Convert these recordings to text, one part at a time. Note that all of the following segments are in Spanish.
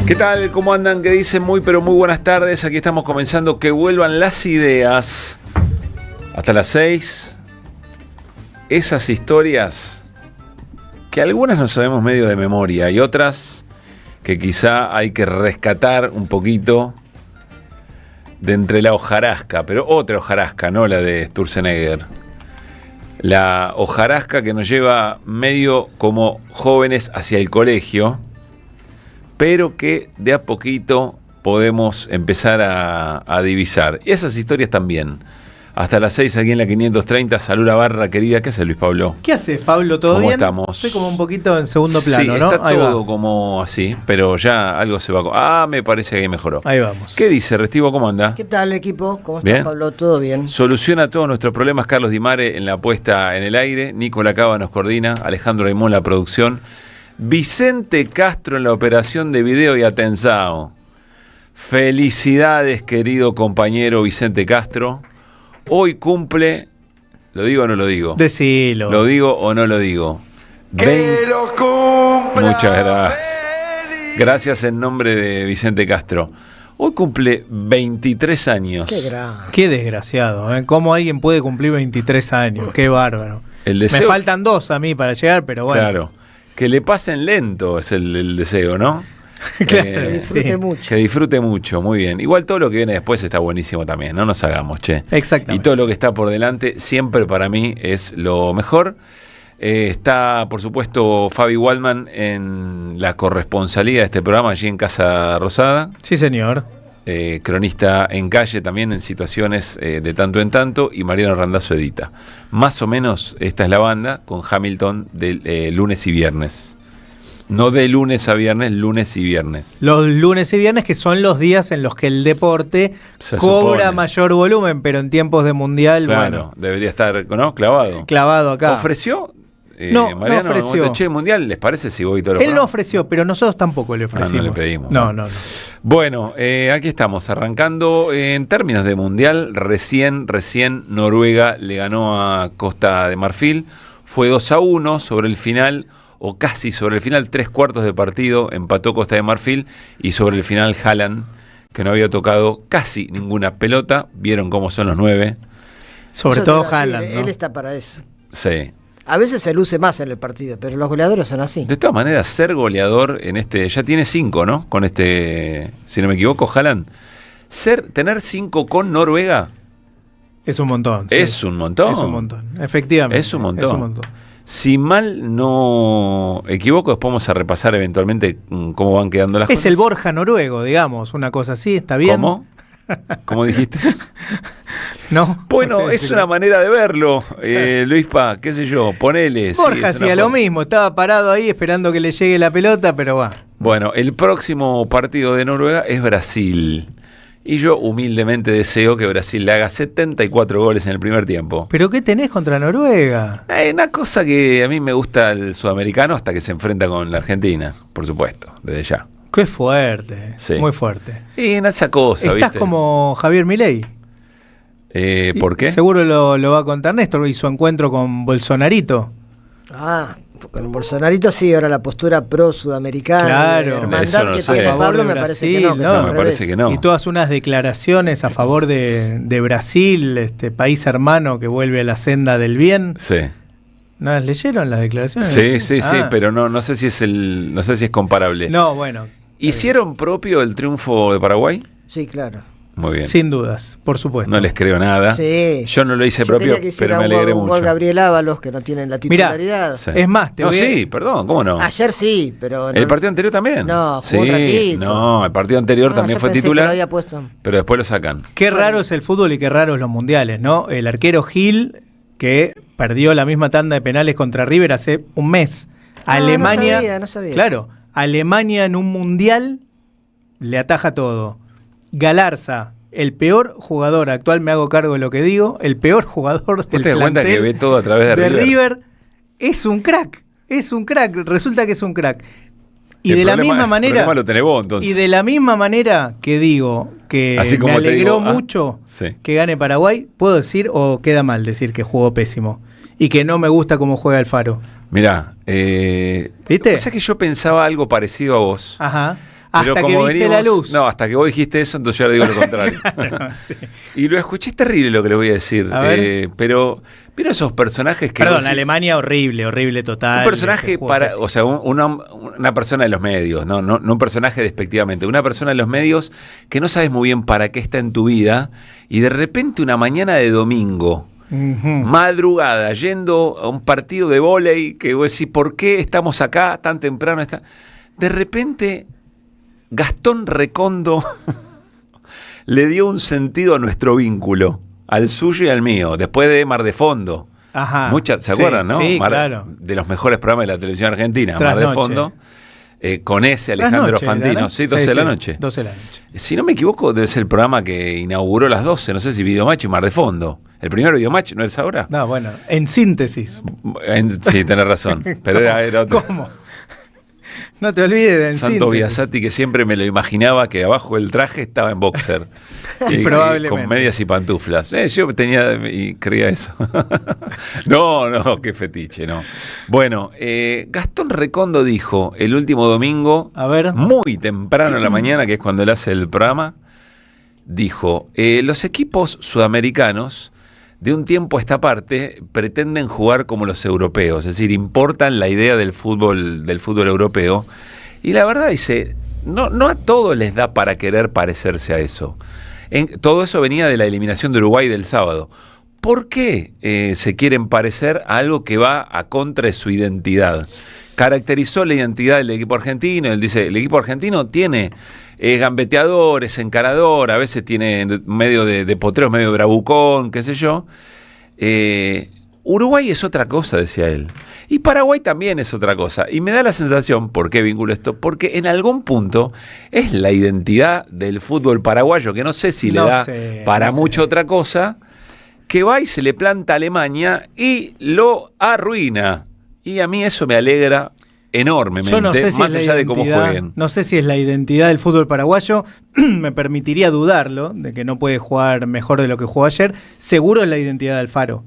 ¿Qué tal? ¿Cómo andan? ¿Qué dicen? Muy pero muy buenas tardes. Aquí estamos comenzando Que vuelvan las ideas. Hasta las 6. Esas historias que algunas no sabemos medio de memoria y otras que quizá hay que rescatar un poquito de entre la hojarasca, pero otra hojarasca, no la de Sturzenegger. La hojarasca que nos lleva medio como jóvenes hacia el colegio, pero que de a poquito podemos empezar a divisar. Y esas historias también. Hasta las 6 aquí en la 530. Salud la barra, querida. ¿Qué hace Luis Pablo? ¿Qué haces, Pablo? ¿Todo bien? ¿Cómo estamos? Estoy como un poquito en segundo plano, sí, ¿no? Está ahí todo va. como así, pero ya algo se va. Me parece que mejoró. Ahí vamos. ¿Qué dice, Restivo? ¿Cómo anda? ¿Qué tal, equipo? ¿Cómo ¿Bien? estás, Pablo? ¿Todo bien? Soluciona todos nuestros problemas Carlos Di Mare en la puesta en el aire. Nico Lacaba nos coordina. Alejandro Aymón la producción. Vicente Castro en la operación de video y atenzao. Felicidades, querido compañero Vicente Castro. Hoy cumple, ¿lo digo o no lo digo? Decilo. ¿Lo digo o no lo digo? ¡Que lo cumpla! Muchas gracias. Gracias en nombre de Vicente Castro. Hoy cumple 23 años. Qué grande. Qué desgraciado, ¿eh? ¿Cómo alguien puede cumplir 23 años? Qué bárbaro. El deseo, Me faltan 2 a mí para llegar, pero bueno. claro, que le pasen lento es el deseo, ¿no? Claro, Que disfrute sí. mucho. Que disfrute mucho, muy bien. Igual todo lo que viene después está buenísimo también, no nos hagamos, che. Exactamente. Y todo lo que está por delante siempre para mí es lo mejor. Está, por supuesto, Fabi Waldman en la corresponsalía de este programa allí en Casa Rosada. Sí, señor. Cronista en calle también en situaciones de tanto en tanto, y Mariano Randazzo edita. Más o menos esta es la banda con Hamilton de lunes y viernes. No de lunes a viernes, lunes y viernes. Los lunes y viernes, que son los días en los que el deporte Se cobra supone. mayor volumen, pero en tiempos de mundial, Claro, bueno, debería estar, ¿no? Clavado. clavado acá. ¿Ofreció? No, Mariano, no ofreció. Che, mundial, ¿les parece si voy todo lo Él no ofreció, pero nosotros tampoco le ofrecimos. no le pedimos. No. Bueno, aquí estamos, arrancando en términos de mundial. Recién Noruega le ganó a Costa de Marfil. Fue 2-1 sobre el final, o casi sobre el final, 3/4 de partido, empató Costa de Marfil, y sobre el final Haaland, que no había tocado casi ninguna pelota. Vieron cómo son los 9. Sobre Eso todo te iba a decir, Haaland, ¿no? Él está para eso. Sí. A veces se luce más en el partido, pero los goleadores son así. De todas maneras, ser goleador en este, ya tiene 5, ¿no? Con este, si no me equivoco, Haaland. Tener 5 con Noruega Es un montón. Sí. es un montón. Es un montón, efectivamente. Es un montón. Si mal no equivoco, después vamos a repasar eventualmente cómo van quedando las cosas. Es el Borja noruego, digamos, una cosa así, ¿está bien? ¿Cómo? ¿Cómo dijiste? ¿No? Bueno, Ustedes es sí. una manera de verlo, Luispa, qué sé yo, ponele. Borja sí, es una hacía lo forma. mismo, estaba parado ahí esperando que le llegue la pelota, pero va. Bueno, el próximo partido de Noruega es Brasil. Y yo humildemente deseo que Brasil le haga 74 goles en el primer tiempo. ¿Pero qué tenés contra Noruega? Una cosa que a mí me gusta el sudamericano hasta que se enfrenta con la Argentina, por supuesto, desde ya. Qué fuerte, Sí. muy fuerte. Y en esa cosa, Estás ¿viste? como Javier Milei. ¿Por qué? Seguro lo va a contar Néstor y su encuentro con Bolsonarito. Ah, con Bolsonarito sí, ahora la postura pro-sudamericana. Claro. La Eso hermandad no que sé. tiene A favor Pablo de me parece que Brasil, no. Que no, es al me revés. parece que no. Y todas unas declaraciones a favor de Brasil, este país hermano que vuelve a la senda del bien. Sí. ¿No las leyeron las declaraciones? Sí, Ah. pero no sé si es comparable. No, bueno. ¿Hicieron propio el triunfo de Paraguay? Sí, claro. Muy bien. Sin dudas, por supuesto. No les creo nada. Sí. Yo no lo hice Yo propio, quería que hiciera pero me alegré un gol mucho. Gabriel Ábalos, que no tienen la Mirá, titularidad. Sí. Es más, te voy a- Sí, perdón, ¿cómo no? Ayer sí, pero... ¿El partido anterior también? No, sí, jugó un ratito. no, el partido anterior No, también yo fue pensé que titular, lo había puesto. pero después lo sacan. Qué raro es el fútbol y qué raro es los mundiales, ¿no? El arquero Gil, que perdió la misma tanda de penales contra River hace un mes. Alemania, no sabía. claro, Alemania en un mundial le ataja todo. Galarza, el peor jugador, actual me hago cargo de lo que digo, el peor jugador ¿Vos del te das cuenta plantel que ve todo a través de River? River, es un crack, resulta que es un crack. Y El de la problema- misma el manera, problema lo tenés vos, entonces. y de la misma manera que digo que Así como me te alegró digo, mucho sí. que gane Paraguay, puedo decir, o queda mal decir que jugó pésimo y que no me gusta cómo juega Alfaro. Mirá, ¿Viste? o sea que yo pensaba algo parecido a vos. Ajá. Hasta que viste la luz. No, hasta que vos dijiste eso, entonces yo le digo lo contrario. Claro, sí. Y lo escuché, es terrible lo que les voy a decir. A ver. Pero esos personajes que... Perdón, vos decís, Alemania horrible total. un personaje o sea, una persona de los medios, no un personaje despectivamente, una persona de los medios que no sabes muy bien para qué está en tu vida y de repente una mañana de domingo, madrugada, yendo a un partido de vóley, que vos decís, ¿por qué estamos acá tan temprano? De repente, Gastón Recondo le dio un sentido a nuestro vínculo, al suyo y al mío, después de Mar de Fondo. Ajá. ¿Se acuerdan, no? Sí, claro. De los mejores programas de la televisión argentina, Tras Mar de noche. Fondo. Con ese Alejandro Fantino, sí, 12 de la noche. 12 de la noche. Si no me equivoco, debe ser el programa que inauguró las 12, no sé si Videomatch y Mar de Fondo. El primer Videomatch, ¿no es ahora? No, bueno, en síntesis. Sí, tenés razón, pero era otro. ¿Cómo? No te olvides de en Santo síntesis. Biasati, que siempre me lo imaginaba que abajo del traje estaba en boxer. Probablemente. Con medias y pantuflas. Yo tenía y creía eso. No, qué fetiche, no. Bueno, Gastón Recondo dijo el último domingo, A ver. muy temprano en la mañana, que es cuando él hace el programa, dijo, los equipos sudamericanos de un tiempo a esta parte pretenden jugar como los europeos, es decir, importan la idea del fútbol europeo, y la verdad dice, no a todos les da para querer parecerse a eso. Todo eso venía de la eliminación de Uruguay del sábado. ¿Por qué se quieren parecer a algo que va a contra de su identidad? Caracterizó la identidad del equipo argentino, él dice, el equipo argentino tiene gambeteador, es encarador, a veces tiene medio de potrero, medio de bravucón, qué sé yo. Uruguay es otra cosa, decía él. Y Paraguay también es otra cosa. Y me da la sensación, ¿por qué vinculo esto? Porque en algún punto es la identidad del fútbol paraguayo, que no sé si le da para mucho otra cosa, que va y se le planta a Alemania y lo arruina. Y a mí eso me alegra enormemente, Yo no sé si más allá de cómo jueguen. No sé si es la identidad del fútbol paraguayo, me permitiría dudarlo, de que no puede jugar mejor de lo que jugó ayer. Seguro es la identidad de Alfaro.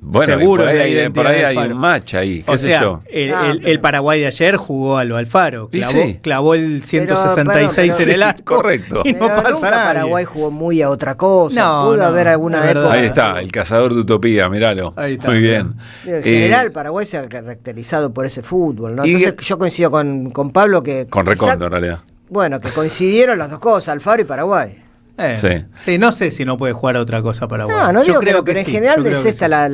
Bueno, Seguro por es la ahí identidad de hay Alfaro. un match ahí, qué O sé sea, yo. el Paraguay de ayer jugó a lo Alfaro, Y sí. clavó el 166 en pero- el arco. Correcto. Y no Pero pasa nunca nada. Paraguay jugó muy a otra cosa. No, Pudo no, haber alguna es verdad. época. Ahí está, el cazador de utopía, míralo. Ahí está. Muy bien. En general, Paraguay se ha caracterizado por ese fútbol, ¿no? Y- Entonces yo coincido con Pablo que... Con Recondo, en realidad. Bueno, que coincidieron las dos cosas, Alfaro y Paraguay. Sí, no sé si no puede jugar a otra cosa Paraguay. No Yo digo que creo no, pero en sí, general yo creo es que esta sí.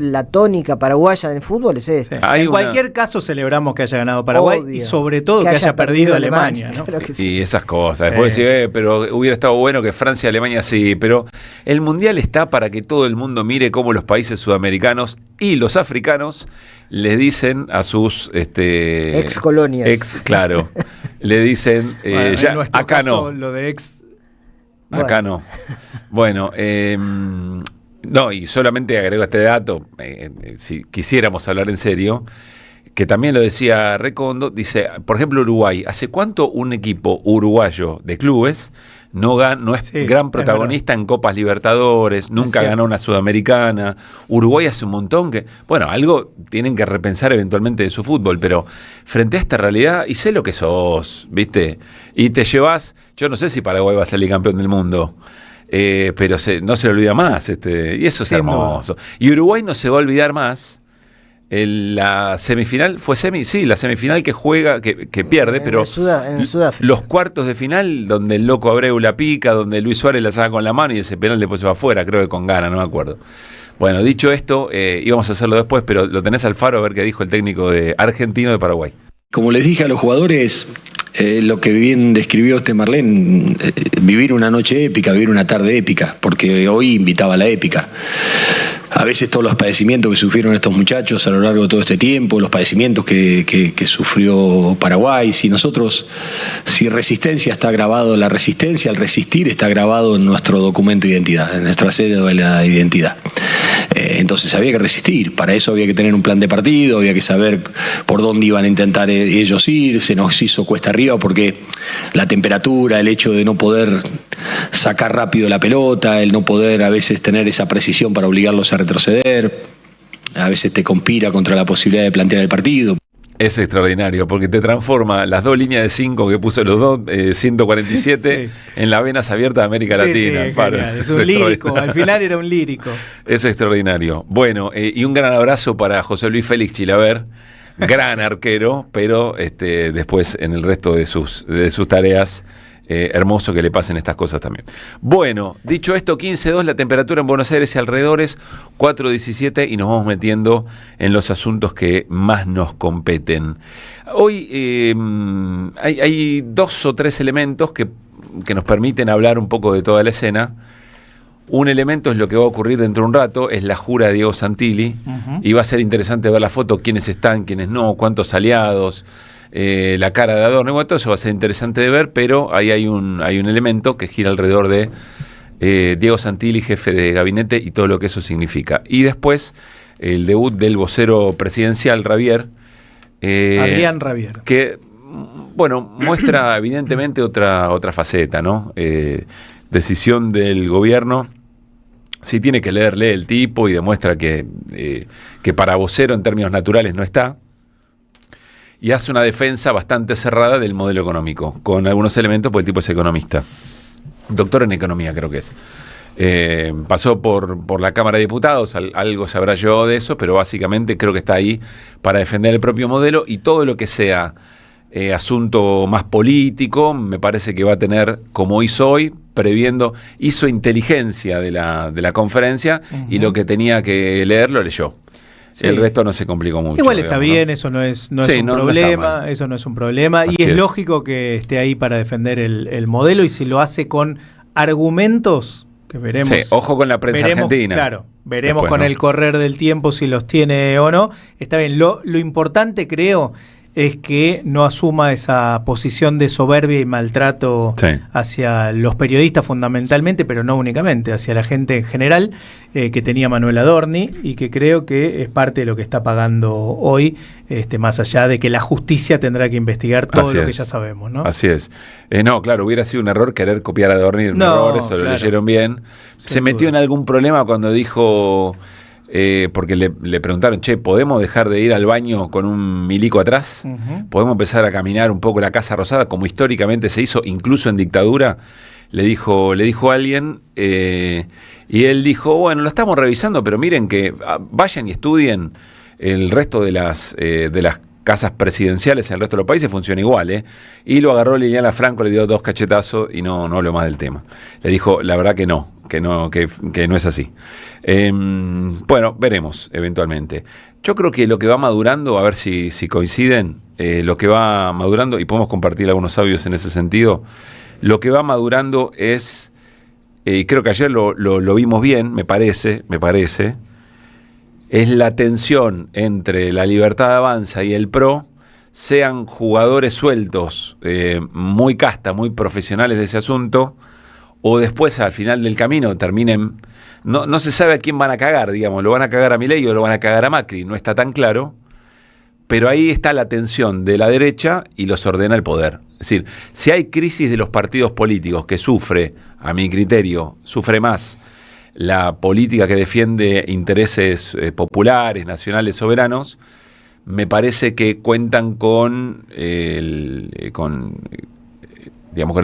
la tónica paraguaya del fútbol, es esta. Sí. Hay En una- cualquier caso celebramos que haya ganado Paraguay Obvio. y sobre todo que haya perdido Alemania, ¿no? Claro que sí. Y esas cosas. Sí. Después decís, pero hubiera estado bueno que Francia y Alemania sí, pero el Mundial está para que todo el mundo mire cómo los países sudamericanos y los africanos les dicen a sus Ex colonias. claro, le dicen Bueno, ya, en nuestro acá caso, no. lo de ex. Acá no. Bueno, no, y solamente agrego este dato, si quisiéramos hablar en serio, que también lo decía Recondo, dice, por ejemplo, Uruguay, ¿hace cuánto un equipo uruguayo de clubes no es Sí, gran es protagonista en Copas Libertadores, nunca cierto. ganó una Sudamericana? Uruguay hace un montón que, bueno, algo tienen que repensar eventualmente de su fútbol, pero frente a esta realidad, y sé lo que sos, ¿viste? Y te llevas, yo no sé si Paraguay va a salir campeón del mundo, pero no se le olvida más, y eso es Sin hermoso. Y Uruguay no se va a olvidar más. La semifinal fue la semifinal que juega, que pierde, En pero el Sudáfrica. los cuartos de final, donde el loco Abreu la pica, donde Luis Suárez la saca con la mano y ese penal después se va afuera, creo que con gana, no me acuerdo. Bueno, dicho esto, íbamos a hacerlo después, pero lo tenés Alfaro a ver qué dijo el técnico argentino de Paraguay. Como les dije a los jugadores, lo que bien describió Marlene, vivir una noche épica, vivir una tarde épica, porque hoy invitaba a la épica. A veces todos los padecimientos que sufrieron estos muchachos a lo largo de todo este tiempo, los padecimientos que sufrió Paraguay, si resistencia está grabado, la resistencia, el resistir está grabado en nuestro documento de identidad, en nuestra cédula de la identidad. Entonces había que resistir, para eso había que tener un plan de partido, había que saber por dónde iban a intentar ellos ir, se nos hizo cuesta arriba porque la temperatura, el hecho de no poder sacar rápido la pelota, el no poder a veces tener esa precisión para obligarlos a retroceder, a veces te conspira contra la posibilidad de plantear el partido. Es extraordinario, porque te transforma las 2 líneas de 5 que puso los dos 147 Sí. en las venas abiertas de América Sí, Latina. sí, Alfaro. genial. Es un lírico, al final era un lírico. Es extraordinario. Bueno, y un gran abrazo para José Luis Félix Chilaver, gran arquero, pero después en el resto de sus tareas, hermoso que le pasen estas cosas también. Bueno, dicho esto, 15.2 la temperatura en Buenos Aires y alrededores, 4.17 y nos vamos metiendo en los asuntos que más nos competen. Hoy hay 2 o 3 elementos que nos permiten hablar un poco de toda la escena. Un elemento es lo que va a ocurrir dentro de un rato, es la jura de Diego Santilli, y va a ser interesante ver la foto, quiénes están, quiénes no, cuántos aliados, la cara de Adorno, bueno, todo eso va a ser interesante de ver, pero ahí hay un elemento que gira alrededor de Diego Santilli, jefe de gabinete, y todo lo que eso significa. Y después, el debut del vocero presidencial, Ravier. Adrián Ravier. Que, bueno, muestra evidentemente otra faceta, ¿no? Decisión del gobierno. Si tiene que lee el tipo y demuestra que para vocero en términos naturales no está. Y hace una defensa bastante cerrada del modelo económico, con algunos elementos, porque el tipo es economista. Doctor en economía, creo que es. Pasó por la Cámara de Diputados, algo se habrá llevado de eso, pero básicamente creo que está ahí para defender el propio modelo, y todo lo que sea asunto más político, me parece que va a tener, como hizo hoy, hizo inteligencia de la conferencia, y lo que tenía que leer lo leyó. Sí. El resto no se complicó mucho. Igual está bien, ¿no? Eso no es un problema, eso no es un problema, y es lógico que esté ahí para defender el modelo, y si lo hace con argumentos que veremos. Sí, ojo con la prensa argentina. Claro, veremos después, con el correr del tiempo si los tiene o no. Está bien, lo importante, creo, es que no asuma esa posición de soberbia y maltrato hacia los periodistas fundamentalmente, pero no únicamente, hacia la gente en general, que tenía Manuel Adorni, y que creo que es parte de lo que está pagando hoy, más allá de que la justicia tendrá que investigar todo lo que ya sabemos, ¿no? Así es. No, claro, hubiera sido un error querer copiar a Adorni, eso claro, lo leyeron bien. Se metió en algún problema cuando dijo... porque le preguntaron, ¿podemos dejar de ir al baño con un milico atrás? ¿Podemos empezar a caminar un poco la Casa Rosada, como históricamente se hizo, incluso en dictadura? Le dijo alguien, y él dijo, bueno, lo estamos revisando, pero miren que vayan y estudien el resto de las casas presidenciales en el resto de los países, funciona igual, Y lo agarró Liliana Franco, le dio 2 cachetazos y no habló más del tema. Le dijo, la verdad que no es así. Bueno, veremos eventualmente. Yo creo que lo que va madurando, a ver si coinciden, lo que va madurando, y podemos compartir algunos audios en ese sentido, lo que va madurando es, creo que ayer lo vimos bien, me parece, es la tensión entre la Libertad Avanza y el PRO, sean jugadores sueltos, muy casta, muy profesionales de ese asunto, o después al final del camino terminen, no se sabe a quién van a cagar, digamos, lo van a cagar a Milei o lo van a cagar a Macri, no está tan claro, pero ahí está la tensión de la derecha y los ordena el poder. Es decir, si hay crisis de los partidos políticos que sufre, a mi criterio, sufre más la política que defiende intereses populares, nacionales, soberanos, me parece que cuentan con el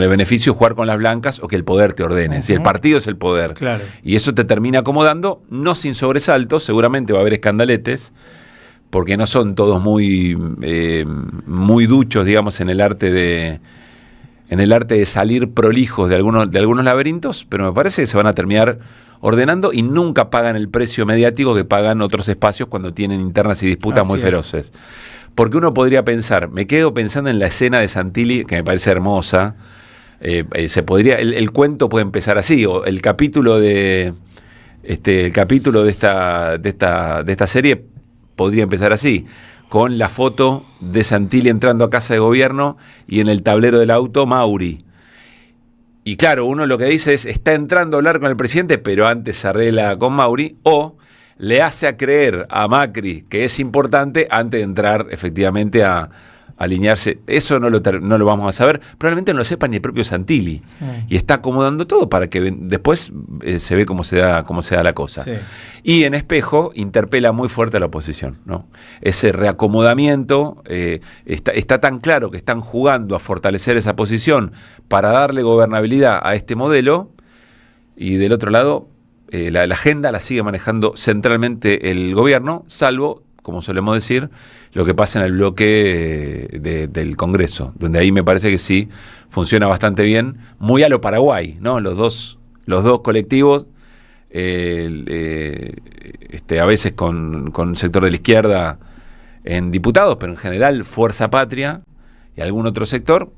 beneficio de jugar con las blancas o que el poder te ordene. Si el partido es el poder. Claro. Y eso te termina acomodando, no sin sobresaltos, seguramente va a haber escandaletes, porque no son todos muy duchos, digamos, en el arte de salir prolijos de algunos laberintos, pero me parece que se van a terminar ordenando y nunca pagan el precio mediático que pagan otros espacios cuando tienen internas y disputas muy feroces. Porque uno podría pensar, me quedo pensando en la escena de Santilli, que me parece hermosa, el cuento puede empezar así, o el capítulo de esta serie podría empezar así, con la foto de Santilli entrando a Casa de Gobierno y en el tablero del auto Mauri. Y claro, uno lo que dice es, está entrando a hablar con el presidente, pero antes se arregla con Mauri, o le hace a creer a Macri que es importante antes de entrar efectivamente a alinearse. Eso no lo vamos a saber. Probablemente no lo sepa ni el propio Santilli. Y está acomodando todo para que después se ve cómo se da la cosa. Sí. Y en Espejo interpela muy fuerte a la oposición, ¿no? Ese reacomodamiento, está tan claro que están jugando a fortalecer esa posición para darle gobernabilidad a este modelo, y del otro lado, la agenda la sigue manejando centralmente el gobierno, salvo, como solemos decir, lo que pasa en el bloque del Congreso, donde ahí me parece que sí funciona bastante bien, muy a lo Paraguay, ¿no? Los dos colectivos, a veces con el sector de la izquierda en diputados, pero en general Fuerza Patria y algún otro sector,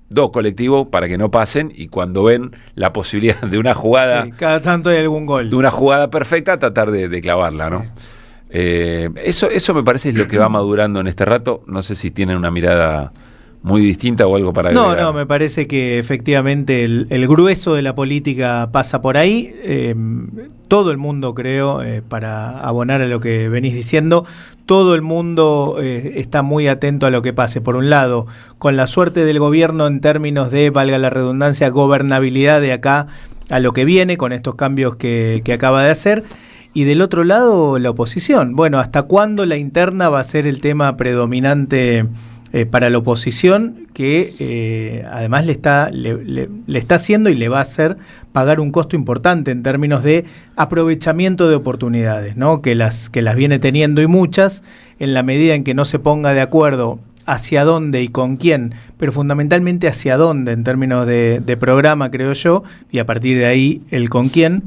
dos colectivos para que no pasen, y cuando ven la posibilidad de una jugada, sí, cada tanto hay algún gol, de una jugada perfecta, tratar de clavarla, sí, ¿no? Eso me parece es lo que va madurando en este rato. No sé si tienen una mirada muy distinta o algo para agregar. No, me parece que efectivamente el grueso de la política pasa por ahí. Todo el mundo, creo, para abonar a lo que venís diciendo, todo el mundo está muy atento a lo que pase. Por un lado, con la suerte del gobierno en términos de, valga la redundancia, gobernabilidad de acá a lo que viene, con estos cambios que acaba de hacer. Y del otro lado, la oposición. Bueno, ¿hasta cuándo la interna va a ser el tema predominante para la oposición? Que además le está haciendo y le va a hacer pagar un costo importante en términos de aprovechamiento de oportunidades, ¿no? Que las viene teniendo, y muchas, en la medida en que no se ponga de acuerdo hacia dónde y con quién, pero fundamentalmente hacia dónde en términos de programa, creo yo, y a partir de ahí el con quién.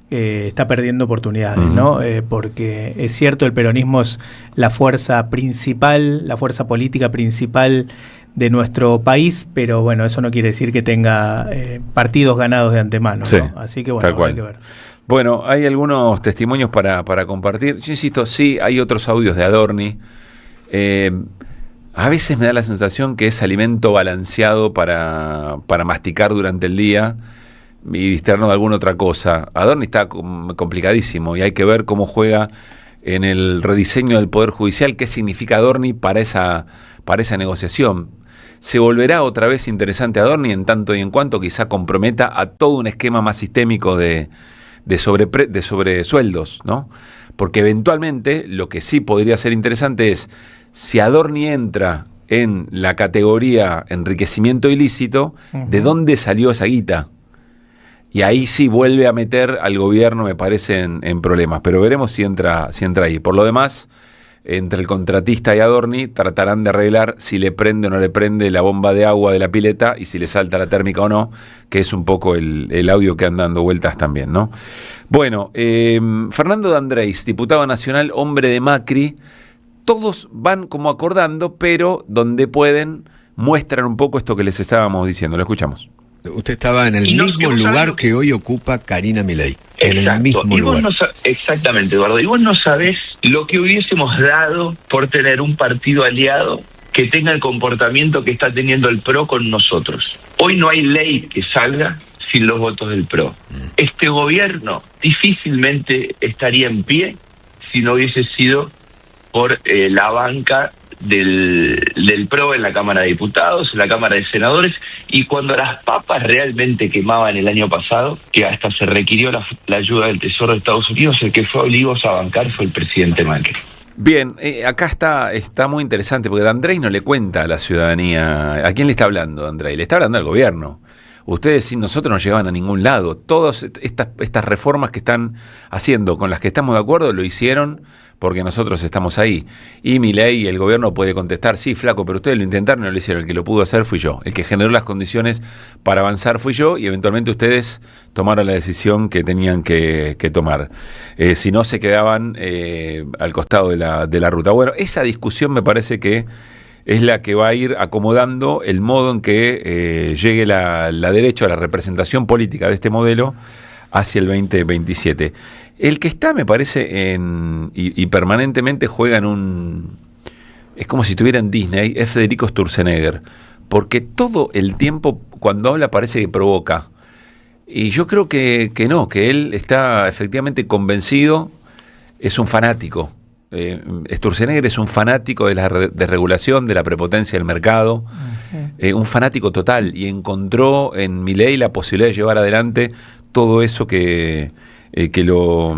Está perdiendo oportunidades, ¿no? Porque es cierto, el peronismo es la fuerza principal, la fuerza política principal de nuestro país, pero bueno, eso no quiere decir que tenga partidos ganados de antemano, sí, ¿no? Así que bueno, hay que ver. Bueno, hay algunos testimonios para compartir. Yo insisto, sí, hay otros audios de Adorni. A veces me da la sensación que es alimento balanceado para masticar durante el día y distraernos de alguna otra cosa. Adorni está complicadísimo y hay que ver cómo juega en el rediseño del Poder Judicial, qué significa Adorni para esa negociación. Se volverá otra vez interesante Adorni en tanto y en cuanto quizá comprometa a todo un esquema más sistémico de sobresueldos, ¿no? Porque eventualmente lo que sí podría ser interesante es, si Adorni entra en la categoría enriquecimiento ilícito, ¿de dónde salió esa guita? Y ahí sí vuelve a meter al gobierno, me parece, en problemas. Pero veremos si entra ahí. Por lo demás, entre el contratista y Adorni tratarán de arreglar si le prende o no le prende la bomba de agua de la pileta y si le salta la térmica o no, que es un poco el audio que anda dando vueltas también, ¿no? Bueno, Fernando D'Andrés, diputado nacional, hombre de Macri, todos van como acordando, pero donde pueden muestran un poco esto que les estábamos diciendo. Lo escuchamos. Usted estaba en el mismo lugar que hoy ocupa Karina Milei. En el mismo lugar. Exactamente, Eduardo. Y vos no sabés lo que hubiésemos dado por tener un partido aliado que tenga el comportamiento que está teniendo el PRO con nosotros. Hoy no hay ley que salga sin los votos del PRO. Este gobierno difícilmente estaría en pie si no hubiese sido por la banca del PRO en la Cámara de Diputados, en la Cámara de Senadores, y cuando las papas realmente quemaban el año pasado, que hasta se requirió la ayuda del Tesoro de Estados Unidos, el que fue a Olivos a bancar fue el presidente Macri. Bien, acá está muy interesante, porque D'Andrés no le cuenta a la ciudadanía. ¿A quién le está hablando D'Andrés? Le está hablando al gobierno. Ustedes sin nosotros no llevan a ningún lado. Todas estas reformas que están haciendo, con las que estamos de acuerdo, lo hicieron porque nosotros estamos ahí. Y Milei y el gobierno puede contestar, sí, flaco, pero ustedes lo intentaron y no lo hicieron. El que lo pudo hacer fui yo. El que generó las condiciones para avanzar fui yo, y eventualmente ustedes tomaron la decisión que tenían que tomar. Si no, se quedaban al costado de la ruta. Bueno, esa discusión me parece que es la que va a ir acomodando el modo en que llegue la derecha, la representación política de este modelo hacia el 2027. El que está, me parece, y permanentemente juega es como si estuviera en Disney, es Federico Sturzenegger, porque todo el tiempo cuando habla parece que provoca. Y yo creo que no, que él está efectivamente convencido, es un fanático Sturzenegger es un fanático de la desregulación, de la prepotencia del mercado, un fanático total, y encontró en Milei la posibilidad de llevar adelante todo eso que lo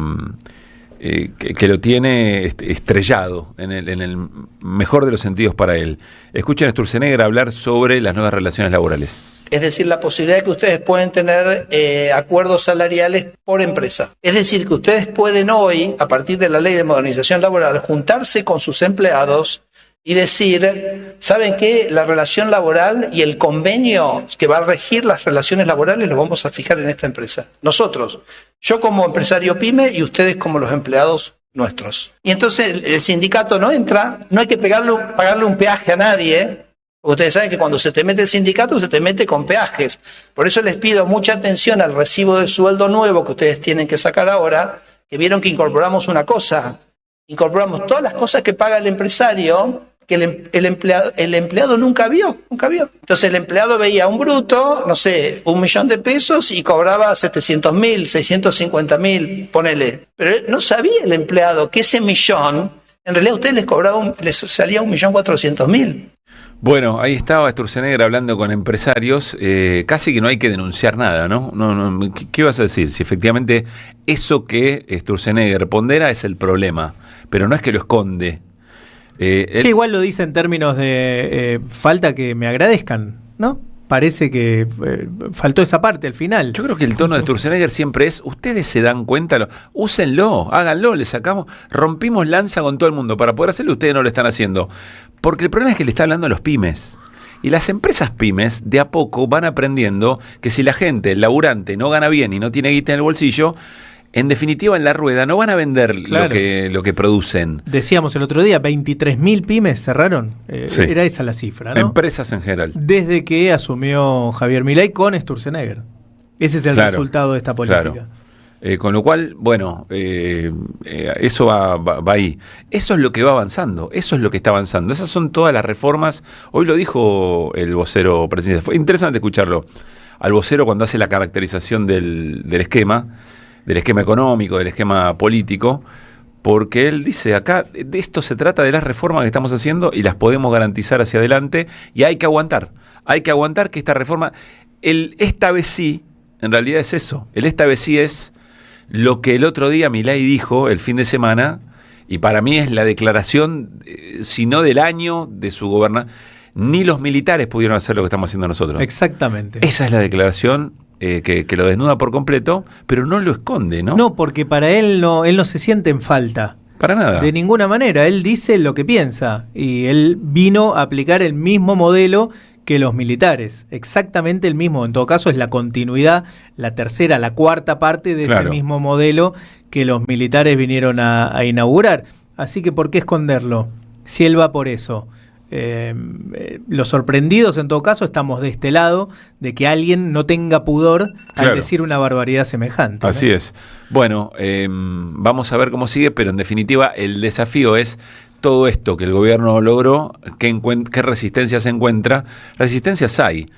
tiene estrellado en el mejor de los sentidos para él. Escuchen a Sturzenegger hablar sobre las nuevas relaciones laborales. Es decir, la posibilidad de que ustedes pueden tener acuerdos salariales por empresa. Es decir, que ustedes pueden hoy, a partir de la Ley de Modernización Laboral, juntarse con sus empleados y decir, ¿saben qué? La relación laboral y el convenio que va a regir las relaciones laborales lo vamos a fijar en esta empresa. Nosotros, yo como empresario pyme y ustedes como los empleados nuestros. Y entonces el sindicato no entra, no hay que pagarle un peaje a nadie. Ustedes saben que cuando se te mete el sindicato, se te mete con peajes. Por eso les pido mucha atención al recibo de sueldo nuevo que ustedes tienen que sacar ahora, que vieron que incorporamos una cosa. Incorporamos todas las cosas que paga el empresario, que el empleado nunca vio. Entonces el empleado veía un bruto, no sé, 1 millón de pesos y cobraba 700.000, 650.000, ponele. Pero no sabía el empleado que ese millón, en realidad a ustedes les salía 1.400.000. Bueno, ahí estaba Sturzenegger hablando con empresarios, casi que no hay que denunciar nada, ¿no? ¿Qué vas a decir? Si efectivamente eso que Sturzenegger pondera es el problema, pero no es que lo esconde. Sí, igual lo dice en términos de falta que me agradezcan, ¿no? Parece que faltó esa parte al final. Yo creo que el tono de Sturzenegger siempre es, ustedes se dan cuenta, úsenlo, háganlo, rompimos lanza con todo el mundo para poder hacerlo, ustedes no lo están haciendo. Porque el problema es que le está hablando a los pymes. Y las empresas pymes de a poco van aprendiendo que si la gente, el laburante, no gana bien y no tiene guita en el bolsillo, en definitiva en la rueda no van a vender lo que producen. Decíamos el otro día, 23.000 pymes cerraron. Sí. Era esa la cifra, ¿no? Empresas en general. Desde que asumió Javier Milei con Sturzenegger. Ese es el resultado de esta política. Claro. Con lo cual, bueno, eso va ahí. Eso es lo que va avanzando, eso es lo que está avanzando. Esas son todas las reformas. Hoy lo dijo el vocero presidencial. Fue interesante escucharlo. Al vocero cuando hace la caracterización del esquema económico, del esquema político, porque él dice, acá de esto se trata, de las reformas que estamos haciendo y las podemos garantizar hacia adelante y hay que aguantar que esta reforma, esta vez sí, en realidad es eso, esta vez sí es lo que el otro día Milei dijo el fin de semana, y para mí es la declaración, si no del año, de su gobierno. Ni los militares pudieron hacer lo que estamos haciendo nosotros. Exactamente. Esa es la declaración que lo desnuda por completo, pero no lo esconde, ¿no? No, porque para él no se siente en falta. Para nada. De ninguna manera. Él dice lo que piensa y él vino a aplicar el mismo modelo que los militares, exactamente el mismo. En todo caso es la continuidad, la tercera, la cuarta parte de ese mismo modelo que los militares vinieron a inaugurar. Así que ¿por qué esconderlo? Si él va por eso. Los sorprendidos en todo caso estamos de este lado, de que alguien no tenga pudor al decir una barbaridad semejante. Así es. Bueno, vamos a ver cómo sigue, pero en definitiva el desafío es todo esto que el gobierno logró, qué resistencia se encuentra. Resistencias hay.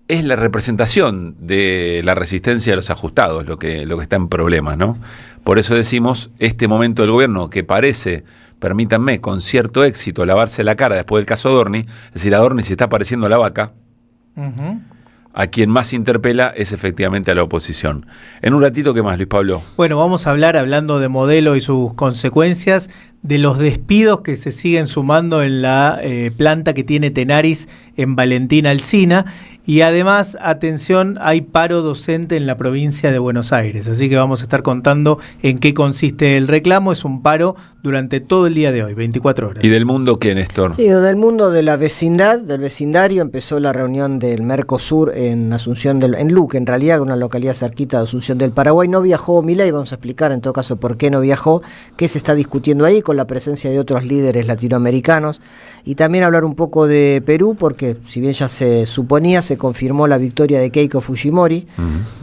Es la representación de la resistencia de los ajustados lo que está en problemas, ¿no? Por eso decimos, este momento del gobierno que parece, permítanme, con cierto éxito, lavarse la cara después del caso Adorni, es decir, Adorni se está pareciendo a la vaca, a quien más interpela es efectivamente a la oposición. En un ratito, ¿qué más, Luis Pablo? Bueno, vamos a hablar, hablando de modelo y sus consecuencias, de los despidos que se siguen sumando en la planta que tiene Tenaris en Valentín Alsina. Y además, atención, hay paro docente en la provincia de Buenos Aires. Así que vamos a estar contando en qué consiste el reclamo. Es un paro durante todo el día de hoy, 24 horas. ¿Y del mundo qué, Néstor? Sí, del mundo de la vecindad, del vecindario. Empezó la reunión del Mercosur en Asunción en Luque, en realidad, una localidad cerquita de Asunción del Paraguay. No viajó Milei, vamos a explicar en todo caso por qué no viajó, qué se está discutiendo ahí con con la presencia de otros líderes latinoamericanos, y también hablar un poco de Perú, porque si bien ya se suponía, se confirmó la victoria de Keiko Fujimori,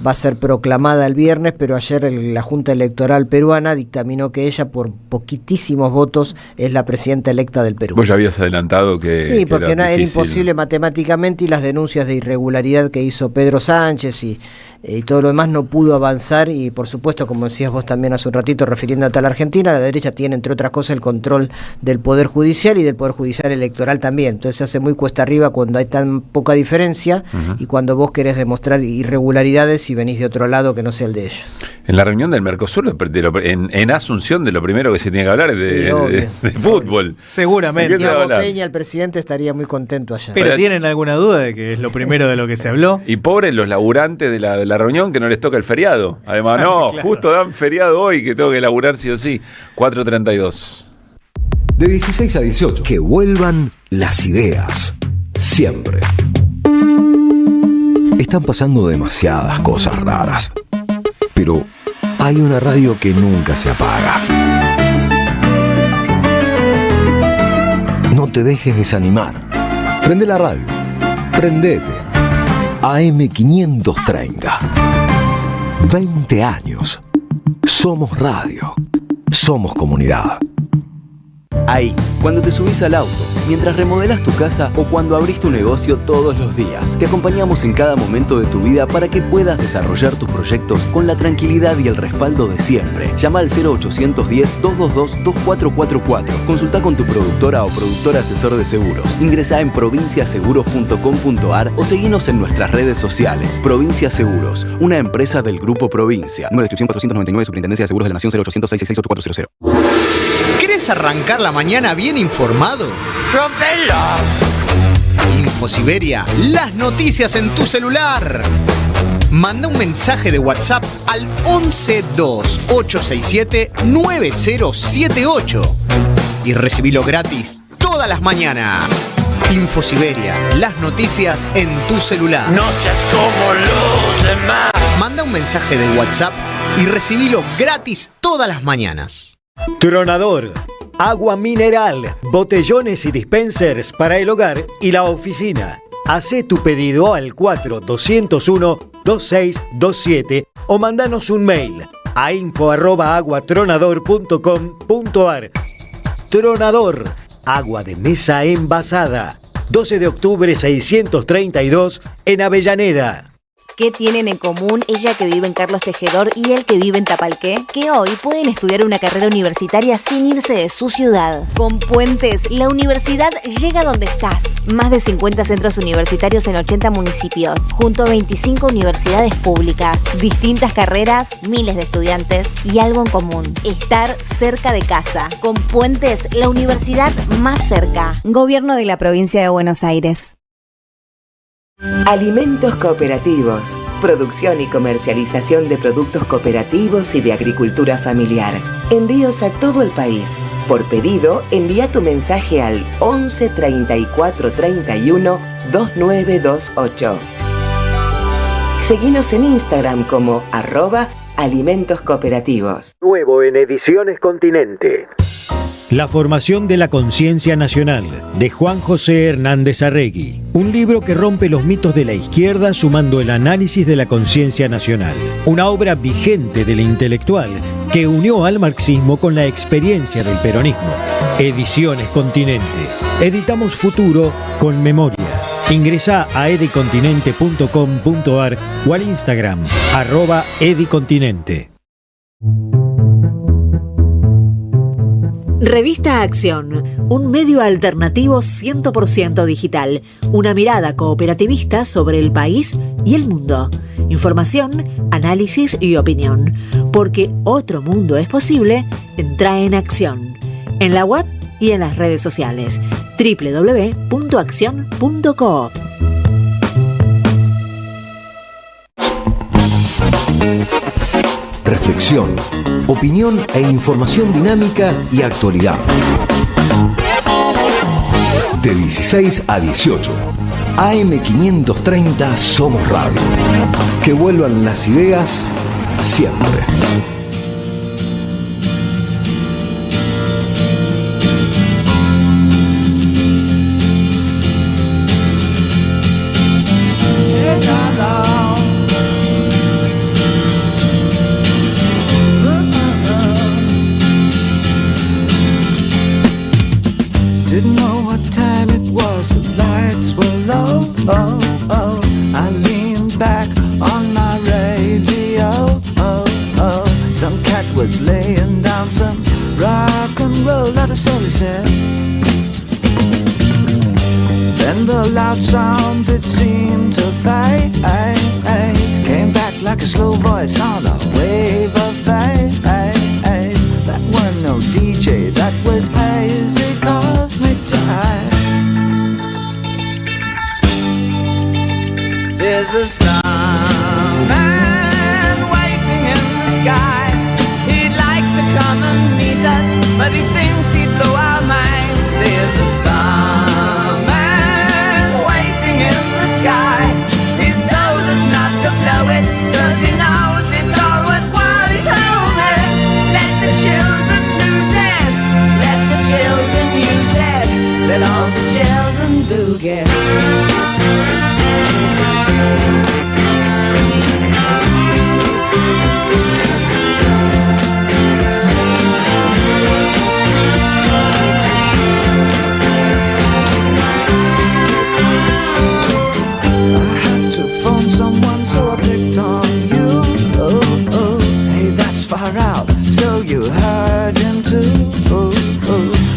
va a ser proclamada el viernes, pero ayer la Junta Electoral peruana dictaminó que ella, por poquitísimos votos, es la presidenta electa del Perú. Vos ya habías adelantado que... Sí, que porque era difícil. imposible matemáticamente, y las denuncias de irregularidad que hizo Pedro Sánchez y todo lo demás no pudo avanzar, y por supuesto, como decías vos también hace un ratito refiriéndote a la Argentina, la derecha tiene entre otras cosas el control del Poder Judicial y del Poder Judicial electoral también, entonces se hace muy cuesta arriba cuando hay tan poca diferencia y cuando vos querés demostrar irregularidades y venís de otro lado que no sea el de ellos. En la reunión del Mercosur, en Asunción, de lo primero que se tiene que hablar es de fútbol. Seguramente. Santiago Peña, el presidente, estaría muy contento allá. Pero ¿tienen alguna duda de que es lo primero de lo que se habló? Y pobres los laburantes de la reunión, que no les toca el feriado. Además, no, Claro. justo dan feriado hoy, que tengo que laburar sí o sí. 4:32. De 16 a 18. Que vuelvan las ideas. Siempre. Están pasando demasiadas cosas raras. Pero hay una radio que nunca se apaga. No te dejes desanimar. Prende la radio. Prendete. AM530. 20 años. Somos radio. Somos comunidad. Ahí, cuando te subís al auto, mientras remodelas tu casa o cuando abrís tu negocio todos los días. Te acompañamos en cada momento de tu vida para que puedas desarrollar tus proyectos con la tranquilidad y el respaldo de siempre. Llama al 0810-222-2444. Consulta con tu productora o productor asesor de seguros. Ingresá en provinciaseguros.com.ar o seguinos en nuestras redes sociales. Provincia Seguros, una empresa del Grupo Provincia. Número de inscripción 499, Superintendencia de Seguros de la Nación, 0800-666-8400. ¿Querés arrancar la mañana bien informado? ¡Rompela! InfoSiberia, las noticias en tu celular. Manda un mensaje de WhatsApp al 1128679078 y recibilo gratis todas las mañanas. InfoSiberia, las noticias en tu celular. No seas como los demás. Manda un mensaje de WhatsApp y recibilo gratis todas las mañanas. Tronador, agua mineral, botellones y dispensers para el hogar y la oficina. Hacé tu pedido al 4201-2627 o mandanos un mail a info@aguatronador.com.ar. Tronador, agua de mesa envasada. 12 de octubre 632 en Avellaneda. ¿Qué tienen en común ella que vive en Carlos Tejedor y él que vive en Tapalqué? Que hoy pueden estudiar una carrera universitaria sin irse de su ciudad. Con Puentes, la universidad llega donde estás. Más de 50 centros universitarios en 80 municipios, junto a 25 universidades públicas. Distintas carreras, miles de estudiantes y algo en común: estar cerca de casa. Con Puentes, la universidad más cerca. Gobierno de la Provincia de Buenos Aires. Alimentos Cooperativos, producción y comercialización de productos cooperativos y de agricultura familiar. Envíos a todo el país. Por pedido, envía tu mensaje al 11 34 31 2928. Seguinos en Instagram como @alimentos cooperativos. Nuevo en Ediciones Continente. La formación de la conciencia nacional, de Juan José Hernández Arregui. Un libro que rompe los mitos de la izquierda sumando el análisis de la conciencia nacional. Una obra vigente del intelectual que unió al marxismo con la experiencia del peronismo. Ediciones Continente. Editamos futuro con memoria. Ingresá a edicontinente.com.ar o al Instagram @edicontinente. Revista Acción, un medio alternativo 100% digital, una mirada cooperativista sobre el país y el mundo. Información, análisis y opinión. Porque otro mundo es posible, entra en Acción. En la web y en las redes sociales. www.accion.coop. Reflexión, opinión e información dinámica y actualidad. De 16 a 18. AM530 Somos Radio. Que vuelvan las ideas siempre. was laying down some rock and roll, that is all he said. Then the loud sound that seemed to fade came back like a slow voice on a wave of fate. That weren't no DJ, that was hazy cosmic jive. There's a starman waiting in the sky. He'd like to come and meet us, but he thinks he'd blow our minds. There's a starman waiting in the sky. He's told us not to blow it, 'cause he knows it's all worthwhile. He told me, let the children lose it, let the children use it, let all the children boogie.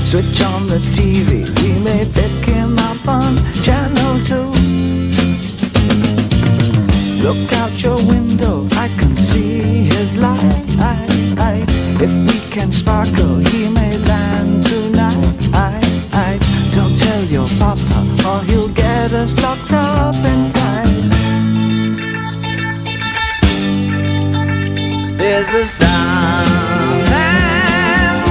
Switch on the TV, we may pick him up on channel 2. Look out your window, I can see his light. If we can sparkle, he may land tonight. Don't tell your papa, or he'll get us locked up in time. There's a starman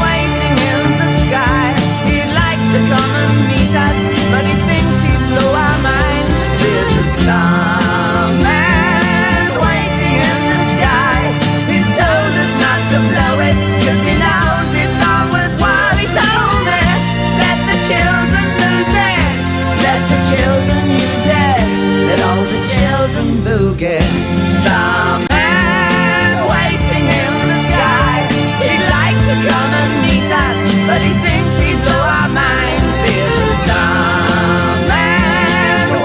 waiting in the sky. He'd like to come and meet us, but he thinks he'd blow our minds. There's a starman waiting in the sky. He's told us not to blow it, 'cause he knows it's all worthwhile. He told me, let the children lose it, let the children use it, let all the children boogie. Starman waiting in the sky. He'd like to come and meet us, but he thinks he'd blow our minds. There's a starman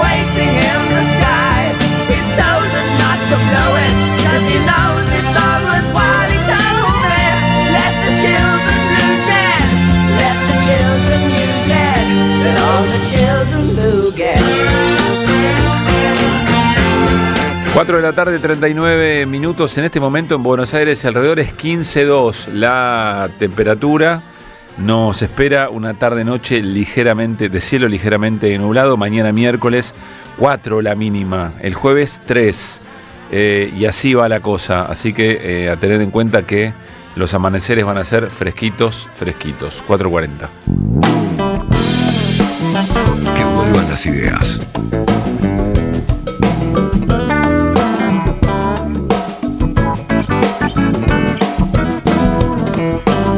waiting in the sky. He's told us not to blow it, 'cause he knows it's all worthwhile. He told me, let the children lose it, let the children use it, let all the children boogie. 4 de la tarde, 39 minutos. En este momento en Buenos Aires alrededor es 15.2 la temperatura. Nos espera una tarde-noche ligeramente, de cielo ligeramente nublado. Mañana miércoles 4 la mínima. El jueves 3. Y así va la cosa. Así que a tener en cuenta que los amaneceres van a ser fresquitos. 4:40. Que vuelvan las ideas.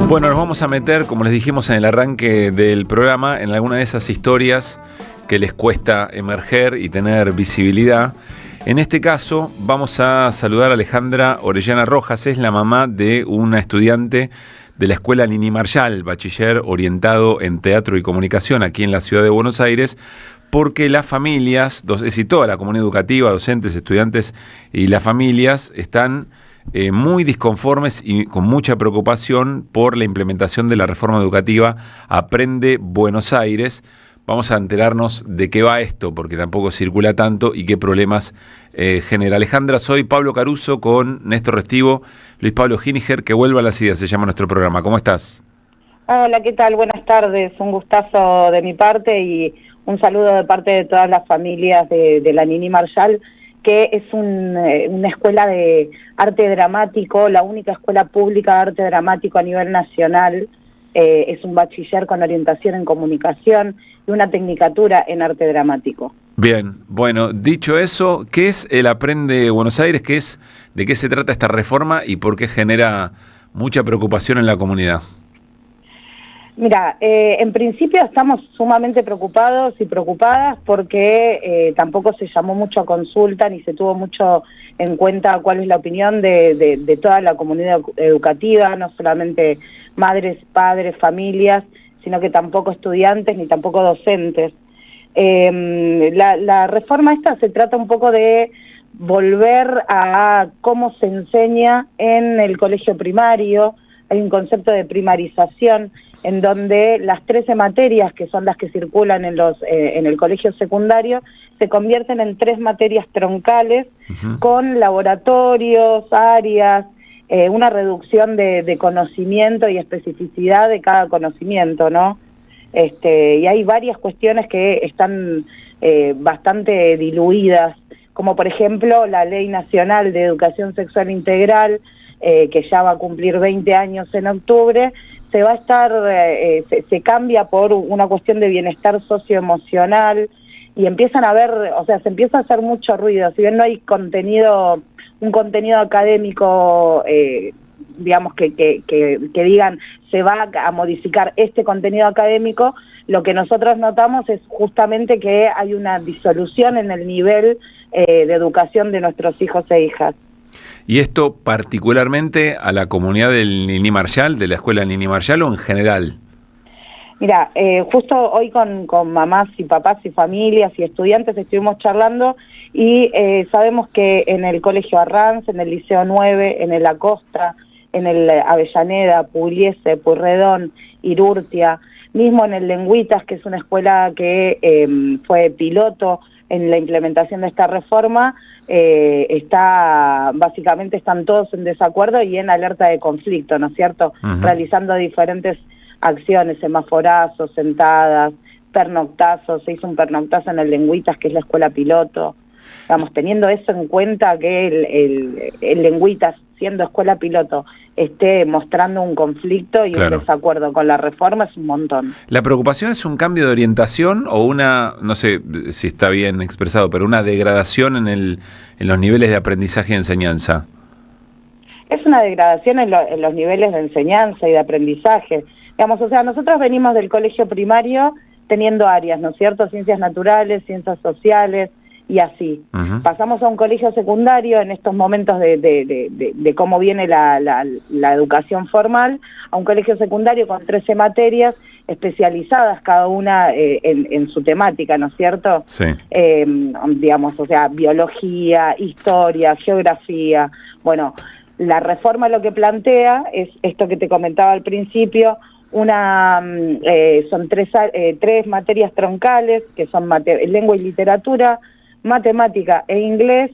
Bueno, nos vamos a meter, como les dijimos en el arranque del programa, en alguna de esas historias que les cuesta emerger y tener visibilidad. En este caso, vamos a saludar a Alejandra Orellana Rojas. Es la mamá de una estudiante de la escuela Nini Marshall, bachiller orientado en teatro y comunicación aquí en la ciudad de Buenos Aires, porque las familias, es decir, toda la comunidad educativa, docentes, estudiantes y las familias están muy disconformes y con mucha preocupación por la implementación de la reforma educativa Aprende Buenos Aires. Vamos a enterarnos de qué va esto, porque tampoco circula tanto y qué problemas genera. Alejandra, soy Pablo Caruso con Néstor Restivo, Luis Pablo Giniger. Que vuelva a las ideas, se llama nuestro programa. ¿Cómo estás? Hola, ¿qué tal? Buenas tardes. Un gustazo de mi parte y un saludo de parte de todas las familias de la Nini Marshall, que es una escuela de arte dramático, la única escuela pública de arte dramático a nivel nacional. Es un bachiller con orientación en comunicación y una tecnicatura en arte dramático. Bien, bueno, dicho eso, ¿qué es el Aprende Buenos Aires? ¿De qué se trata esta reforma y por qué genera mucha preocupación en la comunidad? Mira, en principio estamos sumamente preocupados y preocupadas porque tampoco se llamó mucho a consulta ni se tuvo mucho en cuenta cuál es la opinión de toda la comunidad educativa, no solamente madres, padres, familias, sino que tampoco estudiantes ni tampoco docentes. La reforma esta se trata un poco de volver a cómo se enseña en el colegio primario, hay un concepto de primarización en donde las 13 materias, que son las que circulan en el colegio secundario, se convierten en 3 materias troncales con laboratorios, áreas, una reducción de conocimiento y especificidad de cada conocimiento, ¿no? Y hay varias cuestiones que están bastante diluidas, como por ejemplo la Ley Nacional de Educación Sexual Integral, que ya va a cumplir 20 años en octubre, se cambia por una cuestión de bienestar socioemocional y empiezan a haber, o sea, se empieza a hacer mucho ruido, si bien no hay un contenido académico, digamos, que digan se va a modificar este contenido académico, lo que nosotros notamos es justamente que hay una disolución en el nivel de educación de nuestros hijos e hijas. ¿Y esto particularmente a la comunidad del Nini Marshall, de la escuela Nini Marshall, o en general? Mira, justo hoy con mamás y papás y familias y estudiantes estuvimos charlando y sabemos que en el Colegio Arranz, en el Liceo 9, en el Acosta, en el Avellaneda, Pugliese, Pueyrredón, Irurtia, mismo en el Lengüitas, que es una escuela que fue piloto en la implementación de esta reforma, básicamente están todos en desacuerdo y en alerta de conflicto, ¿no es cierto? Realizando diferentes acciones, semaforazos, sentadas, pernoctazos. Se hizo un pernoctazo en el Lengüitas, que es la escuela piloto. Digamos, teniendo eso en cuenta, que el Lengüitas, siendo escuela piloto, esté mostrando un conflicto y un desacuerdo con la reforma, es un montón. ¿La preocupación es un cambio de orientación o una, no sé si está bien expresado, pero una degradación en los niveles de aprendizaje y enseñanza? Es una degradación en los niveles de enseñanza y de aprendizaje. Digamos, o sea, nosotros venimos del colegio primario teniendo áreas, ¿no es cierto? Ciencias naturales, ciencias sociales y así. Pasamos a un colegio secundario en estos momentos de cómo viene la educación formal, a un colegio secundario con 13 materias especializadas cada una en su temática, ¿no es cierto? Sí. Digamos, o sea, biología, historia, geografía. Bueno, la reforma lo que plantea es esto que te comentaba al principio, son tres materias troncales, que son lengua y literatura, matemática e inglés,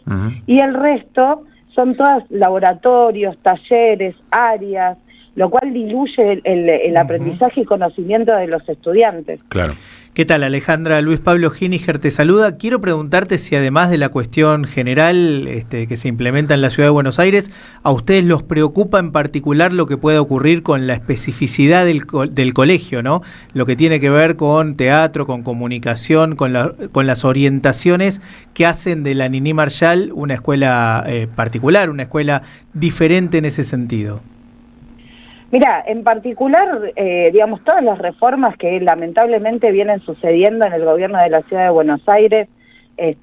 y el resto son todos laboratorios, talleres, áreas, lo cual diluye el aprendizaje y conocimiento de los estudiantes. Claro. ¿Qué tal, Alejandra? Luis Pablo Giniger te saluda. Quiero preguntarte si, además de la cuestión general que se implementa en la Ciudad de Buenos Aires, ¿a ustedes los preocupa en particular lo que pueda ocurrir con la especificidad del colegio, ¿no? Lo que tiene que ver con teatro, con comunicación, con las orientaciones que hacen de la Nini Marshall una escuela particular, una escuela diferente en ese sentido. Mira, en particular, digamos, todas las reformas que lamentablemente vienen sucediendo en el gobierno de la Ciudad de Buenos Aires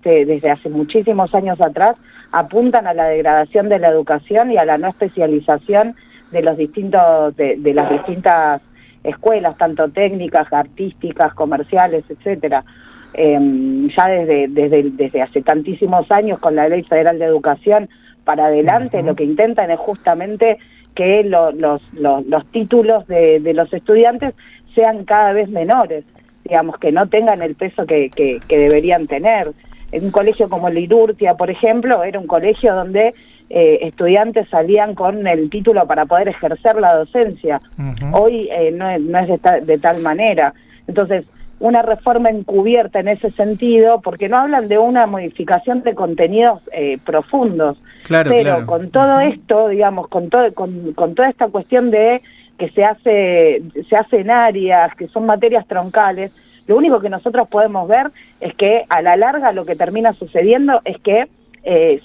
desde hace muchísimos años atrás, apuntan a la degradación de la educación y a la no especialización de las distintas escuelas, tanto técnicas, artísticas, comerciales, etcétera. Ya desde hace tantísimos años, con la Ley Federal de Educación para adelante, lo que intentan es justamente que los títulos de los estudiantes sean cada vez menores, digamos, que no tengan el peso que deberían tener. En un colegio como el Irurtia, por ejemplo, era un colegio donde estudiantes salían con el título para poder ejercer la docencia. Hoy no es de tal manera. Entonces, una reforma encubierta en ese sentido, porque no hablan de una modificación de contenidos profundos. Pero con todo esto, digamos, con toda esta cuestión de que se hacen áreas, que son materias troncales, lo único que nosotros podemos ver es que a la larga lo que termina sucediendo es que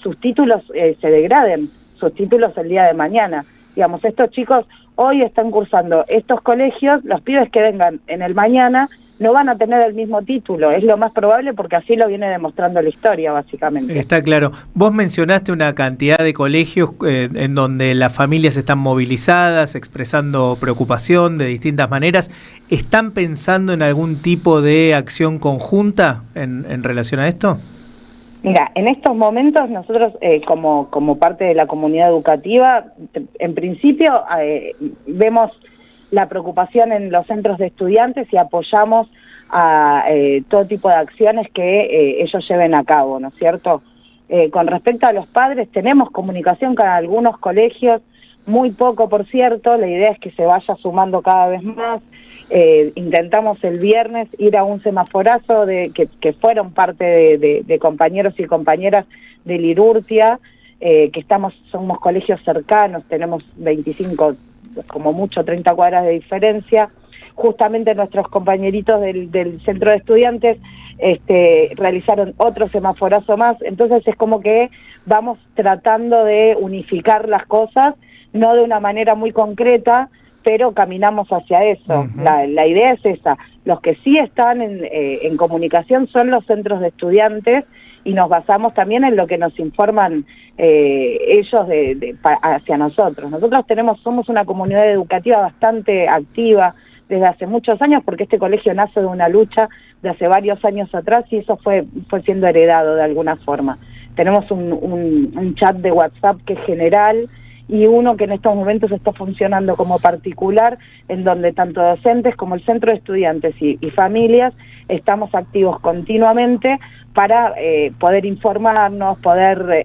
sus títulos se degraden, sus títulos el día de mañana. Digamos, estos chicos hoy están cursando estos colegios, los pibes que vengan en el mañana no van a tener el mismo título, es lo más probable porque así lo viene demostrando la historia, básicamente. Está claro. Vos mencionaste una cantidad de colegios en donde las familias están movilizadas, expresando preocupación de distintas maneras. ¿Están pensando en algún tipo de acción conjunta en relación a esto? Mira, en estos momentos nosotros como parte de la comunidad educativa, en principio vemos la preocupación en los centros de estudiantes y apoyamos a todo tipo de acciones que ellos lleven a cabo, ¿no es cierto? Con respecto a los padres, tenemos comunicación con algunos colegios, muy poco por cierto, la idea es que se vaya sumando cada vez más. Intentamos el viernes ir a un semaforazo que fueron parte de compañeros y compañeras de Lirurtia, que somos colegios cercanos, tenemos 25, como mucho 30 cuadras de diferencia. Justamente nuestros compañeritos del centro de estudiantes realizaron otro semaforazo más, entonces es como que vamos tratando de unificar las cosas, no de una manera muy concreta, pero caminamos hacia eso. Uh-huh. La idea es esa. Los que sí están en comunicación son los centros de estudiantes y nos basamos también en lo que nos informan ellos hacia nosotros. Nosotros somos una comunidad educativa bastante activa desde hace muchos años, porque este colegio nace de una lucha de hace varios años atrás y eso fue siendo heredado de alguna forma. Tenemos un chat de WhatsApp que es general, y uno que en estos momentos está funcionando como particular, en donde tanto docentes como el centro de estudiantes y familias estamos activos continuamente para poder informarnos, poder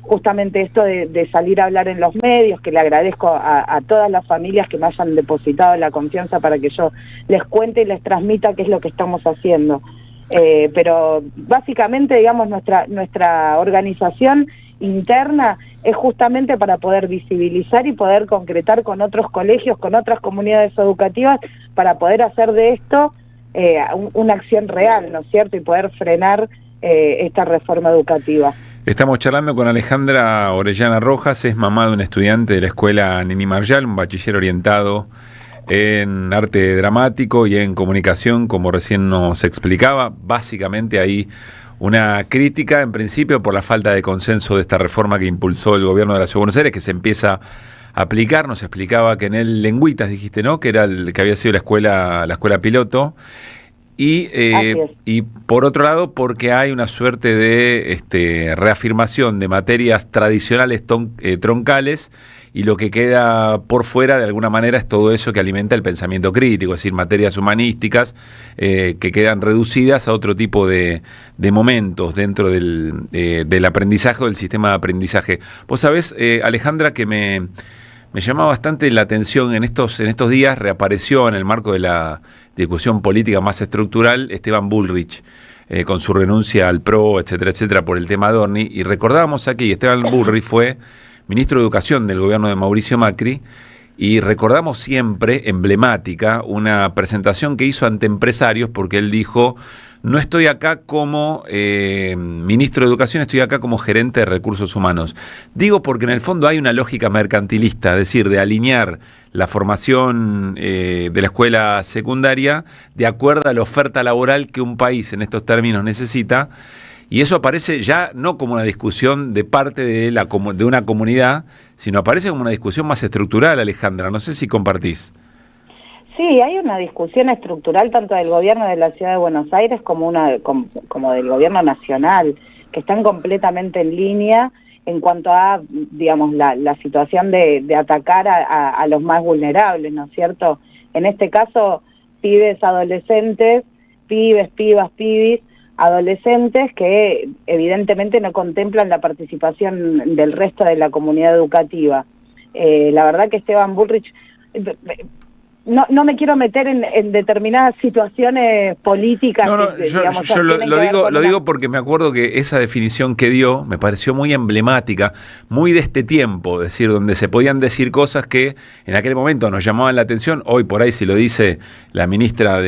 justamente esto de salir a hablar en los medios, que le agradezco a todas las familias que me hayan depositado la confianza para que yo les cuente y les transmita qué es lo que estamos haciendo. Pero básicamente, digamos, nuestra organización interna es justamente para poder visibilizar y poder concretar con otros colegios, con otras comunidades educativas, para poder hacer de esto una acción real, ¿no es cierto? Y poder frenar esta reforma educativa. Estamos charlando con Alejandra Orellana Rojas, es mamá de un estudiante de la escuela Nini Marshall, un bachiller orientado en arte dramático y en comunicación, como recién nos explicaba. Básicamente ahí una crítica, en principio, por la falta de consenso de esta reforma que impulsó el gobierno de la Ciudad de Buenos Aires, que se empieza a aplicar. Nos explicaba que en el Lengüitas, dijiste, ¿no?, que era que había sido la escuela piloto. Y por otro lado, porque hay una suerte de reafirmación de materias tradicionales troncales, y lo que queda por fuera, de alguna manera, es todo eso que alimenta el pensamiento crítico, es decir, materias humanísticas que quedan reducidas a otro tipo de momentos dentro del aprendizaje o del sistema de aprendizaje. Vos sabés, Alejandra, que me llamaba bastante la atención en estos días, reapareció en el marco de la discusión política más estructural Esteban Bullrich, con su renuncia al PRO, etcétera, etcétera, por el tema Adorni, y recordábamos aquí, Esteban Bullrich fue ministro de Educación del gobierno de Mauricio Macri, y recordamos siempre, emblemática, una presentación que hizo ante empresarios, porque él dijo: no estoy acá como ministro de Educación, estoy acá como gerente de recursos humanos. Digo porque en el fondo hay una lógica mercantilista, es decir, de alinear la formación de la escuela secundaria de acuerdo a la oferta laboral que un país en estos términos necesita. Y eso aparece ya no como una discusión de parte de una comunidad, sino aparece como una discusión más estructural, Alejandra. No sé si compartís. Sí, hay una discusión estructural tanto del gobierno de la Ciudad de Buenos Aires como del gobierno nacional, que están completamente en línea en cuanto a, digamos, la situación de atacar a los más vulnerables, ¿no es cierto? En este caso, pibes, adolescentes, pibes, pibas, pibis, adolescentes que evidentemente no contemplan la participación del resto de la comunidad educativa. La verdad que Esteban Bullrich, no me quiero meter en determinadas situaciones políticas. Yo lo digo porque me acuerdo que esa definición que dio me pareció muy emblemática, muy de este tiempo, es decir, donde se podían decir cosas que en aquel momento nos llamaban la atención. Hoy por ahí si lo dice la ministra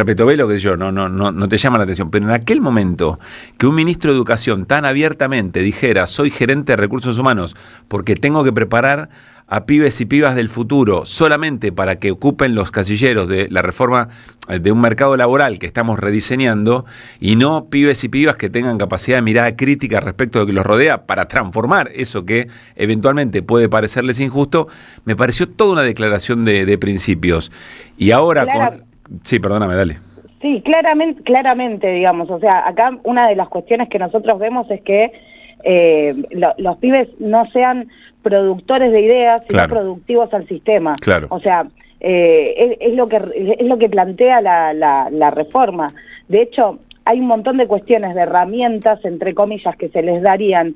Petovelo, que yo no te llama la atención, pero en aquel momento que un ministro de Educación tan abiertamente dijera: soy gerente de recursos humanos porque tengo que preparar a pibes y pibas del futuro solamente para que ocupen los casilleros de la reforma de un mercado laboral que estamos rediseñando, y no pibes y pibas que tengan capacidad de mirada crítica respecto de lo que los rodea para transformar eso que eventualmente puede parecerles injusto, me pareció toda una declaración de principios. Y ahora Sí, perdóname, dale. Sí, claramente, digamos, o sea, acá una de las cuestiones que nosotros vemos es que los pibes no sean productores de ideas, sino productivos al sistema. Claro. O sea, es lo que plantea la reforma. De hecho, hay un montón de cuestiones, de herramientas, entre comillas, que se les darían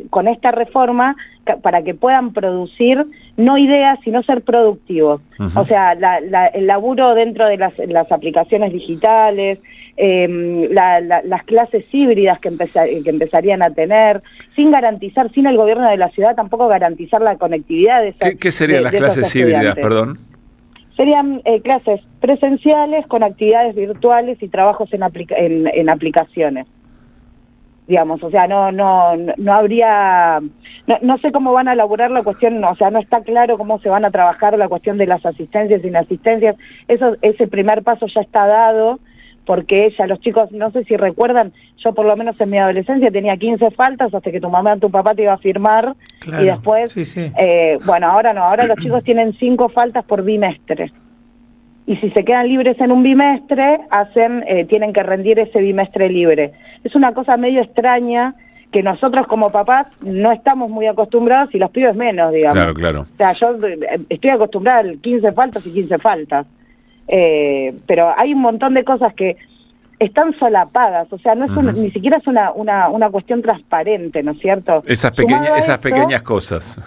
con esta reforma para que puedan producir no ideas, sino ser productivos. Uh-huh. O sea, el laburo dentro de las aplicaciones digitales, las clases híbridas que empezarían a tener, sin el gobierno de la ciudad tampoco garantizar la conectividad de esas. ¿Qué serían las clases híbridas, perdón? Serían clases presenciales con actividades virtuales y trabajos en aplicaciones. Digamos, o sea, no habría, no sé cómo van a elaborar la cuestión, o sea, no está claro cómo se van a trabajar la cuestión de las asistencias y inasistencias. Ese primer paso ya está dado, porque los chicos, no sé si recuerdan, yo por lo menos en mi adolescencia tenía 15 faltas hasta que tu mamá o tu papá te iba a firmar, claro, y después, sí. Bueno, ahora no, ahora los chicos tienen 5 faltas por bimestre. Y si se quedan libres en un bimestre, tienen que rendir ese bimestre libre. Es una cosa medio extraña que nosotros como papás no estamos muy acostumbrados y los pibes menos, digamos. Claro. O sea, yo estoy acostumbrada a 15 faltas y 15 faltas. Pero hay un montón de cosas que están solapadas, o sea, no es ni siquiera es una cuestión transparente, ¿no es cierto? Esas pequeñas cosas.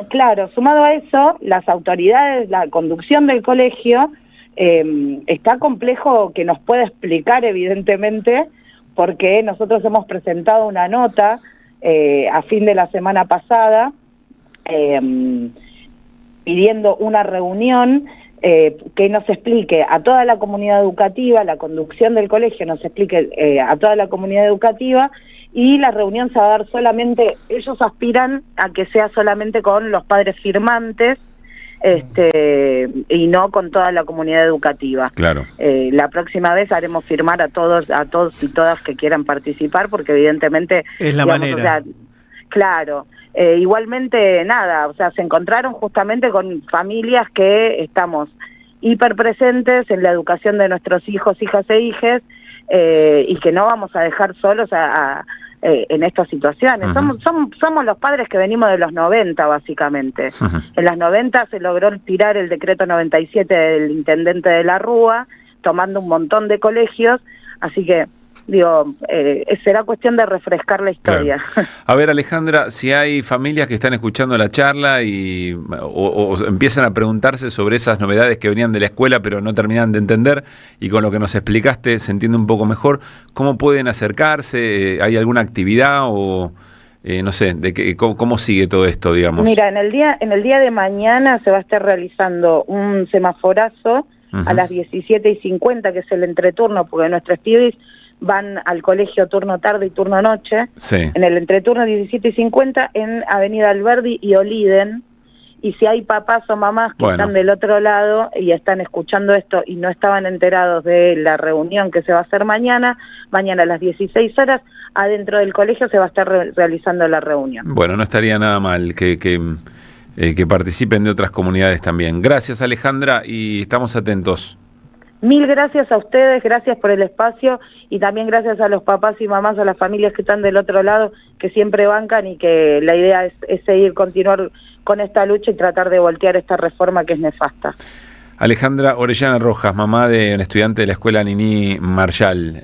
Claro, sumado a eso, las autoridades, la conducción del colegio, está complejo que nos pueda explicar, evidentemente, porque nosotros hemos presentado una nota a fin de la semana pasada pidiendo una reunión que nos explique a toda la comunidad educativa, la conducción del colegio nos explique a toda la comunidad educativa, y la reunión se va a dar solamente, ellos aspiran a que sea solamente con los padres firmantes, y no con toda la comunidad educativa. Claro. La próxima vez haremos firmar a todos y todas que quieran participar, porque evidentemente es la manera. O sea, claro. Igualmente, nada, o sea, se encontraron justamente con familias que estamos hiper presentes en la educación de nuestros hijos, hijas e hijes, y que no vamos a dejar solos en estas situaciones. Uh-huh. Somos los padres que venimos de los 90, básicamente. Uh-huh. En los 90 se logró tirar el decreto 97 del intendente de la Rúa, tomando un montón de colegios, así que digo, será cuestión de refrescar la historia. Claro. A ver, Alejandra, si hay familias que están escuchando la charla o empiezan a preguntarse sobre esas novedades que venían de la escuela pero no terminan de entender, y con lo que nos explicaste se entiende un poco mejor, ¿cómo pueden acercarse? ¿Hay alguna actividad o no sé, cómo sigue todo esto, digamos? Mira, en el día de mañana se va a estar realizando un semaforazo a las 17:50, que es el entreturno, porque nuestros pibes van al colegio turno tarde y turno noche. Sí. En el entreturno 17:50 en Avenida Alberdi y Oliden. Y si hay papás o mamás que están del otro lado y están escuchando esto y no estaban enterados de la reunión que se va a hacer mañana a las 16 horas, adentro del colegio se va a estar realizando la reunión. Bueno, no estaría nada mal que participen de otras comunidades también. Gracias, Alejandra, y estamos atentos. Mil gracias a ustedes, gracias por el espacio, y también gracias a los papás y mamás, a las familias que están del otro lado, que siempre bancan, y que la idea es continuar con esta lucha y tratar de voltear esta reforma que es nefasta. Alejandra Orellana Rojas, mamá de un estudiante de la escuela Nini Marshall.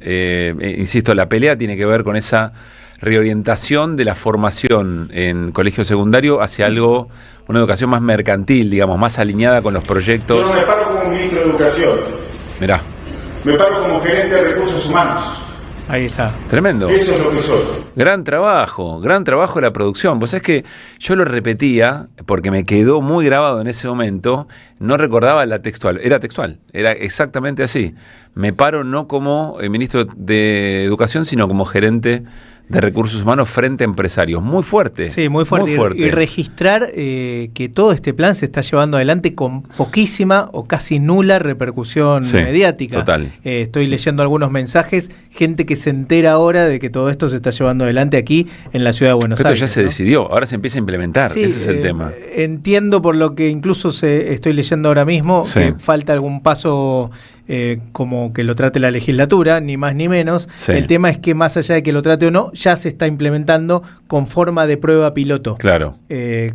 Insisto, la pelea tiene que ver con esa reorientación de la formación en colegio secundario hacia una educación más mercantil, digamos, más alineada con los proyectos. Yo no me paro como ministro de Educación. Mirá. Me paro como gerente de recursos humanos. Ahí está. Tremendo. Eso es lo que soy. Gran trabajo de la producción. Pues es que yo lo repetía porque me quedó muy grabado en ese momento, no recordaba la textual, era exactamente así. Me paro no como ministro de Educación, sino como gerente de recursos humanos frente a empresarios. Muy fuerte. Sí, muy fuerte. Y registrar que todo este plan se está llevando adelante con poquísima o casi nula repercusión mediática. Total. Estoy leyendo algunos mensajes, gente que se entera ahora de que todo esto se está llevando adelante aquí en la ciudad de Buenos Aires. Esto ya se decidió, ahora se empieza a implementar, Sí, ese es el tema. Entiendo por lo que incluso estoy leyendo ahora mismo, que falta algún paso como que lo trate la legislatura, ni más ni menos. Sí. El tema es que más allá de que lo trate o no, ya se está implementando con forma de prueba piloto. Claro.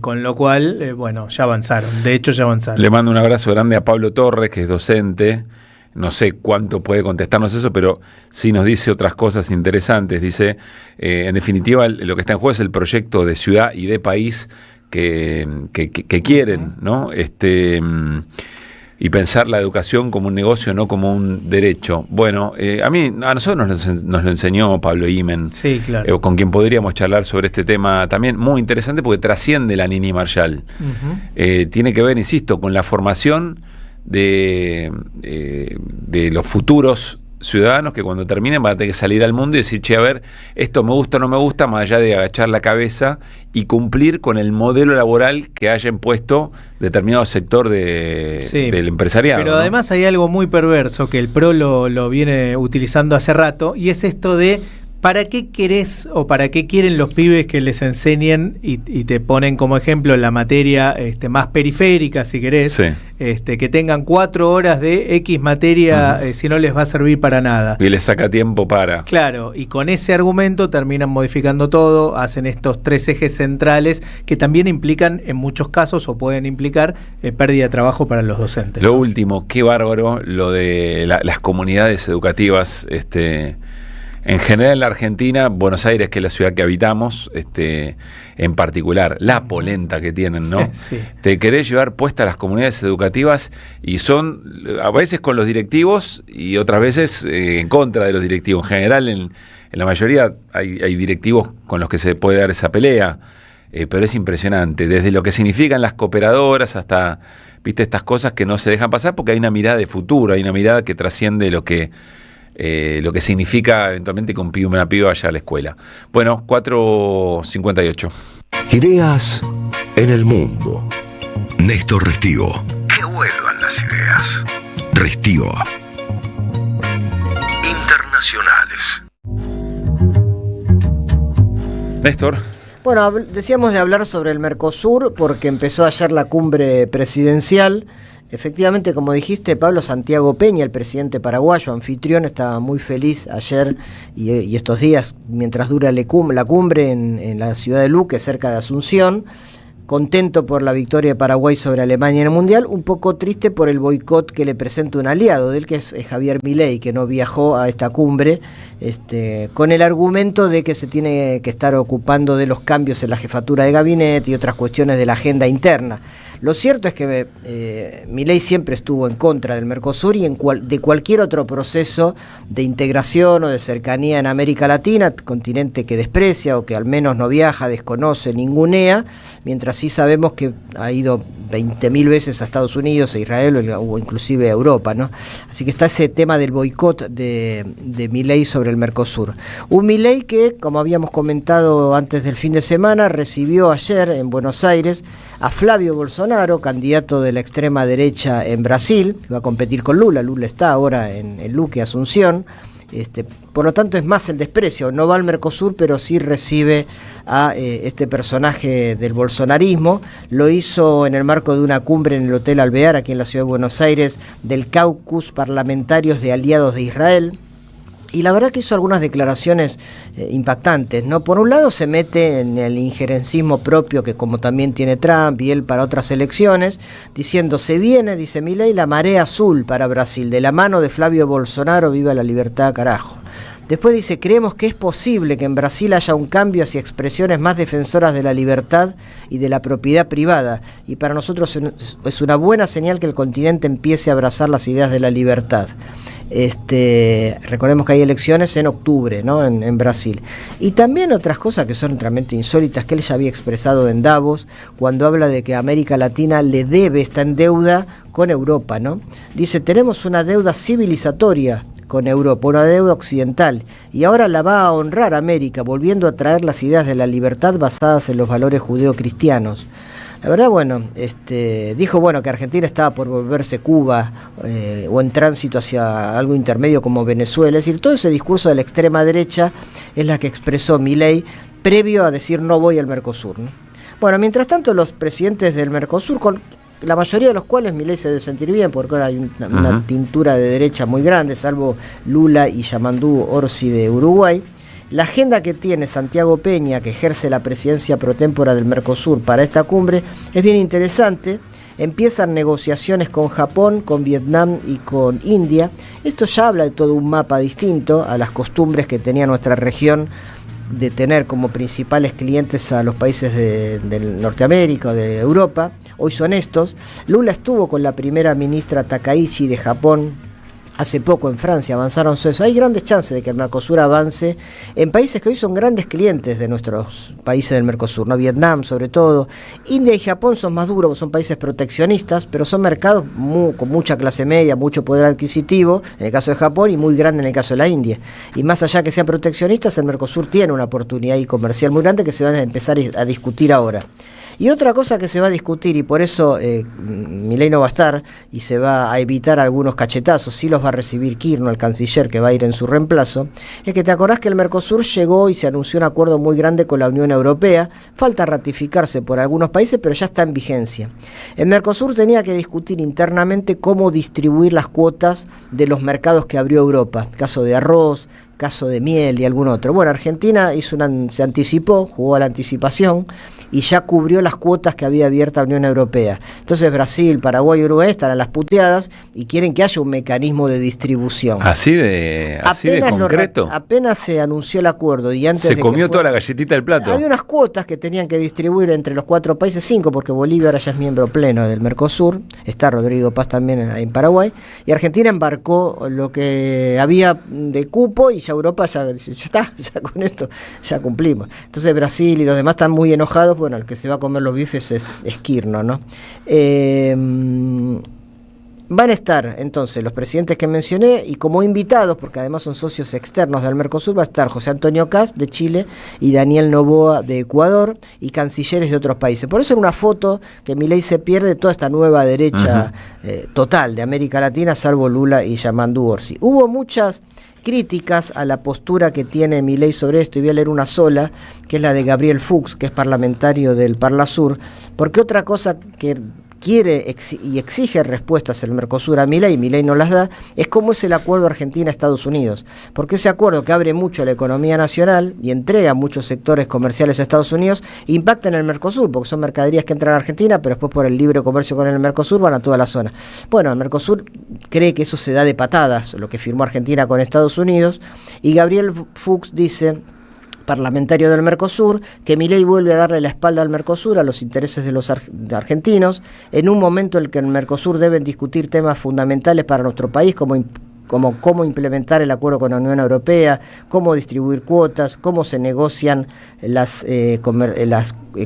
Con lo cual, bueno, ya avanzaron. De hecho, ya avanzaron. Le mando un abrazo grande a Pablo Torres, que es docente. No sé cuánto puede contestarnos eso, pero sí nos dice otras cosas interesantes. Dice, en definitiva, lo que está en juego es el proyecto de ciudad y de país que quieren, ¿no? Y pensar la educación como un negocio, no como un derecho. Bueno, a nosotros nos lo enseñó Pablo Imen, sí, claro. Con quien podríamos charlar sobre este tema también, muy interesante porque trasciende la Nini Marshall. Tiene que ver, insisto, con la formación de los futuros ciudadanos que cuando terminen van a tener que salir al mundo y decir, che, a ver, esto me gusta o no me gusta, más allá de agachar la cabeza y cumplir con el modelo laboral que haya impuesto determinado sector del empresariado. Pero además hay algo muy perverso que el PRO lo viene utilizando hace rato, y es esto de ¿para qué querés o para qué quieren los pibes que les enseñen y te ponen como ejemplo la materia más periférica, si querés, que tengan 4 horas de X materia si no les va a servir para nada? Y les saca tiempo para... Claro, y con ese argumento terminan modificando todo, hacen estos 3 ejes centrales que también implican, en muchos casos, o pueden implicar pérdida de trabajo para los docentes. Lo último, qué bárbaro lo de las comunidades educativas, en general en la Argentina, Buenos Aires, que es la ciudad que habitamos, en particular, la polenta que tienen, ¿no? Sí. Te querés llevar puestas las comunidades educativas y son a veces con los directivos y otras veces en contra de los directivos. En general, en la mayoría hay directivos con los que se puede dar esa pelea, pero es impresionante, desde lo que significan las cooperadoras hasta, viste, estas cosas que no se dejan pasar porque hay una mirada de futuro, hay una mirada que trasciende lo que significa eventualmente que un pibe o una piba vaya a la escuela. Bueno, 4:58. Ideas en el mundo. Néstor Restivo. Que vuelvan las ideas. Restivo. Internacionales. Néstor. Bueno, decíamos de hablar sobre el Mercosur porque empezó ayer la cumbre presidencial. Efectivamente, como dijiste, Pablo, Santiago Peña, el presidente paraguayo, anfitrión, estaba muy feliz ayer y estos días, mientras dura la cumbre en la ciudad de Luque, cerca de Asunción, contento por la victoria de Paraguay sobre Alemania en el Mundial, un poco triste por el boicot que le presenta un aliado de él, que es Javier Milei, que no viajó a esta cumbre, con el argumento de que se tiene que estar ocupando de los cambios en la jefatura de gabinete y otras cuestiones de la agenda interna. Lo cierto es que Milei siempre estuvo en contra del Mercosur y de cualquier otro proceso de integración o de cercanía en América Latina, continente que desprecia o que al menos no viaja, desconoce, ningunea, mientras sí sabemos que ha ido 20.000 veces a Estados Unidos, a Israel o inclusive a Europa, ¿no? Así que está ese tema del boicot de Milei sobre el Mercosur. Un Milei que, como habíamos comentado antes del fin de semana, recibió ayer en Buenos Aires a Flavio Bolsonaro, candidato de la extrema derecha en Brasil, que va a competir con Lula. Lula está ahora en Luque, Asunción. Por lo tanto es más el desprecio, no va al Mercosur, pero sí recibe a este personaje del bolsonarismo. Lo hizo en el marco de una cumbre en el Hotel Alvear, aquí en la ciudad de Buenos Aires, del Caucus Parlamentarios de Aliados de Israel. Y la verdad que hizo algunas declaraciones impactantes, ¿no? Por un lado se mete en el injerencismo propio que como también tiene Trump y él para otras elecciones, diciendo, se viene, dice Milei, la marea azul para Brasil, de la mano de Flavio Bolsonaro, viva la libertad, carajo. Después dice, creemos que es posible que en Brasil haya un cambio hacia expresiones más defensoras de la libertad y de la propiedad privada, y para nosotros es una buena señal que el continente empiece a abrazar las ideas de la libertad. Recordemos que hay elecciones en octubre, ¿no? en Brasil. Y también otras cosas que son realmente insólitas que él ya había expresado en Davos, cuando habla de que América Latina le debe, está en deuda con Europa, ¿no? Dice, tenemos una deuda civilizatoria con Europa, una deuda occidental, y ahora la va a honrar América, volviendo a traer las ideas de la libertad basadas en los valores judeocristianos. La verdad, bueno, dijo que Argentina estaba por volverse Cuba o en tránsito hacia algo intermedio como Venezuela. Es decir, todo ese discurso de la extrema derecha es la que expresó Milei previo a decir no voy al Mercosur, ¿no? Bueno, mientras tanto los presidentes del Mercosur, con la mayoría de los cuales Milei se debe sentir bien, porque ahora hay una tintura de derecha muy grande, salvo Lula y Yamandú Orsi de Uruguay. La agenda que tiene Santiago Peña, que ejerce la presidencia pro tempore del Mercosur para esta cumbre, es bien interesante. Empiezan negociaciones con Japón, con Vietnam y con India. Esto ya habla de todo un mapa distinto a las costumbres que tenía nuestra región de tener como principales clientes a los países de Norteamérica o de Europa. Hoy son estos. Lula estuvo con la primera ministra Takaichi de Japón hace poco en Francia, avanzaron sobre eso. Hay grandes chances de que el Mercosur avance en países que hoy son grandes clientes de nuestros países del Mercosur, ¿no? Vietnam sobre todo. India y Japón son más duros, son países proteccionistas, pero son mercados con mucha clase media, mucho poder adquisitivo, en el caso de Japón, y muy grande en el caso de la India. Y más allá que sean proteccionistas, el Mercosur tiene una oportunidad comercial muy grande que se va a empezar a discutir ahora. Y otra cosa que se va a discutir, y por eso Milei no va a estar, y se va a evitar algunos cachetazos, sí los va a recibir Kirchner, el canciller, que va a ir en su reemplazo, es que te acordás que el Mercosur llegó y se anunció un acuerdo muy grande con la Unión Europea, falta ratificarse por algunos países, pero ya está en vigencia. El Mercosur tenía que discutir internamente cómo distribuir las cuotas de los mercados que abrió Europa, caso de arroz, caso de miel y algún otro. Bueno, Argentina se anticipó, jugó a la anticipación y ya cubrió las cuotas que había abierta la Unión Europea. Entonces Brasil, Paraguay y Uruguay están a las puteadas y quieren que haya un mecanismo de distribución. ¿Así de concreto? Apenas se anunció el acuerdo y antes se comió toda la galletita del plato. Había unas cuotas que tenían que distribuir entre los 4 países, 5, porque Bolivia ahora ya es miembro pleno del Mercosur, está Rodrigo Paz también en Paraguay, y Argentina embarcó lo que había de cupo y Europa ya está, ya con esto ya cumplimos. Entonces Brasil y los demás están muy enojados. Bueno, el que se va a comer los bifes es Kirchner, ¿no? Van a estar entonces los presidentes que mencioné y como invitados, porque además son socios externos del Mercosur, va a estar José Antonio Kast de Chile y Daniel Noboa de Ecuador y cancilleres de otros países. Por eso en una foto que Milei se pierde toda esta nueva derecha total de América Latina, salvo Lula y Yamandú Orsi. Hubo muchas críticas a la postura que tiene Milei sobre esto, y voy a leer una sola, que es la de Gabriel Fuchs, que es parlamentario del Parlasur, porque otra cosa que quiere y exige respuestas el Mercosur a Milei no las da, es cómo es el acuerdo Argentina-Estados Unidos, porque ese acuerdo que abre mucho la economía nacional y entrega muchos sectores comerciales a Estados Unidos, impacta en el Mercosur, porque son mercaderías que entran a Argentina, pero después por el libre comercio con el Mercosur van a toda la zona. Bueno, el Mercosur cree que eso se da de patadas, lo que firmó Argentina con Estados Unidos, y Gabriel Fuchs dice, parlamentario del Mercosur, que Milei vuelve a darle la espalda al Mercosur, a los intereses de los argentinos, en un momento en el que en el Mercosur deben discutir temas fundamentales para nuestro país, como cómo implementar el acuerdo con la Unión Europea, cómo distribuir cuotas, cómo se negocian las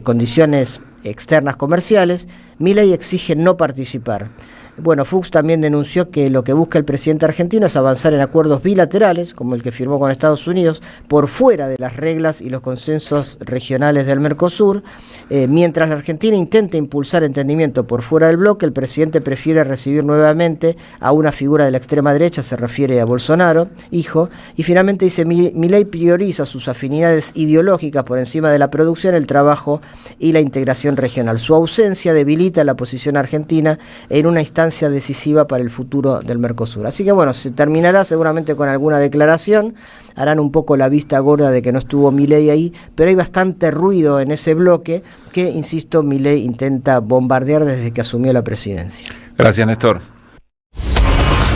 condiciones externas comerciales. Milei exige no participar. Bueno, Fuchs también denunció que lo que busca el presidente argentino es avanzar en acuerdos bilaterales, como el que firmó con Estados Unidos, por fuera de las reglas y los consensos regionales del Mercosur. Mientras la Argentina intenta impulsar entendimiento por fuera del bloque, el presidente prefiere recibir nuevamente a una figura de la extrema derecha, se refiere a Bolsonaro, hijo, y finalmente dice, Milei prioriza sus afinidades ideológicas por encima de la producción, el trabajo y la integración regional. Su ausencia debilita la posición argentina en una instancia decisiva para el futuro del Mercosur. Así que bueno, se terminará seguramente con alguna declaración, harán un poco la vista gorda de que no estuvo Milei ahí, pero hay bastante ruido en ese bloque que, insisto, Milei intenta bombardear desde que asumió la presidencia. Gracias, Néstor.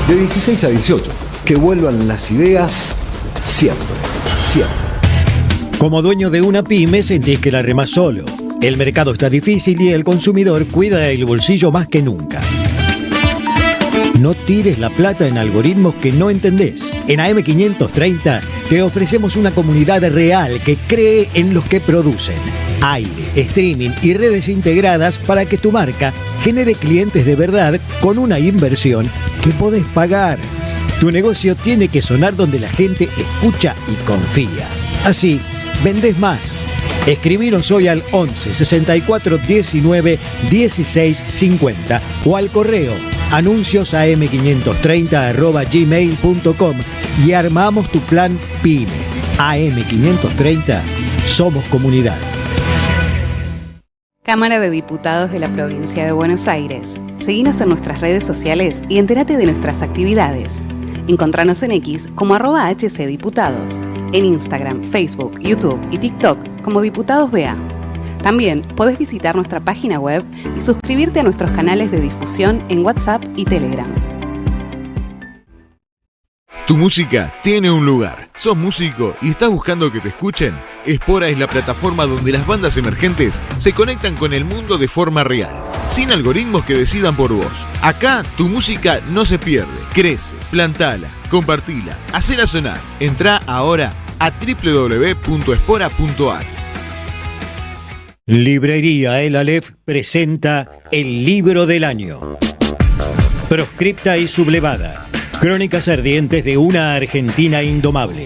De 16 a 18, que vuelvan las ideas siempre, siempre. Como dueño de una pyme sentís que la remás solo. El mercado está difícil y el consumidor cuida el bolsillo más que nunca. No tires la plata en algoritmos que no entendés. En AM530 te ofrecemos una comunidad real que cree en los que producen. Aire, streaming y redes integradas para que tu marca genere clientes de verdad con una inversión que podés pagar. Tu negocio tiene que sonar donde la gente escucha y confía. Así, vendés más. Escribinos hoy al 11 64 19 16 50 o al correo anunciosam530@gmail.com y armamos tu plan PYME. AM530, somos comunidad. Cámara de Diputados de la Provincia de Buenos Aires. Seguinos en nuestras redes sociales y entérate de nuestras actividades. Encontranos en X como @HCDiputados, en Instagram, Facebook, YouTube y TikTok como Diputados BA. También podés visitar nuestra página web y suscribirte a nuestros canales de difusión en WhatsApp y Telegram. Tu música tiene un lugar. ¿Sos músico y estás buscando que te escuchen? Espora es la plataforma donde las bandas emergentes se conectan con el mundo de forma real, sin algoritmos que decidan por vos. Acá tu música no se pierde, crece, plantala, compartila, hacela sonar. Entrá ahora a www.espora.ar. Librería El Aleph presenta el libro del año. Proscripta y sublevada. Crónicas ardientes de una Argentina indomable.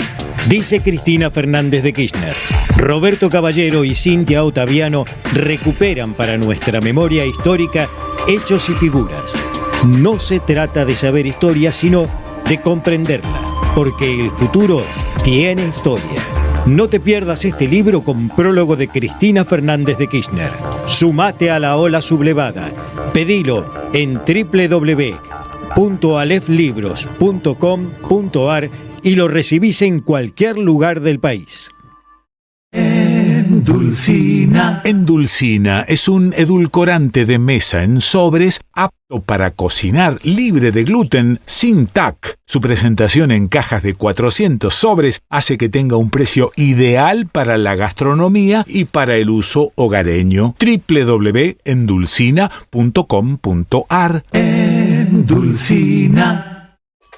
Dice Cristina Fernández de Kirchner. Roberto Caballero y Cintia Ottaviano recuperan para nuestra memoria histórica hechos y figuras. No se trata de saber historia, sino de comprenderla, porque el futuro tiene historia. No te pierdas este libro con prólogo de Cristina Fernández de Kirchner. Sumate a la ola sublevada. Pedilo en www.aleflibros.com.ar y lo recibís en cualquier lugar del país. Endulcina. Endulcina es un edulcorante de mesa en sobres apto para cocinar, libre de gluten, sin TAC. Su presentación en cajas de 400 sobres hace que tenga un precio ideal para la gastronomía y para el uso hogareño. www.endulcina.com.ar. Endulcina.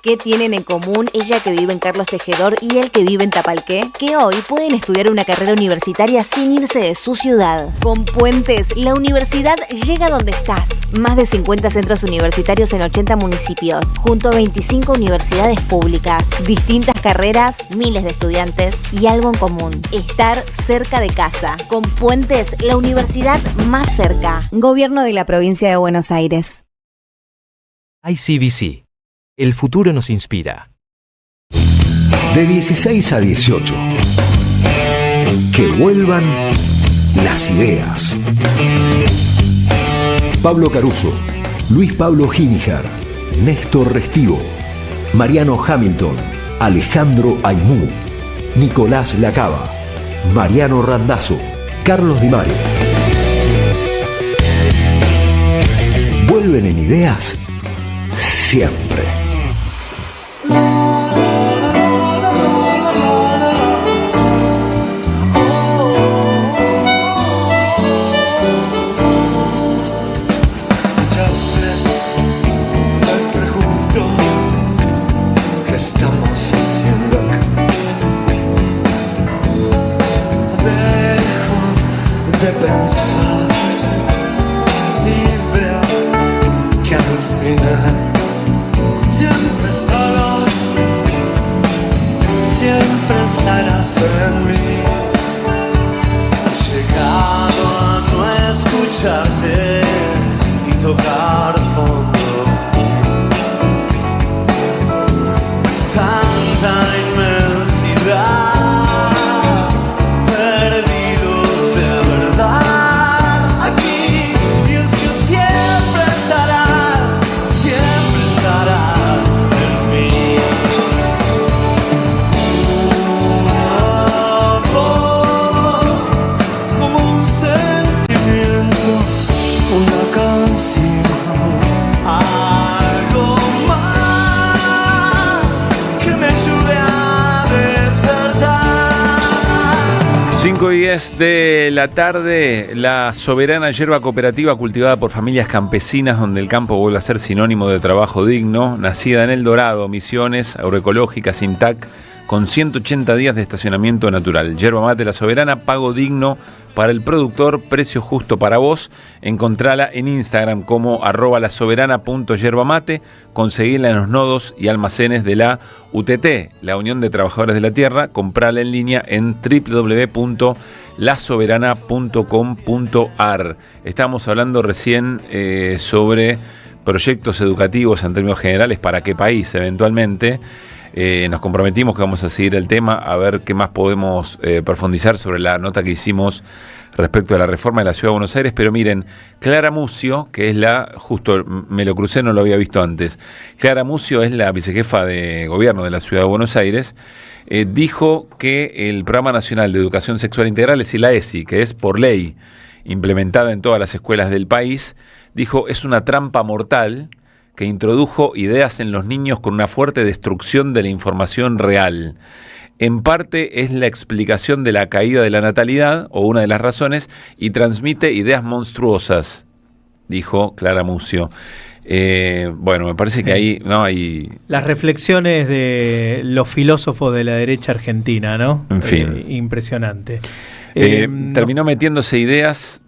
¿Qué tienen en común ella que vive en Carlos Tejedor y él que vive en Tapalqué? Que hoy pueden estudiar una carrera universitaria sin irse de su ciudad. Con Puentes, la universidad llega donde estás. Más de 50 centros universitarios en 80 municipios, junto a 25 universidades públicas. Distintas carreras, miles de estudiantes y algo en común: estar cerca de casa. Con Puentes, la universidad más cerca. Gobierno de la Provincia de Buenos Aires. ICBC. El futuro nos inspira. De 16 a 18. Que vuelvan las ideas. Pablo Caruso, Luis Pablo Ginijar, Néstor Restivo, Mariano Hamilton, Alejandro Aymú, Nicolás Lacaba, Mariano Randazzo, Carlos Di Mario. Vuelven en ideas siempre. ¿Qué estamos haciendo acá? Dejo de pensar y veo que al final siempre estarás en mí. He llegado a no escucharte y tocar fondo. Tanta inmensidad, perdidos de verdad aquí. Y es que siempre estarás en mí. Vos, como un sentimiento, una canción, algo más que me ayude a despertar. 5:10 de la tarde, la soberana yerba cooperativa cultivada por familias campesinas donde el campo vuelve a ser sinónimo de trabajo digno, nacida en El Dorado, Misiones, agroecológica, sin TAC, con 180 días de estacionamiento natural. Yerba mate La Soberana, pago digno para el productor, precio justo para vos. Encontrala en Instagram como @lasoberana.yerbamate. Conseguirla en los nodos y almacenes de la UTT, la Unión de Trabajadores de la Tierra. Comprala en línea en www.lasoberana.com. lasoberana.com.ar. Estábamos hablando recién sobre proyectos educativos en términos generales, para qué país eventualmente. Nos comprometimos que vamos a seguir el tema, a ver qué más podemos profundizar sobre la nota que hicimos respecto a la reforma de la Ciudad de Buenos Aires. Pero miren, Clara Mucio, que es justo me lo crucé, no lo había visto antes, Clara Mucio es la vicejefa de gobierno de la Ciudad de Buenos Aires, dijo que el Programa Nacional de Educación Sexual Integral, es la ESI, que es por ley implementada en todas las escuelas del país, dijo es una trampa mortal que introdujo ideas en los niños con una fuerte destrucción de la información real. En parte es la explicación de la caída de la natalidad, o una de las razones, y transmite ideas monstruosas, dijo Clara Mucio. Bueno, me parece que ahí no hay... Las reflexiones de los filósofos de la derecha argentina, ¿no? En fin. Impresionante. Terminó metiéndonos ideas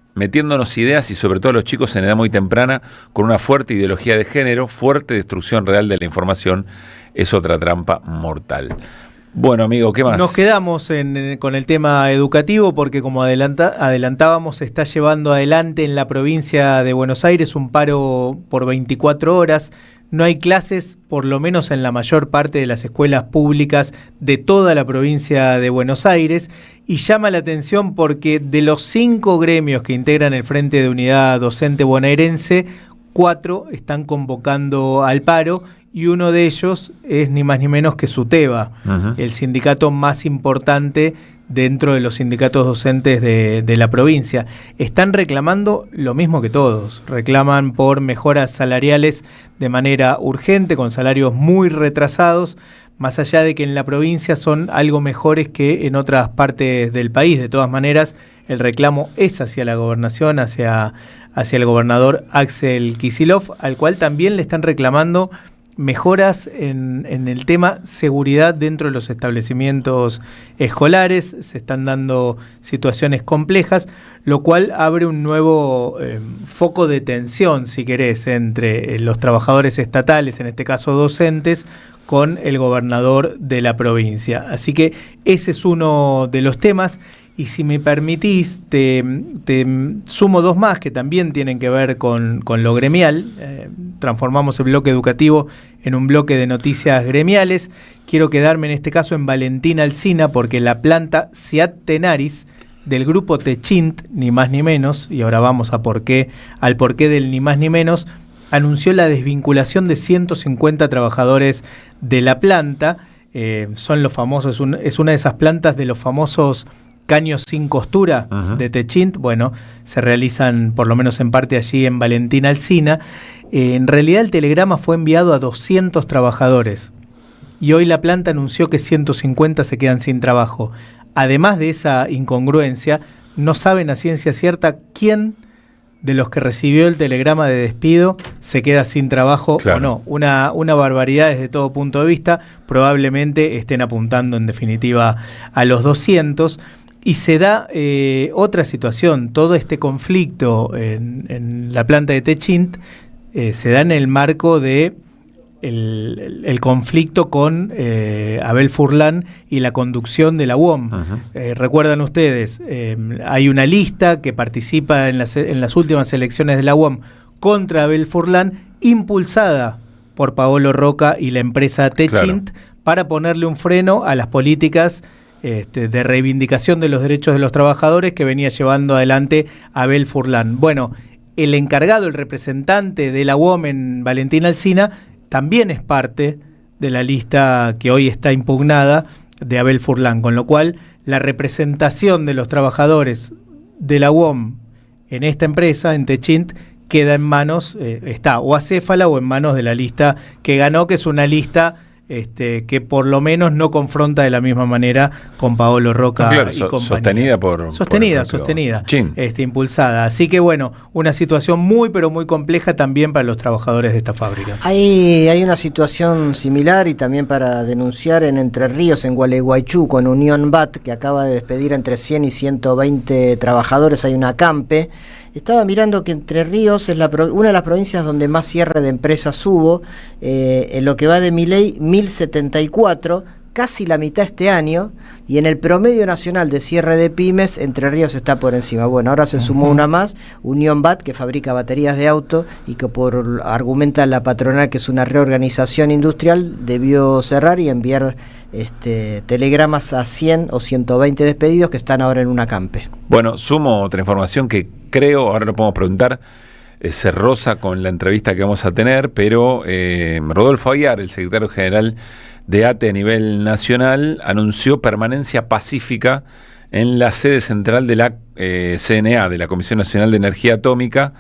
y sobre todo los chicos en edad muy temprana con una fuerte ideología de género, fuerte destrucción real de la información. Es otra trampa mortal. Bueno, amigo, ¿qué más? Nos quedamos con el tema educativo porque, como adelantábamos, se está llevando adelante en la provincia de Buenos Aires un paro por 24 horas. No hay clases, por lo menos en la mayor parte de las escuelas públicas de toda la provincia de Buenos Aires, y llama la atención porque de los 5 gremios que integran el Frente de Unidad Docente Bonaerense, 4 están convocando al paro, y uno de ellos es ni más ni menos que SUTEBA, el sindicato más importante dentro de los sindicatos docentes de la provincia. Están reclamando lo mismo que todos, reclaman por mejoras salariales de manera urgente, con salarios muy retrasados, más allá de que en la provincia son algo mejores que en otras partes del país. De todas maneras, el reclamo es hacia la gobernación, hacia el gobernador Axel Kicillof, al cual también le están reclamando mejoras en el tema seguridad dentro de los establecimientos escolares. Se están dando situaciones complejas, lo cual abre un nuevo foco de tensión, si querés, entre los trabajadores estatales, en este caso docentes, con el gobernador de la provincia. Así que ese es uno de los temas. Y si me permitís, te sumo 2 más que también tienen que ver con lo gremial. Transformamos el bloque educativo en un bloque de noticias gremiales. Quiero quedarme en este caso en Valentín Alsina, porque la planta Seat Tenaris del grupo Techint, ni más ni menos, y ahora vamos al porqué del ni más ni menos, anunció la desvinculación de 150 trabajadores de la planta. Son los famosos, es una de esas plantas de los famosos caños sin costura de Techint. Bueno, se realizan por lo menos en parte allí en Valentín Alsina. En realidad el telegrama fue enviado a 200 trabajadores y hoy la planta anunció que 150 se quedan sin trabajo. Además de esa incongruencia, no saben a ciencia cierta quién de los que recibió el telegrama de despido se queda sin trabajo, claro, o no. Una barbaridad desde todo punto de vista. Probablemente estén apuntando en definitiva a los 200. Y se da otra situación. Todo este conflicto en la planta de Techint se da en el marco de el conflicto con Abel Furlan y la conducción de la UOM. Recuerdan ustedes, hay una lista que participa en las últimas elecciones de la UOM contra Abel Furlan, impulsada por Paolo Roca y la empresa Techint, claro, para ponerle un freno a las políticas de reivindicación de los derechos de los trabajadores que venía llevando adelante Abel Furlan. Bueno, el encargado, el representante de la UOM en Valentín Alsina, también es parte de la lista que hoy está impugnada de Abel Furlan, con lo cual la representación de los trabajadores de la UOM en esta empresa, en Techint, queda en manos, está o acéfala o en manos de la lista que ganó, que es una lista que por lo menos no confronta de la misma manera con Paolo Roca, claro, y compañía. Sostenida, impulsada. Así que bueno, una situación muy pero muy compleja también para los trabajadores de esta fábrica. Hay una situación similar y también para denunciar en Entre Ríos, en Gualeguaychú, con Unión BAT, que acaba de despedir entre 100 y 120 trabajadores. Hay una ACAMPE. Estaba mirando que Entre Ríos es una de las provincias donde más cierre de empresas hubo. En lo que va de mi ley, 1074, casi la mitad este año, y en el promedio nacional de cierre de pymes, Entre Ríos está por encima. Bueno, ahora se sumó una más, Unión BAT, que fabrica baterías de auto y que argumenta la patronal que es una reorganización industrial, debió cerrar y enviar telegramas a 100 o 120 despedidos que están ahora en una campe. Bueno, sumo otra información que creo, ahora lo podemos preguntar, se roza con la entrevista que vamos a tener, pero Rodolfo Aguiar, el secretario general de ATE a nivel nacional, anunció permanencia pacífica en la sede central de la CNA, de la Comisión Nacional de Energía Atómica,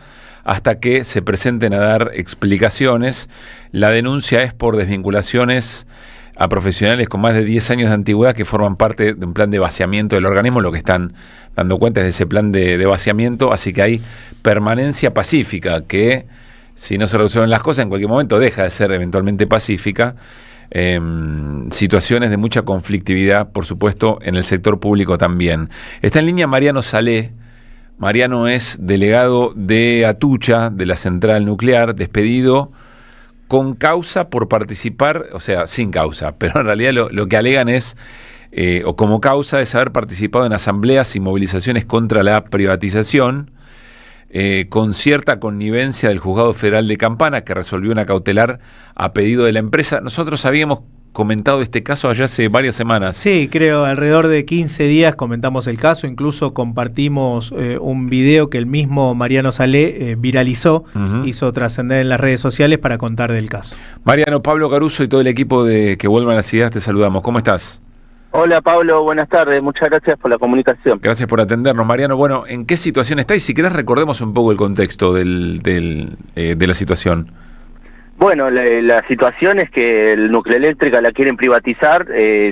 hasta que se presenten a dar explicaciones. La denuncia es por desvinculaciones a profesionales con más de 10 años de antigüedad que forman parte de un plan de vaciamiento del organismo. Lo que están dando cuenta es de ese plan de vaciamiento, así que hay permanencia pacífica, que si no se resuelven las cosas en cualquier momento deja de ser eventualmente pacífica. Situaciones de mucha conflictividad, por supuesto, en el sector público también. Está en línea Mariano Salé. Mariano es delegado de Atucha, de la central nuclear, despedido con causa por participar, o sea, sin causa, pero en realidad lo que alegan es, o como causa, es haber participado en asambleas y movilizaciones contra la privatización, con cierta connivencia del Juzgado Federal de Campana, que resolvió una cautelar a pedido de la empresa. Nosotros habíamos comentado este caso allá hace varias semanas. Sí, creo, alrededor de 15 días comentamos el caso, incluso compartimos un video que el mismo Mariano Salé viralizó, hizo trascender en las redes sociales para contar del caso. Mariano, Pablo Caruso y todo el equipo de Que Vuelvan las Ideas, te saludamos. ¿Cómo estás? Hola Pablo, buenas tardes, muchas gracias por la comunicación. Gracias por atendernos, Mariano. Bueno, ¿en qué situación está? Y si querés recordemos un poco el contexto de la situación. Bueno, la situación es que el Nuclearélectrica la quieren privatizar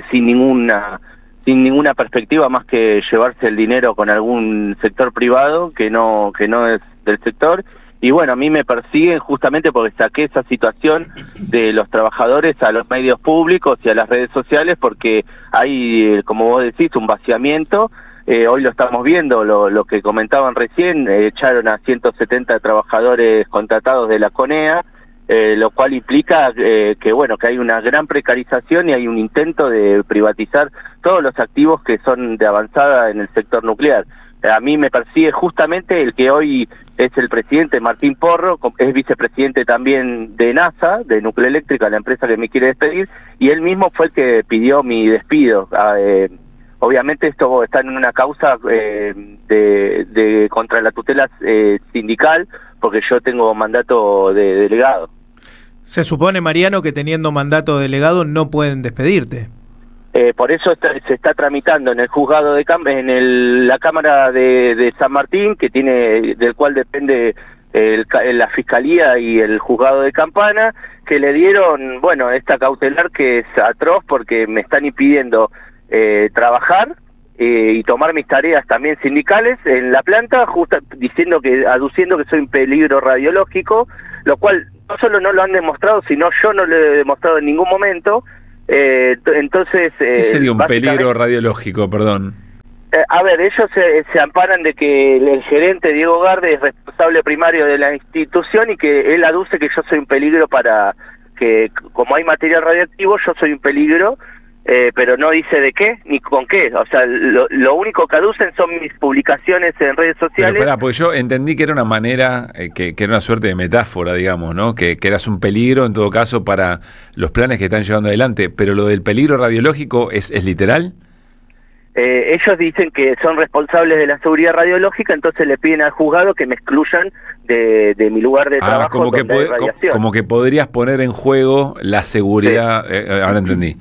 sin ninguna perspectiva más que llevarse el dinero con algún sector privado que no es del sector. Y bueno, a mí me persiguen justamente porque saqué esa situación de los trabajadores a los medios públicos y a las redes sociales, porque hay, como vos decís, un vaciamiento. Hoy lo estamos viendo, lo que comentaban recién, echaron a 170 trabajadores contratados de la CONEA, lo cual implica que hay una gran precarización y hay un intento de privatizar todos los activos que son de avanzada en el sector nuclear. A mí me persigue justamente el que hoy es el presidente, Martín Porro, es vicepresidente también de NASA, de Nuclearélectrica, la empresa que me quiere despedir, y él mismo fue el que pidió mi despido. Obviamente esto está en una causa de contra la tutela sindical, porque yo tengo mandato de delegado. Se supone, Mariano, que teniendo mandato de delegado no pueden despedirte. Por eso se está tramitando en el juzgado de la Cámara de San Martín, del cual depende la Fiscalía y el juzgado de Campana, que le dieron, esta cautelar que es atroz porque me están impidiendo trabajar y tomar mis tareas también sindicales en la planta, aduciendo que soy un peligro radiológico, lo cual no solo no lo han demostrado, sino yo no lo he demostrado en ningún momento. Entonces, ¿qué sería un peligro radiológico, perdón? Ellos se amparan de que el gerente Diego Garde es responsable primario de la institución y que él aduce que yo soy un peligro para que, como hay material radioactivo, yo soy un peligro, pero no dice de qué ni con qué. O sea, lo único que aducen son mis publicaciones en redes sociales. Pero espera, porque yo entendí que era una manera, que era una suerte de metáfora, digamos, ¿no? Que eras un peligro en todo caso para los planes que están llevando adelante. Pero lo del peligro radiológico es literal. Ellos dicen que son responsables de la seguridad radiológica, entonces le piden al juzgado que me excluyan de mi lugar de trabajo como donde hay radiación. Como que podrías poner en juego la seguridad. Sí. Ahora entendí.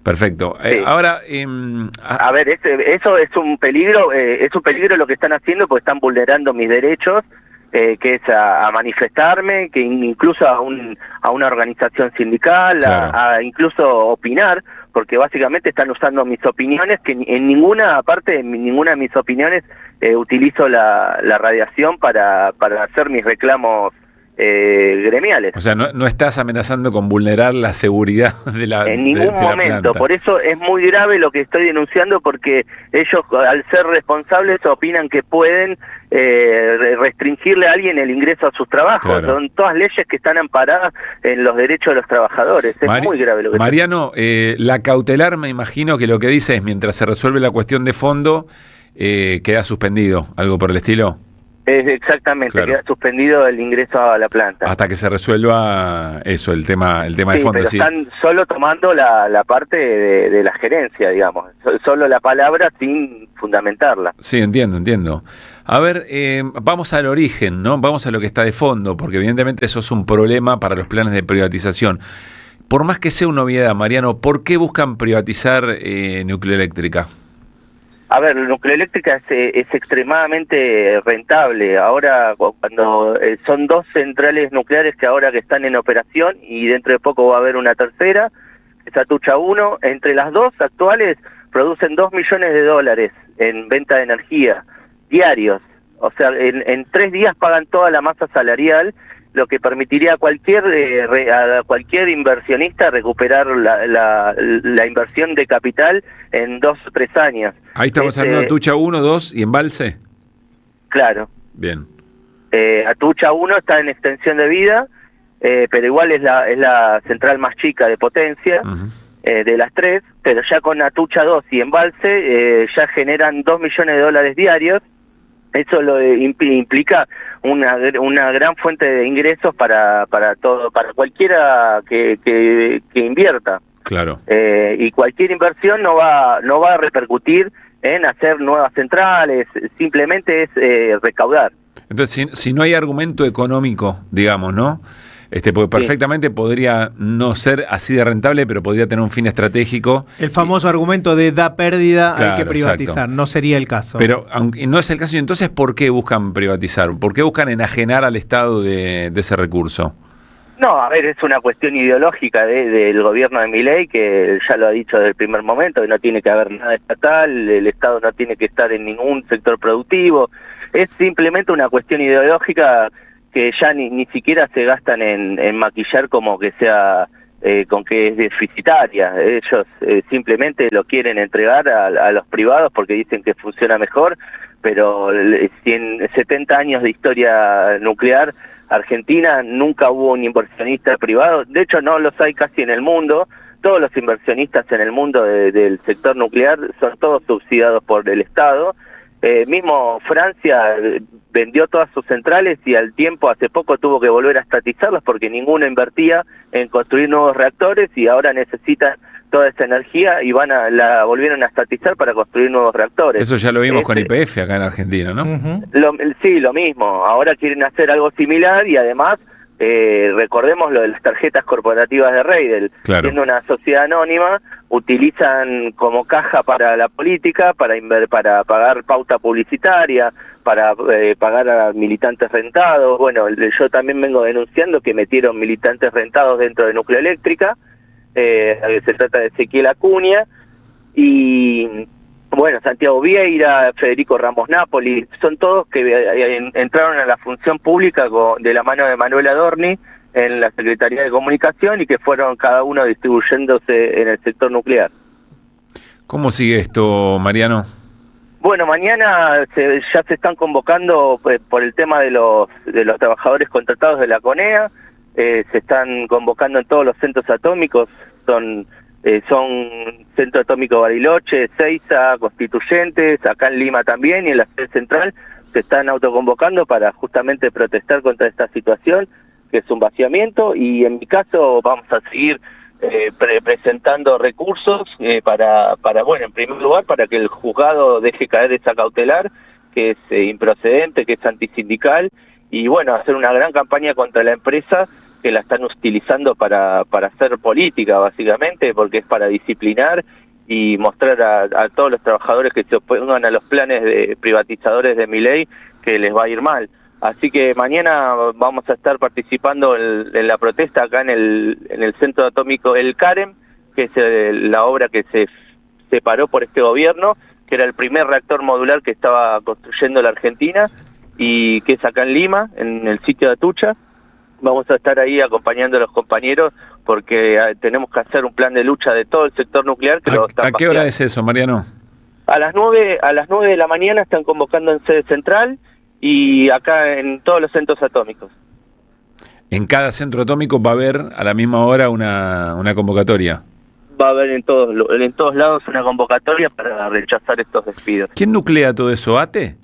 Perfecto. Sí. Ahora, eso es un peligro lo que están haciendo porque están vulnerando mis derechos, que es a manifestarme, que incluso a una organización sindical, claro, a incluso opinar, porque básicamente están usando mis opiniones, que en ninguna de mis opiniones utilizo la radiación para hacer mis reclamos gremiales. O sea, no estás amenazando con vulnerar la seguridad de la en ningún de la momento, planta. por eso es muy grave lo que estoy denunciando, porque ellos, al ser responsables, opinan que pueden restringirle a alguien el ingreso a sus trabajos. Claro. Son todas leyes que están amparadas en los derechos de los trabajadores. Es muy grave lo que Mariano, la cautelar, me imagino que lo que dice es, mientras se resuelve la cuestión de fondo, queda suspendido, algo por el estilo. Exactamente, Claro. queda suspendido el ingreso a la planta. Hasta que se resuelva eso, el tema de Sí, fondo. pero Sí. están solo tomando la parte de la gerencia, digamos, solo la palabra sin fundamentarla. Sí, entiendo. A ver, vamos al origen, ¿no? Vamos a lo que está de fondo, porque evidentemente eso es un problema para los planes de privatización. Por más que sea una obviedad, Mariano, ¿por qué buscan privatizar Nuclearélectrica? A ver, la nucleoeléctrica es extremadamente rentable. Ahora, cuando son 2 centrales nucleares que ahora que están en operación, y dentro de poco va a haber una tercera, es Atucha 1, entre las 2 actuales producen $2 millones en venta de energía diarios. O sea, en 3 días pagan toda la masa salarial, lo que permitiría a cualquier inversionista recuperar la inversión de capital en 2 o 3 años. Ahí estamos hablando de Atucha 1, 2 y Embalse. Claro. Bien. Atucha 1 está en extensión de vida, pero igual es la central más chica de potencia de las 3, pero ya con Atucha 2 y Embalse ya generan $2 millones diarios. Eso implica una gran fuente de ingresos para cualquiera que invierta. Claro. Y cualquier inversión no va a repercutir en hacer nuevas centrales, simplemente es recaudar. Entonces, si no hay argumento económico, digamos, ¿no? Porque perfectamente podría no ser así de rentable, pero podría tener un fin estratégico. El famoso argumento de da pérdida, Claro, hay que privatizar. exacto. No sería el caso. Pero aunque no es el caso, entonces, ¿por qué buscan privatizar? ¿Por qué buscan enajenar al Estado de ese recurso? No, a ver, es una cuestión ideológica del gobierno de Milei, que ya lo ha dicho desde el primer momento, que no tiene que haber nada estatal, el Estado no tiene que estar en ningún sector productivo. Es simplemente una cuestión ideológica que ya ni siquiera se gastan en maquillar como que sea con que es deficitaria. Ellos simplemente lo quieren entregar a los privados porque dicen que funciona mejor, pero si en 70 años de historia nuclear Argentina nunca hubo un inversionista privado, de hecho no los hay casi en el mundo. Todos los inversionistas en el mundo del sector nuclear son todos subsidiados por el Estado. Mismo Francia vendió todas sus centrales y al tiempo, hace poco, tuvo que volver a estatizarlas porque ninguno invertía en construir nuevos reactores y ahora necesitan toda esa energía y la volvieron a estatizar para construir nuevos reactores. Eso ya lo vimos con YPF acá en Argentina, ¿no? Sí, lo mismo. Ahora quieren hacer algo similar y además recordemos lo de las tarjetas corporativas de Reidel. Claro. Siendo una sociedad anónima, utilizan como caja para la política, para pagar pauta publicitaria, para pagar a militantes rentados. Bueno, yo también vengo denunciando que metieron militantes rentados dentro de Nuclearélectrica. Se trata de Ezequiel Acuña y bueno, Santiago Vieira, Federico Ramos Napoli, son todos que entraron a la función pública de la mano de Manuel Adorni en la Secretaría de Comunicación y que fueron cada uno distribuyéndose en el sector nuclear. ¿Cómo sigue esto, Mariano? Bueno, mañana ya se están convocando por el tema de los trabajadores contratados de la CONEA, se están convocando en todos los centros atómicos, son Centro Atómico Bariloche, Ezeiza, Constituyentes, acá en Lima también y en la sede central se están autoconvocando para justamente protestar contra esta situación, que es un vaciamiento, y en mi caso vamos a seguir presentando recursos para, bueno, en primer lugar, para que el juzgado deje caer esa cautelar, que es improcedente, que es antisindical, y bueno, hacer una gran campaña contra la empresa, que la están utilizando para hacer política, básicamente, porque es para disciplinar y mostrar a todos los trabajadores que se opongan a los planes de privatizadores de Milei que les va a ir mal. Así que mañana vamos a estar participando en la protesta acá en el Centro Atómico El Carem, que es la obra que se separó por este gobierno, que era el primer reactor modular que estaba construyendo la Argentina, y que es acá en Lima, en el sitio de Atucha. vamos a estar ahí acompañando a los compañeros porque tenemos que hacer un plan de lucha de todo el sector nuclear. Que ¿A qué hora es eso, Mariano? A las 9 de la mañana están convocando en sede central y acá en todos los centros atómicos. En cada centro atómico va a haber a la misma hora una convocatoria. Va a haber en todos lados una convocatoria para rechazar estos despidos. ¿Quién nuclea todo eso? ¿ATE?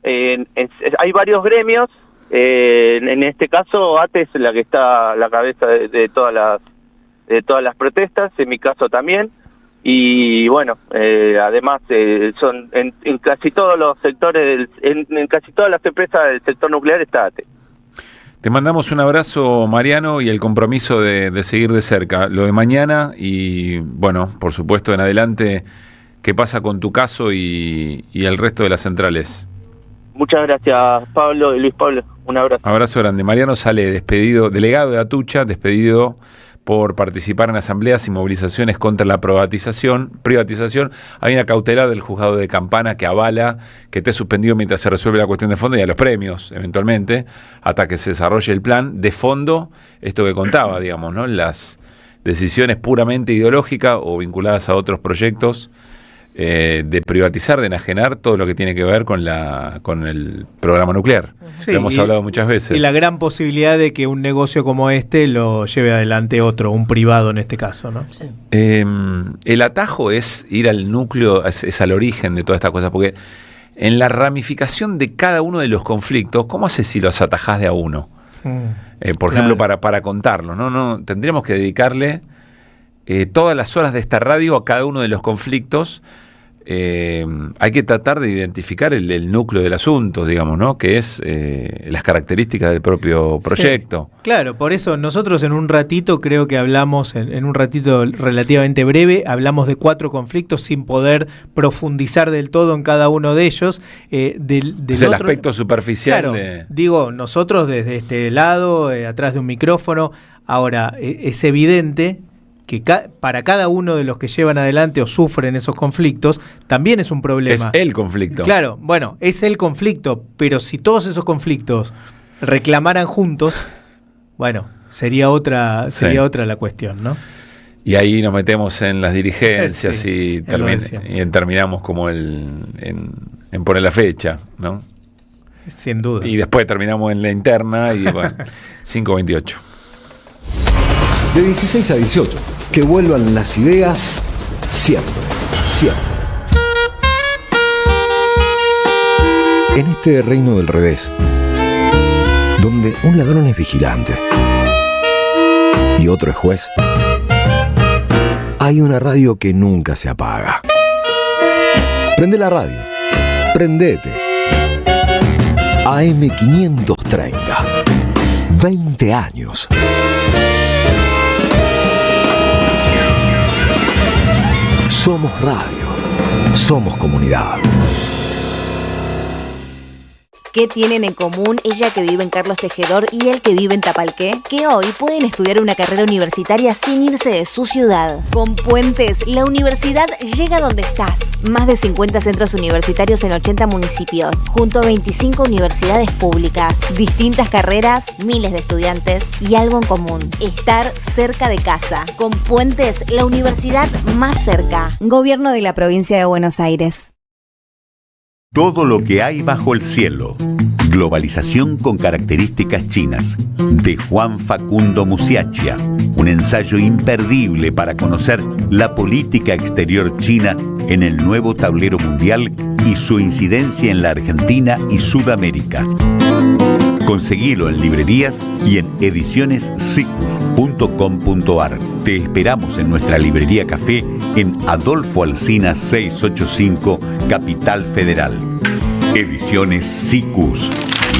Hay varios gremios. En este caso, ATE es la que está a la cabeza de todas las protestas. En mi caso también. Y bueno, además son en casi todos los sectores, en casi todas las empresas del sector nuclear está ATE. Te mandamos un abrazo, Mariano, y el compromiso de seguir de cerca. Lo de mañana y, bueno, por supuesto, en adelante, ¿qué pasa con tu caso y el resto de las centrales? Muchas gracias, Pablo y Luis Pablo. Un abrazo. Abrazo grande. Mariano sale despedido, delegado de Atucha, despedido por participar en asambleas y movilizaciones contra la privatización. Hay una cautelar del juzgado de Campana que avala que esté suspendido mientras se resuelve la cuestión de fondo y a los premios, eventualmente, hasta que se desarrolle el plan de fondo, esto que contaba, digamos, ¿no? Las decisiones puramente ideológicas o vinculadas a otros proyectos de privatizar, de enajenar todo lo que tiene que ver con el programa nuclear. Sí, lo hemos hablado muchas veces. Y la gran posibilidad de que un negocio como este lo lleve adelante otro, un privado en este caso, ¿no? Sí. El atajo es ir al núcleo, es al origen de toda esta cosa, porque en la ramificación de cada uno de los conflictos, ¿cómo haces si los atajás de a uno? Por ejemplo, para contarlo, ¿no? Tendríamos que dedicarle todas las horas de esta radio a cada uno de los conflictos. Hay que tratar de identificar el núcleo del asunto, digamos, ¿no? Que es las características del propio proyecto. Sí, claro, por eso nosotros en un ratito, creo que hablamos, en un ratito relativamente breve, hablamos de 4 conflictos sin poder profundizar del todo en cada uno de ellos. Es el aspecto superficial. Claro, digo, nosotros desde este lado, atrás de un micrófono, ahora es evidente que para cada uno de los que llevan adelante o sufren esos conflictos, también es un problema. Es el conflicto. Claro, bueno, es el conflicto, pero si todos esos conflictos reclamaran juntos, bueno, sería otra la cuestión, ¿no? Y ahí nos metemos en las dirigencias sí, y terminamos como en poner la fecha, ¿no? Sin duda. Y después terminamos en la interna y bueno, 5:28. De 16 a 18, que vuelvan las ideas siempre, siempre. En este reino del revés, donde un ladrón es vigilante y otro es juez, hay una radio que nunca se apaga. Prende la radio, prendete. AM530, 20 años. Somos radio, somos comunidad. ¿Qué tienen en común ella que vive en Carlos Tejedor y él que vive en Tapalqué? Que hoy pueden estudiar una carrera universitaria sin irse de su ciudad. Con Puentes, la universidad llega donde estás. Más de 50 centros universitarios en 80 municipios, junto a 25 universidades públicas, distintas carreras, miles de estudiantes y algo en común: estar cerca de casa. Con Puentes, la universidad más cerca. Gobierno de la Provincia de Buenos Aires. Todo lo que hay bajo el cielo. Globalización con características chinas. De Juan Facundo Musiacchia. Un ensayo imperdible para conocer la política exterior china en el nuevo tablero mundial y su incidencia en la Argentina y Sudamérica. Conseguilo en librerías y en edicionessicus.com.ar. Te esperamos en nuestra librería café en Adolfo Alsina 685, Capital Federal. Ediciones Sicus.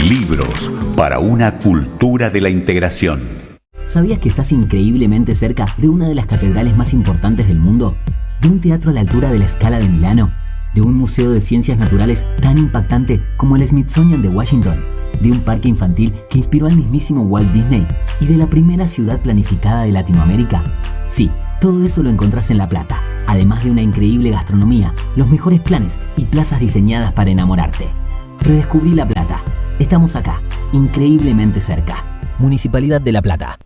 Libros para una cultura de la integración. ¿Sabías que estás increíblemente cerca de una de las catedrales más importantes del mundo? ¿De un teatro a la altura de la Scala de Milano? ¿De un museo de ciencias naturales tan impactante como el Smithsonian de Washington? ¿De un parque infantil que inspiró al mismísimo Walt Disney? ¿Y de la primera ciudad planificada de Latinoamérica? Sí, todo eso lo encontrás en La Plata, además de una increíble gastronomía, los mejores planes y plazas diseñadas para enamorarte. Redescubrí La Plata. Estamos acá, increíblemente cerca. Municipalidad de La Plata.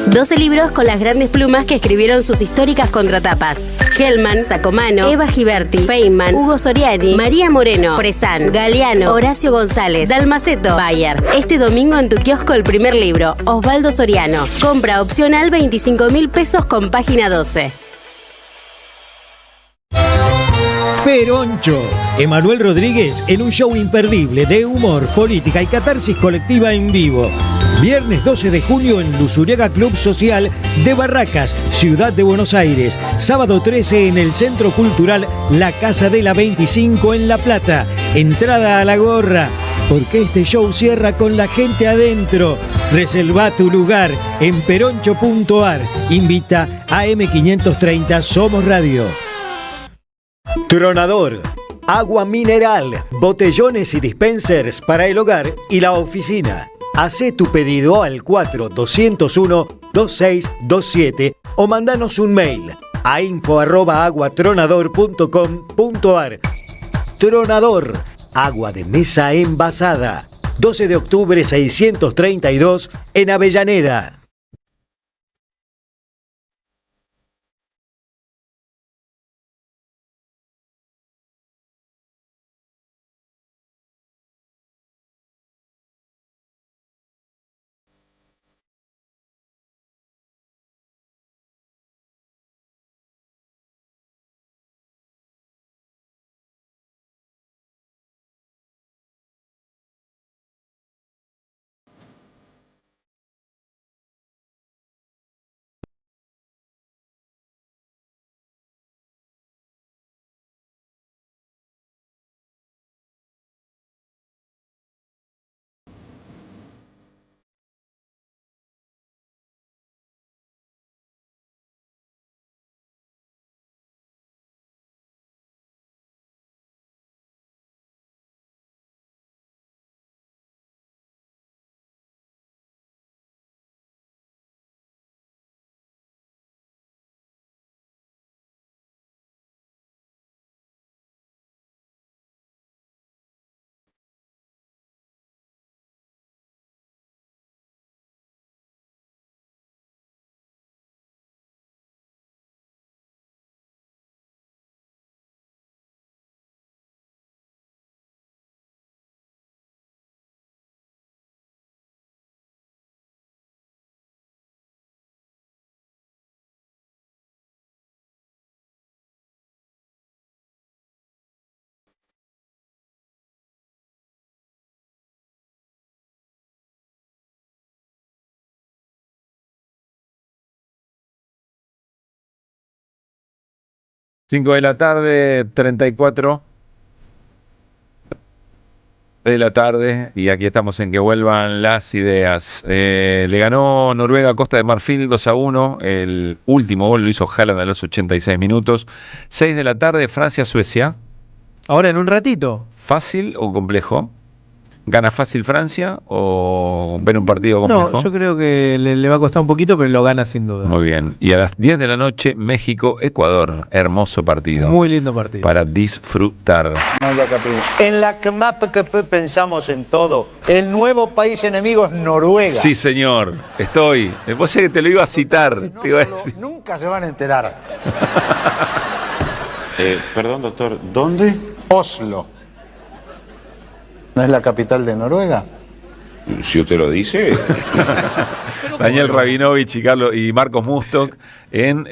12 libros con las grandes plumas que escribieron sus históricas contratapas. Hellman, Sacomano, Eva Giberti, Feynman, Hugo Soriani, María Moreno, Fresán, Galeano, Horacio González, Dalmaceto, Bayer. Este domingo en tu kiosco el primer libro, Osvaldo Soriano. Compra opcional 25.000 pesos con página 12. Peroncho. Emanuel Rodríguez en un show imperdible de humor, política y catarsis colectiva en vivo. Viernes 12 de junio en Luzuriaga Club Social de Barracas, Ciudad de Buenos Aires. Sábado 13 en el Centro Cultural La Casa de la 25 en La Plata. Entrada a la gorra, porque este show cierra con la gente adentro. Reserva tu lugar en peroncho.ar. Invita a M530 Somos Radio. Tronador. Agua mineral, botellones y dispensers para el hogar y la oficina. Hacé tu pedido al 4201-2627 o mandanos un mail a info@aguatronador.com.ar. Tronador, agua de mesa envasada. 12 de octubre 632 en Avellaneda. Cinco de la tarde, 34 de la tarde, y aquí estamos en Que Vuelvan las Ideas. Le ganó Noruega a Costa de Marfil 2-1. El último gol lo hizo Haaland a los 86 minutos. 6 de la tarde, Francia-Suecia. Ahora en un ratito. ¿Fácil o complejo? ¿Gana fácil Francia o ven un partido complejo? No, yo creo que le va a costar un poquito, pero lo gana sin duda. Muy bien. Y a las 10 de la noche, México-Ecuador. Hermoso partido. Muy lindo partido. Para disfrutar. En la KMAP pensamos en todo. El nuevo país enemigo es Noruega. Sí, señor. Estoy. Vos sé que te lo iba a citar. No te iba a solo, decir. nunca se van a enterar. Perdón, doctor, ¿dónde? Oslo. ¿No es la capital de Noruega? Si usted lo dice. Daniel Rabinovich y Marcos Mustok en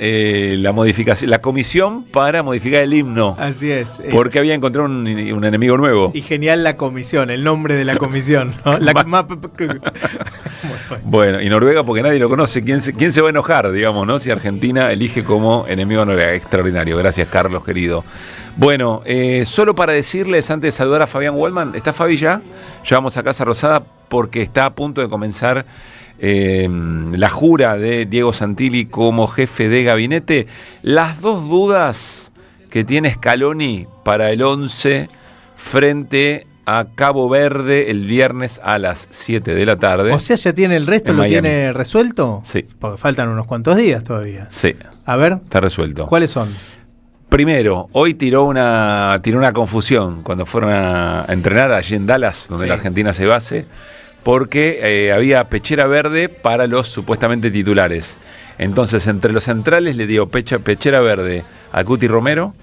la modificación, la comisión para modificar el himno. Así es. Porque había encontrado un enemigo nuevo. Y genial la comisión, el nombre de la comisión, ¿no? Bueno, y Noruega porque nadie lo conoce. ¿Quién se va a enojar, digamos, no? Si Argentina elige como enemigo a Noruega. Extraordinario. Gracias, Carlos, querido. Bueno, solo para decirles, antes de saludar a Fabián Wellman, ¿está Fabi ya? Ya vamos a Casa Rosada porque está a punto de comenzar la jura de Diego Santilli como jefe de gabinete. Las dos dudas que tiene Scaloni para el 11 frente a Cabo Verde el viernes a las 7 de la tarde. O sea, ¿ya tiene el resto? ¿Lo tiene resuelto? Sí. Porque faltan unos cuantos días todavía. Sí. A ver. Está resuelto. ¿Cuáles son? Primero, hoy tiró una confusión cuando fueron a entrenar allí en Dallas, donde la Argentina se base. porque había pechera verde para los supuestamente titulares. Entonces, entre los centrales le dio pechera verde a Cuti Romero,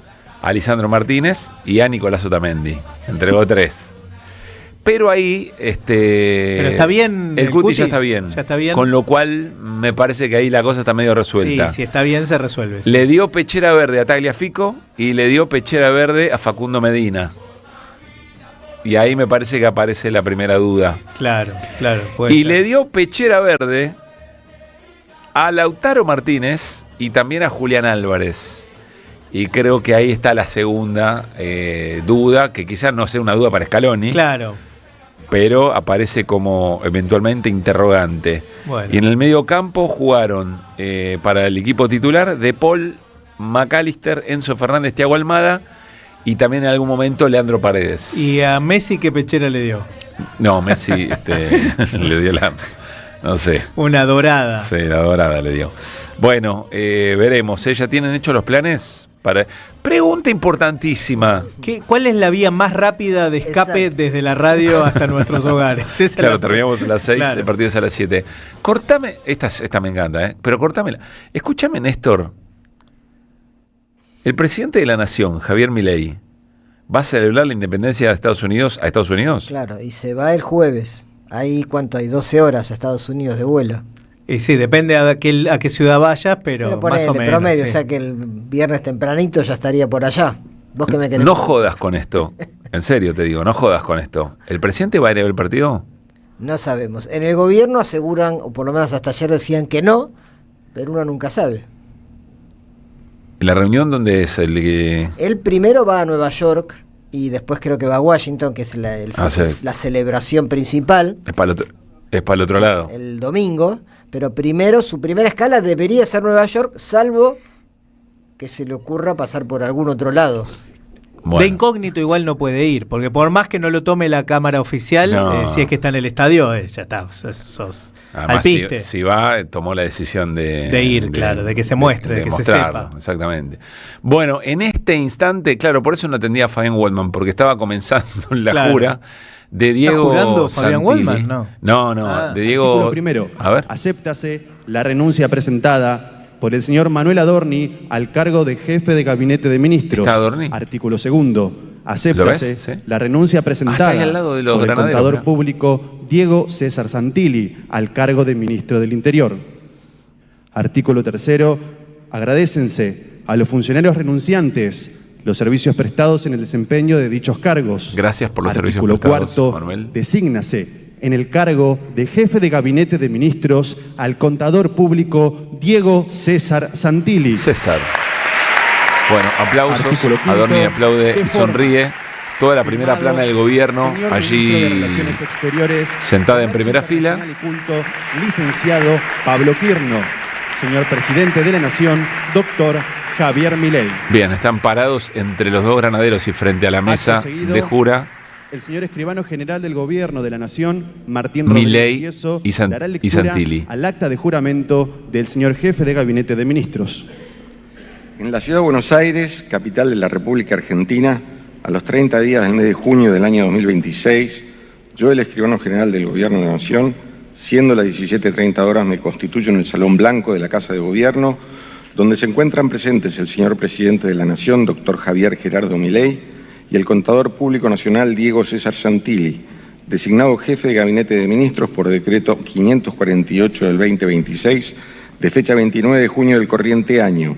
a Lisandro Martínez y a Nicolás Otamendi. Entregó 3. Pero ahí, Pero está bien. el Cuti ya está bien. Ya está bien. Con lo cual, me parece que ahí la cosa está medio resuelta. Y si está bien, se resuelve. Sí. Le dio pechera verde a Tagliafico y le dio pechera verde a Facundo Medina. Y ahí me parece que aparece la primera duda. Claro. Y le dio pechera verde a Lautaro Martínez y también a Julián Álvarez. Y creo que ahí está la segunda duda, que quizás no sea una duda para Scaloni. Claro. Pero aparece como eventualmente interrogante. Bueno. Y en el medio campo jugaron para el equipo titular De Paul, McAllister, Enzo Fernández, Thiago Almada y también en algún momento Leandro Paredes. ¿Y a Messi qué pechera le dio? No, Messi le dio no sé. Una dorada. Sí, la dorada le dio. Bueno, veremos. ¿Ya tienen hecho los planes? Pregunta importantísima. ¿Cuál es la vía más rápida de escape desde la radio hasta nuestros hogares? Claro, terminamos a las 6, el partido es a las 7. Cortame, esta me encanta, pero cortámela. Escúchame, Néstor. El presidente de la Nación, Javier Milei, ¿va a celebrar la independencia de Estados Unidos a Estados Unidos? Claro, y se va el jueves. ¿Cuánto hay? 12 horas a Estados Unidos de vuelo. Y sí, depende a qué ciudad vayas, pero más o menos. Promedio, sí. O sea que el viernes tempranito ya estaría por allá. ¿Vos qué me querés? No jodas con esto. En serio te digo, no jodas con esto. ¿El presidente va a ir a ver el partido? No sabemos. En el gobierno aseguran, o por lo menos hasta ayer decían que no, pero uno nunca sabe. ¿La reunión dónde es? Él primero va a Nueva York y después creo que va a Washington, que es la celebración principal. Es para el otro lado. El domingo. Pero primero, su primera escala debería ser Nueva York, salvo que se le ocurra pasar por algún otro lado. Bueno. De incógnito igual no puede ir, porque por más que no lo tome la cámara oficial, si es que está en el estadio, ya está, sos alpiste. Si va, tomó la decisión de ir, claro, de que se muestre, de que se sepa. Exactamente. Bueno, en este instante, claro, por eso no atendía a Fabián Waldman, porque estaba comenzando la jura de Diego ¿Está jurando Santilli. Fabián Waldman? No, de Diego. Artículo primero. A ver. Acéptase la renuncia presentada por el señor Manuel Adorni al cargo de jefe de gabinete de ministros. ¿Está Adorni? Artículo segundo. Acéptase la renuncia presentada ahí al lado de los por el granaderos, contador público Diego César Santilli al cargo de ministro del Interior. Artículo tercero. Agradécense a los funcionarios renunciantes los servicios prestados en el desempeño de dichos cargos. Gracias por los servicios prestados. Artículo cuarto. Manuel. Desígnase en el cargo de jefe de gabinete de ministros al contador público Diego César Santilli. César. Bueno, aplausos. Adorni aplaude y sonríe. Toda la primera plana del gobierno allí sentada en primera fila. Licenciado Pablo Quirno. Señor presidente de la Nación, doctor Javier Milei. Bien, están parados entre los dos granaderos y frente a la mesa de jura. El señor escribano general del gobierno de la Nación, Martín Rodríguez Tieso, dará lectura Santilli al acta de juramento del señor jefe de gabinete de ministros. En la ciudad de Buenos Aires, capital de la República Argentina, a los 30 días del mes de junio del año 2026, yo, el escribano general del gobierno de la Nación, siendo las 17:30 horas, me constituyo en el Salón Blanco de la Casa de Gobierno, donde se encuentran presentes el señor presidente de la Nación, doctor Javier Gerardo Milei, y el contador público nacional Diego César Santilli, designado jefe de gabinete de ministros por decreto 548 del 2026, de fecha 29 de junio del corriente año,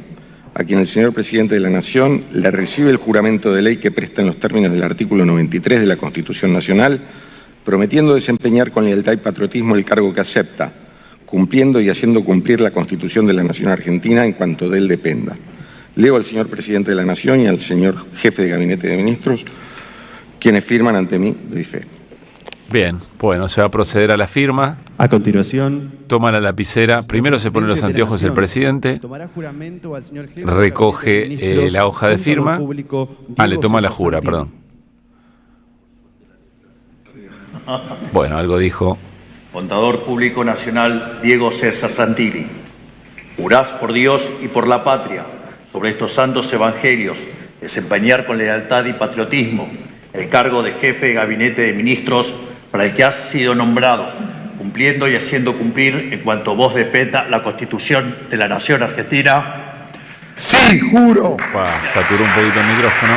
a quien el señor presidente de la Nación le recibe el juramento de ley que presta en los términos del artículo 93 de la Constitución Nacional, prometiendo desempeñar con lealtad y patriotismo el cargo que acepta, cumpliendo y haciendo cumplir la Constitución de la Nación Argentina en cuanto de él dependa. Leo al señor presidente de la Nación y al señor jefe de gabinete de ministros, quienes firman ante mí de fe. Bien, bueno, se va a proceder a la firma. A continuación, toma la lapicera. Primero se pone los anteojos el presidente, recoge la hoja de firma. Le toma la jura, perdón. Bueno, algo dijo. Contador Público Nacional Diego César Santilli, jurás por Dios y por la patria, sobre estos santos evangelios, desempeñar con lealtad y patriotismo el cargo de jefe de gabinete de ministros para el que has sido nombrado, cumpliendo y haciendo cumplir en cuanto voz de PETA la Constitución de la Nación Argentina. ¡Sí, juro! Saturó un poquito el micrófono,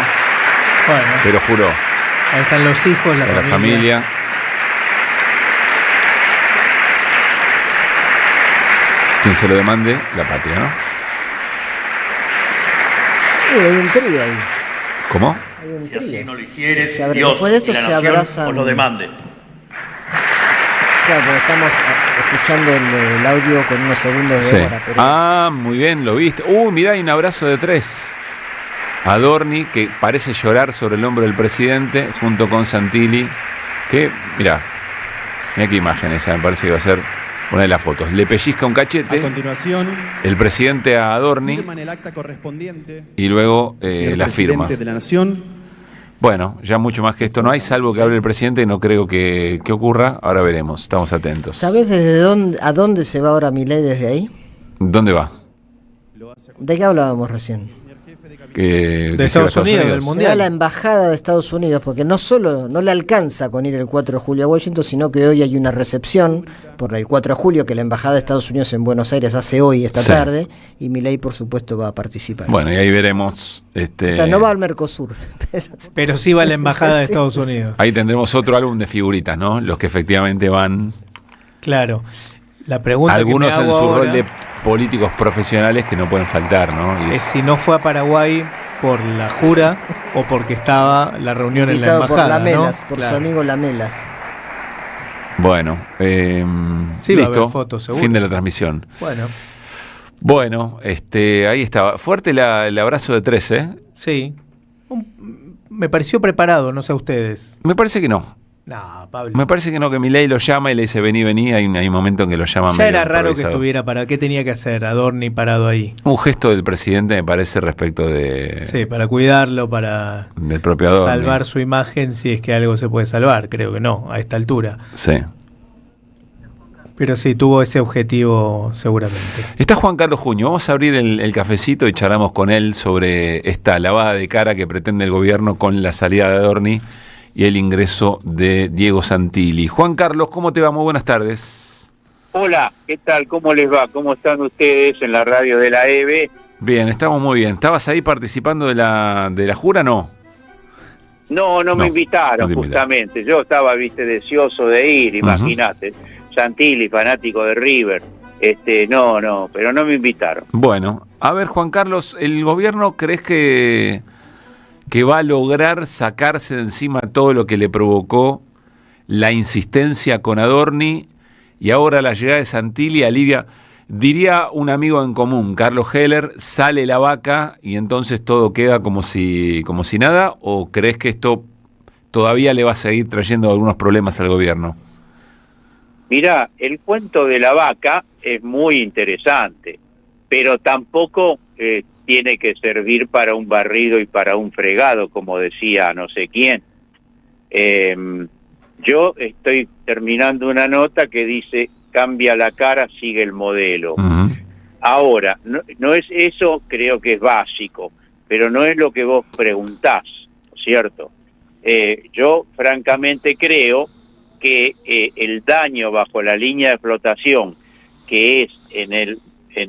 Bueno, pero juró. ahí están los hijos, La familia. Quien se lo demande, la patria, ¿no? Hay un trío ahí. ¿Cómo? Hay un Si así trío. no lo hicieres, Se abre- Dios después de esto y la se nación abrazan. os lo demande. Claro, porque estamos escuchando el audio con unos segundos de Sí. hora. Pero Ah, muy bien, lo viste. Mirá, hay un abrazo de 3. Adorni, que parece llorar sobre el hombro del presidente, junto con Santilli, que, mirá qué imagen esa, me parece que va a ser una de las fotos. Le pellizca un A cachete continuación, el presidente a Adorni firman el acta correspondiente. y luego Señor la firma. presidente de la Nación. Bueno, ya mucho más que esto no hay, salvo que hable el presidente, no creo que ocurra. Ahora veremos, estamos atentos. ¿sabés a dónde se va ahora Milei desde ahí? ¿Dónde va? ¿De qué hablábamos recién? De Estados Unidos, del Se va Mundial. a la embajada de Estados Unidos, porque no solo no le alcanza con ir el 4 de julio a Washington, sino que hoy hay una recepción por el 4 de julio que la embajada de Estados Unidos en Buenos Aires hace hoy, esta Sí. tarde, y Milei por supuesto va a participar. Bueno, y ahí veremos. O sea, no va al Mercosur. Pero sí va a la embajada de Estados Unidos. Ahí tendremos otro álbum de figuritas, ¿no? Los que efectivamente van. Claro. La pregunta Algunos que me en hago su ahora rol de políticos profesionales que no pueden faltar, ¿no? Y es si no fue a Paraguay por la jura o porque estaba la reunión en la Invitado por embajada, Lamelas, ¿no? por Claro. su amigo Lamelas. Bueno, Sí, va a listo. haber fotos, seguro. Fin de la transmisión. Bueno, Ahí estaba. Fuerte el abrazo de 3, ¿eh? sí. Me pareció preparado, no sé a ustedes. Me parece que no. No, Pablo. Me parece que no, que Milei lo llama y le dice vení. Hay un momento en que lo llama. Ya medio era raro que improvisado. estuviera para. ¿Qué tenía que hacer Adorni parado ahí? Un gesto del presidente me parece respecto de Sí, para cuidarlo, para del propio Adorni. salvar su imagen, si es que algo se puede salvar. Creo que no, a esta altura. Sí. Pero sí, tuvo ese objetivo seguramente. Está Juan Carlos Juño. Vamos a abrir el cafecito y charlamos con él sobre esta lavada de cara que pretende el gobierno con la salida de Adorni y el ingreso de Diego Santilli. Juan Carlos, ¿cómo te va? Muy buenas tardes. Hola, ¿qué tal? ¿Cómo les va? ¿Cómo están ustedes en la radio de la EBE? Bien, estamos muy bien. ¿Estabas ahí participando de la jura? No. No, No, me invitaron, no te invitaron. justamente. Yo estaba, deseoso de ir, imagínate. Santilli, fanático de River. No, pero no me invitaron. Bueno, a ver, Juan Carlos, ¿el gobierno crees que va a lograr sacarse de encima todo lo que le provocó la insistencia con Adorni y ahora la llegada de Santilli alivia? Diría un amigo en común, Carlos Heller, sale la vaca y entonces todo queda como si nada, ¿o crees que esto todavía le va a seguir trayendo algunos problemas al gobierno? Mirá, el cuento de la vaca es muy interesante, pero tampoco tiene que servir para un barrido y para un fregado, como decía no sé quién. Yo estoy terminando una nota que dice, cambia la cara, sigue el modelo. Ahora, no es eso, creo que es básico, pero no es lo que vos preguntás, ¿cierto? Yo francamente creo que el daño bajo la línea de flotación, que es en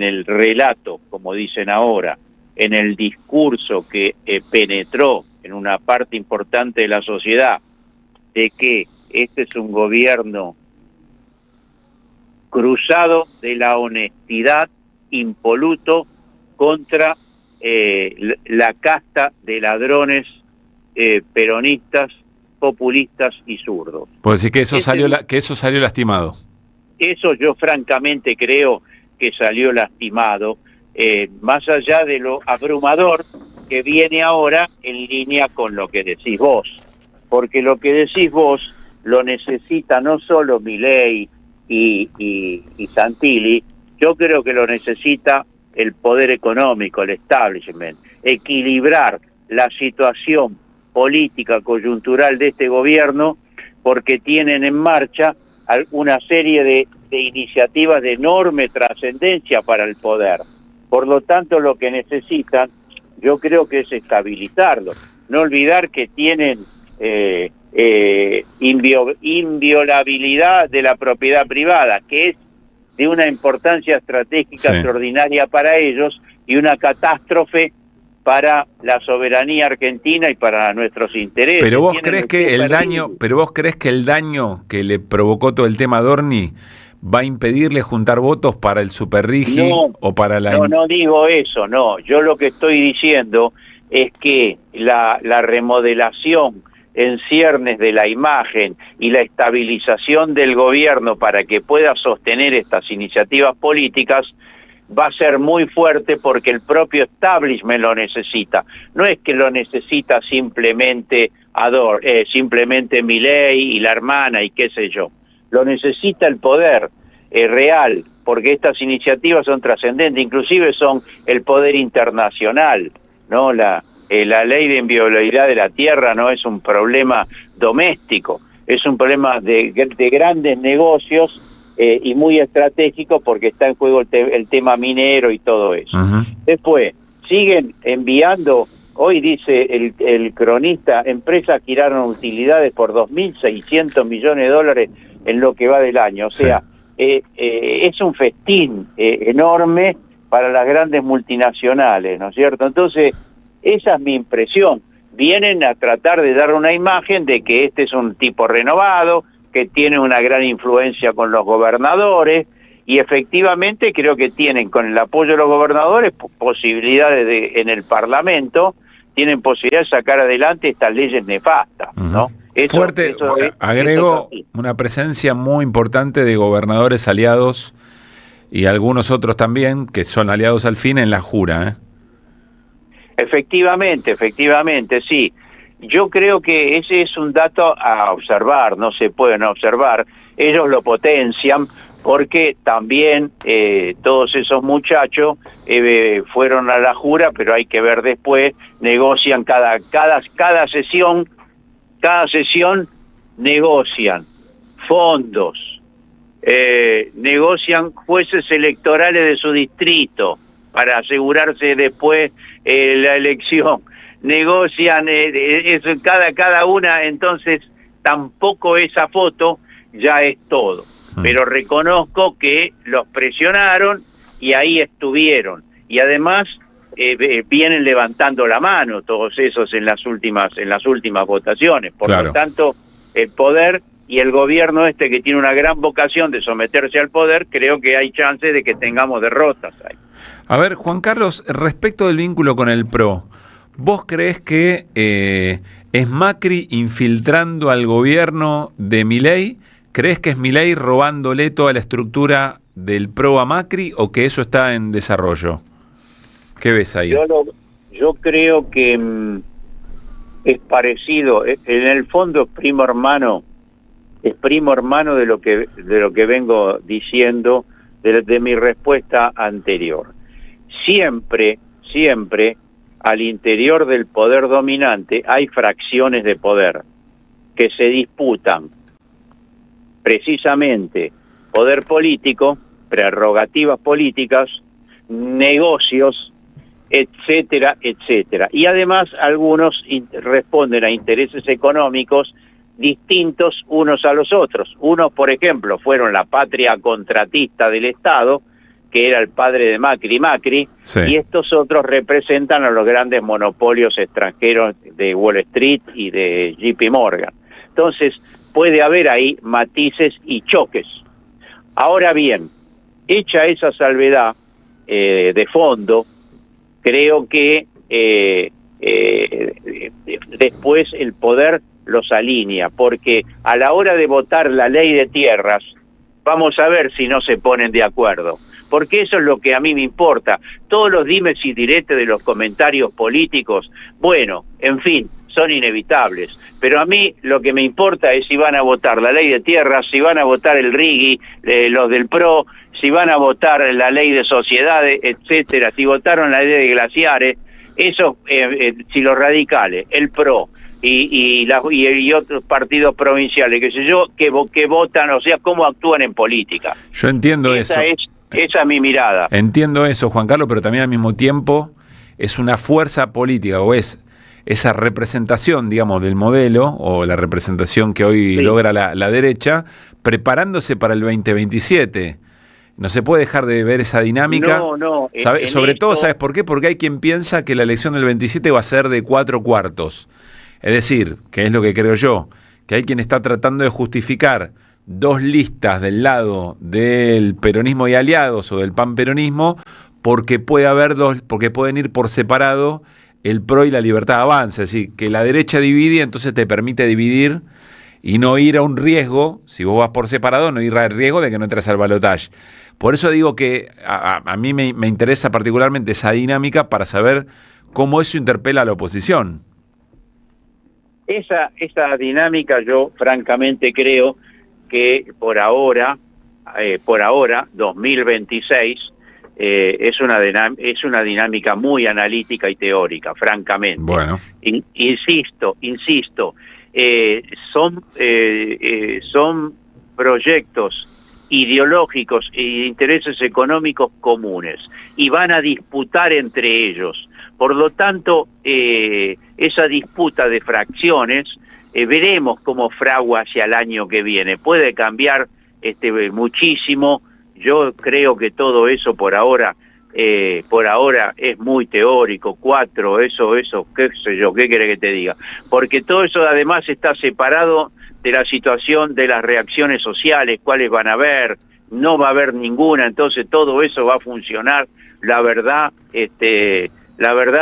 el relato, como dicen ahora, en el discurso que penetró en una parte importante de la sociedad, de que este es un gobierno cruzado de la honestidad, impoluto, contra la casta de ladrones peronistas, populistas y zurdos. Puedo decir que eso salió lastimado. Eso yo francamente creo que salió lastimado, más allá de lo abrumador que viene ahora en línea con lo que decís vos. Porque lo que decís vos lo necesita no solo Milei y Santilli, yo creo que lo necesita el poder económico, el establishment, equilibrar la situación política coyuntural de este gobierno, porque tienen en marcha una serie de iniciativas de enorme trascendencia para el poder. Por lo tanto, lo que necesitan, yo creo que es estabilizarlo. No olvidar que tienen inviolabilidad de la propiedad privada, que es de una importancia estratégica extraordinaria para ellos y una catástrofe para la soberanía argentina y para nuestros intereses. Pero vos crees que el daño que le provocó todo el tema Adorni va a impedirle juntar votos para el Superrigi o para la... No digo eso, no. Yo lo que estoy diciendo es que la remodelación en ciernes de la imagen y la estabilización del gobierno para que pueda sostener estas iniciativas políticas va a ser muy fuerte porque el propio establishment lo necesita. No es que lo necesita simplemente simplemente Milei y la hermana y qué sé yo. Lo necesita el poder real, porque estas iniciativas son trascendentes, inclusive son el poder internacional, ¿no? La ley de inviolabilidad de la tierra no es un problema doméstico, es un problema de grandes negocios y muy estratégico porque está en juego el tema minero y todo eso. Después, siguen enviando, hoy dice el cronista, empresas giraron utilidades por 2.600 millones de dólares en lo que va del año. O sea, es un festín enorme para las grandes multinacionales, ¿no es cierto? Entonces, esa es mi impresión. Vienen a tratar de dar una imagen de que este es un tipo renovado, que tiene una gran influencia con los gobernadores, y efectivamente creo que tienen, con el apoyo de los gobernadores, posibilidades en el Parlamento, tienen posibilidad de sacar adelante estas leyes nefastas, ¿no? Agrego una presencia muy importante de gobernadores aliados y algunos otros también que son aliados al fin en la Jura, Efectivamente, sí. Yo creo que ese es un dato a observar, no se pueden observar. Ellos lo potencian porque también todos esos muchachos fueron a la Jura, pero hay que ver después, negocian cada sesión negocian fondos, negocian jueces electorales de su distrito para asegurarse después la elección, negocian eso cada una, entonces tampoco esa foto ya es todo, pero reconozco que los presionaron y ahí estuvieron, y además vienen levantando la mano todos esos en las últimas votaciones, por lo tanto el poder y el gobierno que tiene una gran vocación de someterse al poder, creo que hay chance de que tengamos derrotas ahí. A ver, Juan Carlos, respecto del vínculo con el PRO, ¿vos creés que es Macri infiltrando al gobierno de Milei? ¿Crees que es Milei robándole toda la estructura del PRO a Macri o que eso está en desarrollo? ¿Qué ves ahí? Yo creo que es parecido, en el fondo es primo hermano de lo que vengo diciendo de mi respuesta anterior. Siempre al interior del poder dominante hay fracciones de poder que se disputan precisamente poder político, prerrogativas políticas, negocios, etcétera, etcétera. Y además algunos responden a intereses económicos distintos unos a los otros. Unos, por ejemplo, fueron la patria contratista del Estado, que era el padre de Macri, y estos otros representan a los grandes monopolios extranjeros de Wall Street y de JP Morgan. Entonces, puede haber ahí matices y choques. Ahora bien, hecha esa salvedad de fondo, creo que después el poder los alinea, porque a la hora de votar la ley de tierras, vamos a ver si no se ponen de acuerdo, porque eso es lo que a mí me importa. Todos los dimes y diretes de los comentarios políticos, bueno, en fin, son inevitables, pero a mí lo que me importa es si van a votar la ley de tierras, si van a votar el RIGI, los del PRO, si van a votar la ley de sociedades, etcétera, si votaron la ley de glaciares, eso, si los radicales, el PRO, y otros partidos provinciales, qué sé yo, que votan, o sea, cómo actúan en política. Yo entiendo eso. Esa es mi mirada. Entiendo eso, Juan Carlos, pero también al mismo tiempo es una fuerza política, o es esa representación, digamos, del modelo, o la representación que hoy logra la derecha, preparándose para el 2027. No se puede dejar de ver esa dinámica. No. Sobre todo, ¿sabes por qué? Porque hay quien piensa que la elección del 27 va a ser de 4/4. Es decir, que es lo que creo yo, que hay quien está tratando de justificar 2 listas del lado del peronismo y aliados o del panperonismo, porque porque pueden ir por separado el PRO y la Libertad Avanza. Es decir, que la derecha divide, entonces te permite dividir y no ir a un riesgo, si vos vas por separado, no ir al riesgo de que no entres al balotaje. Por eso digo que a mí me interesa particularmente esa dinámica para saber cómo eso interpela a la oposición. Esa dinámica yo francamente creo que por ahora, 2026, es una dinámica muy analítica y teórica, francamente. Bueno. Insisto, son proyectos ideológicos y de intereses económicos comunes, y van a disputar entre ellos. Por lo tanto, esa disputa de fracciones, veremos cómo fragua hacia el año que viene. Puede cambiar muchísimo. Yo creo que todo eso por ahora es muy teórico. 4, eso, qué sé yo, qué quiere que te diga. Porque todo eso además está separado de la situación de las reacciones sociales, cuáles van a haber, no va a haber ninguna, entonces todo eso va a funcionar. La verdad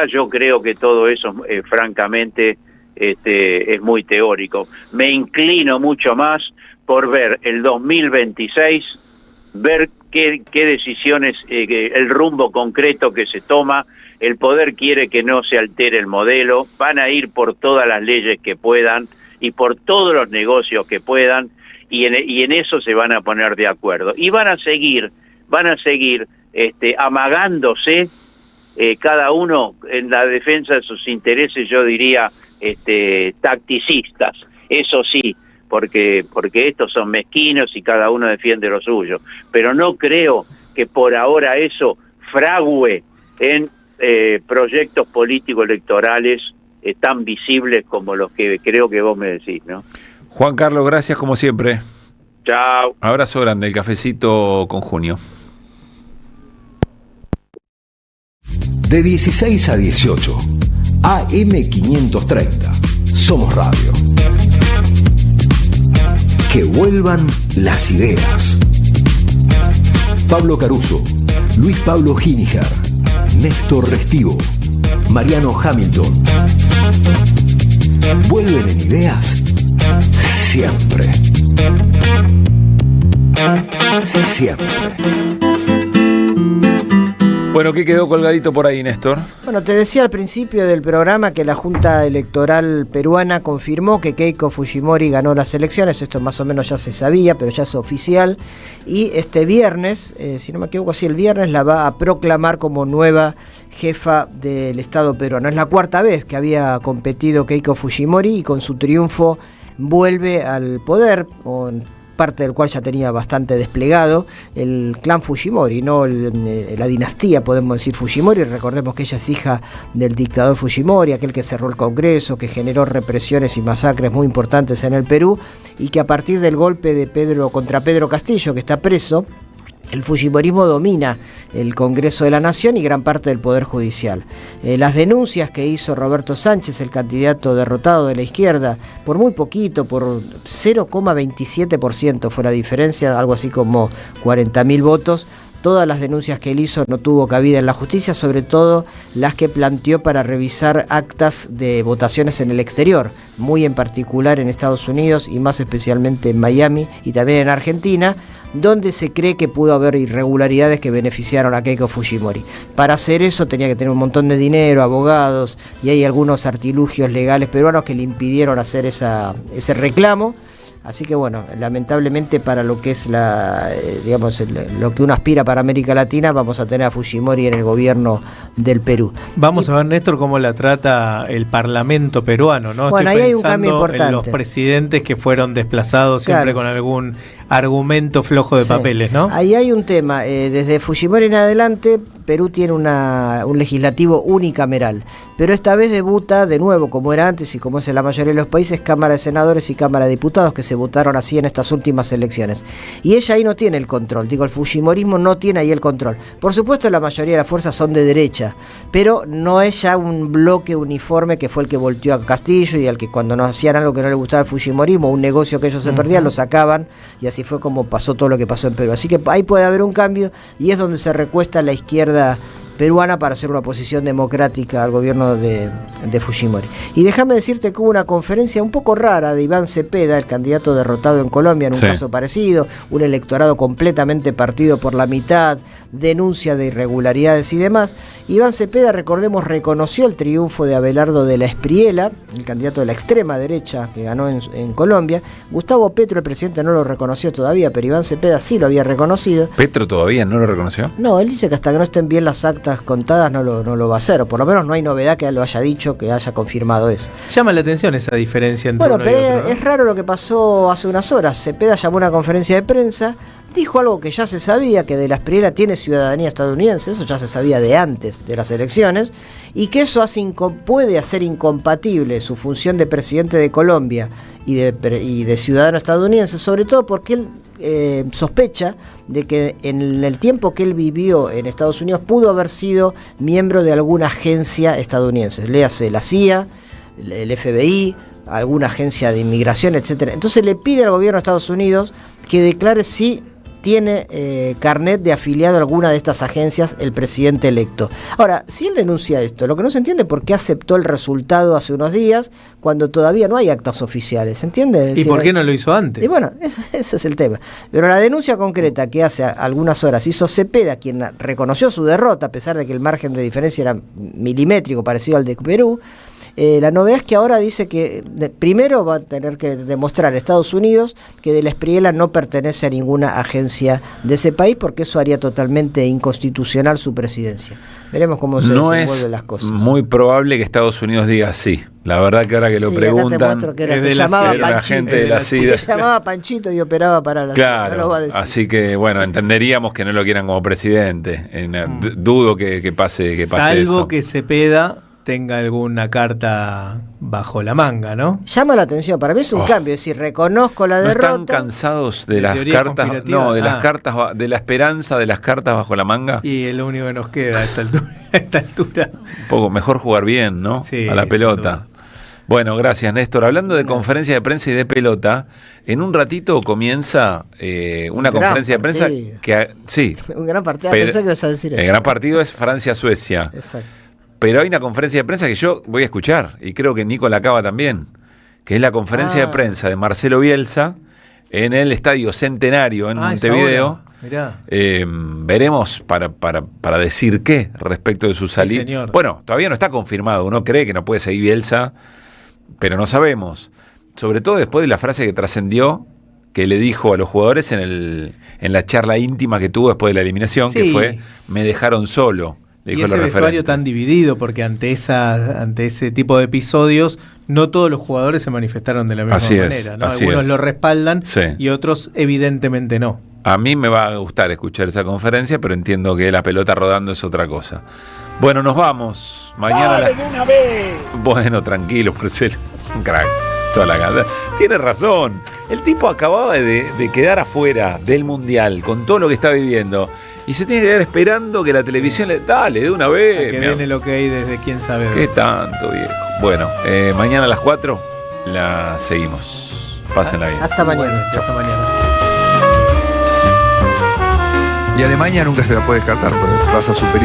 yo creo que todo eso, francamente, es muy teórico. Me inclino mucho más por ver el 2026, ver qué decisiones, el rumbo concreto que se toma. El poder quiere que no se altere el modelo, van a ir por todas las leyes que puedan y por todos los negocios que puedan, y en eso se van a poner de acuerdo. Y van a seguir amagándose, cada uno en la defensa de sus intereses, yo diría, tacticistas. Eso sí, porque estos son mezquinos y cada uno defiende lo suyo. Pero no creo que por ahora eso fragüe en proyectos políticos electorales tan visibles como los que creo que vos me decís, ¿no? Juan Carlos, gracias como siempre. Chao. Abrazo grande, el cafecito con Junio. De 16 a 18, AM530, Somos Radio. Que vuelvan las ideas. Pablo Caruso, Luis Pablo Giniger, Néstor Restivo, Mariano Hamilton. Vuelven en ideas siempre. Siempre. Bueno, ¿qué quedó colgadito por ahí, Néstor? Bueno, te decía al principio del programa que la Junta Electoral peruana confirmó que Keiko Fujimori ganó las elecciones. Esto más o menos ya se sabía, pero ya es oficial. Y este viernes, si no me equivoco, el viernes la va a proclamar como nueva jefa del Estado peruano. Es la 4ª vez que había competido Keiko Fujimori y con su triunfo vuelve al poder, parte del cual ya tenía bastante desplegado, el clan Fujimori, ¿no? La dinastía, podemos decir, Fujimori. Recordemos que ella es hija del dictador Fujimori, aquel que cerró el Congreso, que generó represiones y masacres muy importantes en el Perú, y que a partir del golpe de contra Pedro Castillo, que está preso, el fujimorismo domina el Congreso de la Nación y gran parte del Poder Judicial. Las denuncias que hizo Roberto Sánchez, el candidato derrotado de la izquierda, por muy poquito, por 0,27% fue la diferencia, algo así como 40.000 votos. Todas las denuncias que él hizo no tuvo cabida en la justicia, sobre todo las que planteó para revisar actas de votaciones en el exterior, muy en particular en Estados Unidos y más especialmente en Miami y también en Argentina, donde se cree que pudo haber irregularidades que beneficiaron a Keiko Fujimori. Para hacer eso tenía que tener un montón de dinero, abogados, y hay algunos artilugios legales peruanos que le impidieron hacer ese reclamo. Así que bueno, lamentablemente para lo que es lo que uno aspira para América Latina, vamos a tener a Fujimori en el gobierno del Perú. Vamos a ver, Néstor, cómo la trata el Parlamento peruano, ¿no? Bueno, Estoy ahí hay un cambio pensando importante. en los presidentes que fueron desplazados siempre con algún argumento flojo de papeles, ¿no? Ahí hay un tema. Desde Fujimori en adelante, Perú tiene un legislativo unicameral. Pero esta vez debuta de nuevo, como era antes y como es en la mayoría de los países, Cámara de Senadores y Cámara de Diputados, que se votaron así en estas últimas elecciones. Y ella ahí no tiene el control. Digo, el fujimorismo no tiene ahí el control. Por supuesto, la mayoría de las fuerzas son de derecha, pero no es ya un bloque uniforme que fue el que volteó a Castillo y al que cuando nos hacían algo que no le gustaba al fujimorismo, un negocio que ellos se perdían, lo sacaban, y así fue como pasó todo lo que pasó en Perú. Así que ahí puede haber un cambio y es donde se recuesta la izquierda peruana para hacer una oposición democrática al gobierno de Fujimori. Y déjame decirte que hubo una conferencia un poco rara de Iván Cepeda, el candidato derrotado en Colombia en un caso parecido, un electorado completamente partido por la mitad, denuncia de irregularidades y demás. Iván Cepeda, recordemos, reconoció el triunfo de Abelardo de la Espriella, el candidato de la extrema derecha que ganó en Colombia. Gustavo Petro, el presidente, no lo reconoció todavía, pero Iván Cepeda sí lo había reconocido. ¿Petro todavía no lo reconoció? No, él dice que hasta que no estén bien las actas contadas no lo va a hacer, o por lo menos no hay novedad que lo haya dicho, que haya confirmado eso. Llama la atención esa diferencia entre uno y otro, ¿no? Es raro lo que pasó hace unas horas. Cepeda llamó a una conferencia de prensa, dijo algo que ya se sabía, que de la Espriella tiene ciudadanía estadounidense, eso ya se sabía de antes de las elecciones, y que eso puede hacer incompatible su función de presidente de Colombia y de ciudadano estadounidense, sobre todo porque él sospecha de que en el tiempo que él vivió en Estados Unidos pudo haber sido miembro de alguna agencia estadounidense, léase la CIA, el FBI, alguna agencia de inmigración, etcétera. Entonces le pide al gobierno de Estados Unidos que declare si tiene carnet de afiliado a alguna de estas agencias el presidente electo. Ahora, si él denuncia esto, lo que no se entiende es por qué aceptó el resultado hace unos días cuando todavía no hay actas oficiales, ¿entiende? ¿Y por qué no lo hizo antes? Y bueno, ese es el tema. Pero la denuncia concreta que hace algunas horas hizo Cepeda, quien reconoció su derrota, a pesar de que el margen de diferencia era milimétrico, parecido al de Perú. La novedad es que ahora dice que primero va a tener que demostrar a Estados Unidos que de la Espriella no pertenece a ninguna agencia de ese país, porque eso haría totalmente inconstitucional su presidencia. Veremos cómo se desenvuelven las cosas. Muy probable que Estados Unidos diga sí. La verdad que ahora que lo preguntan, se llamaba Panchito, gente de la CIA. Se llamaba Panchito y operaba para la CIA. No lo va a decir. Así que bueno, entenderíamos que no lo quieran como presidente. Dudo que pase eso. Salvo que Cepeda tenga alguna carta bajo la manga, ¿no? Llama la atención, para mí es un cambio, es decir, reconozco la derrota. ¿No están cansados de las cartas? No, de las cartas, de la esperanza de las cartas bajo la manga. Y es lo único que nos queda a esta altura. Un poco mejor jugar bien, ¿no? Sí, a la pelota. Bueno, gracias, Néstor. Hablando de conferencia de prensa y de pelota, en un ratito comienza una conferencia de prensa que sí. Un gran partido. Pensé que ibas a decir eso. El gran partido es Francia-Suecia. Exacto. Pero hay una conferencia de prensa que yo voy a escuchar, y creo que Nico la acaba también, que es la conferencia de prensa de Marcelo Bielsa en el Estadio Centenario en Montevideo. Veremos para decir qué respecto de su salida. Bueno, todavía no está confirmado, uno cree que no puede seguir Bielsa, pero no sabemos. Sobre todo después de la frase que trascendió, que le dijo a los jugadores en la charla íntima que tuvo después de la eliminación, que fue, me dejaron solo. Y ese vestuario tan dividido, porque ante ese tipo de episodios no todos los jugadores se manifestaron de la misma manera, ¿no? Algunos lo respaldan y otros evidentemente no. A mí me va a gustar escuchar esa conferencia, pero entiendo que la pelota rodando es otra cosa. Bueno, nos vamos. Mañana una vez. Bueno, tranquilo, Marcelo. Un crack. Toda la gana. Tiene razón. El tipo acababa de quedar afuera del Mundial con todo lo que está viviendo. Y se tiene que quedar esperando que la televisión le dé una vez. Que viene lo que hay desde quién sabe. ¿Qué tanto, viejo? Bueno, mañana a las 4 la seguimos. Pásenla bien. Hasta mañana. Bueno, hasta mañana. Y Alemania nunca se la puede descartar, porque pasa superior.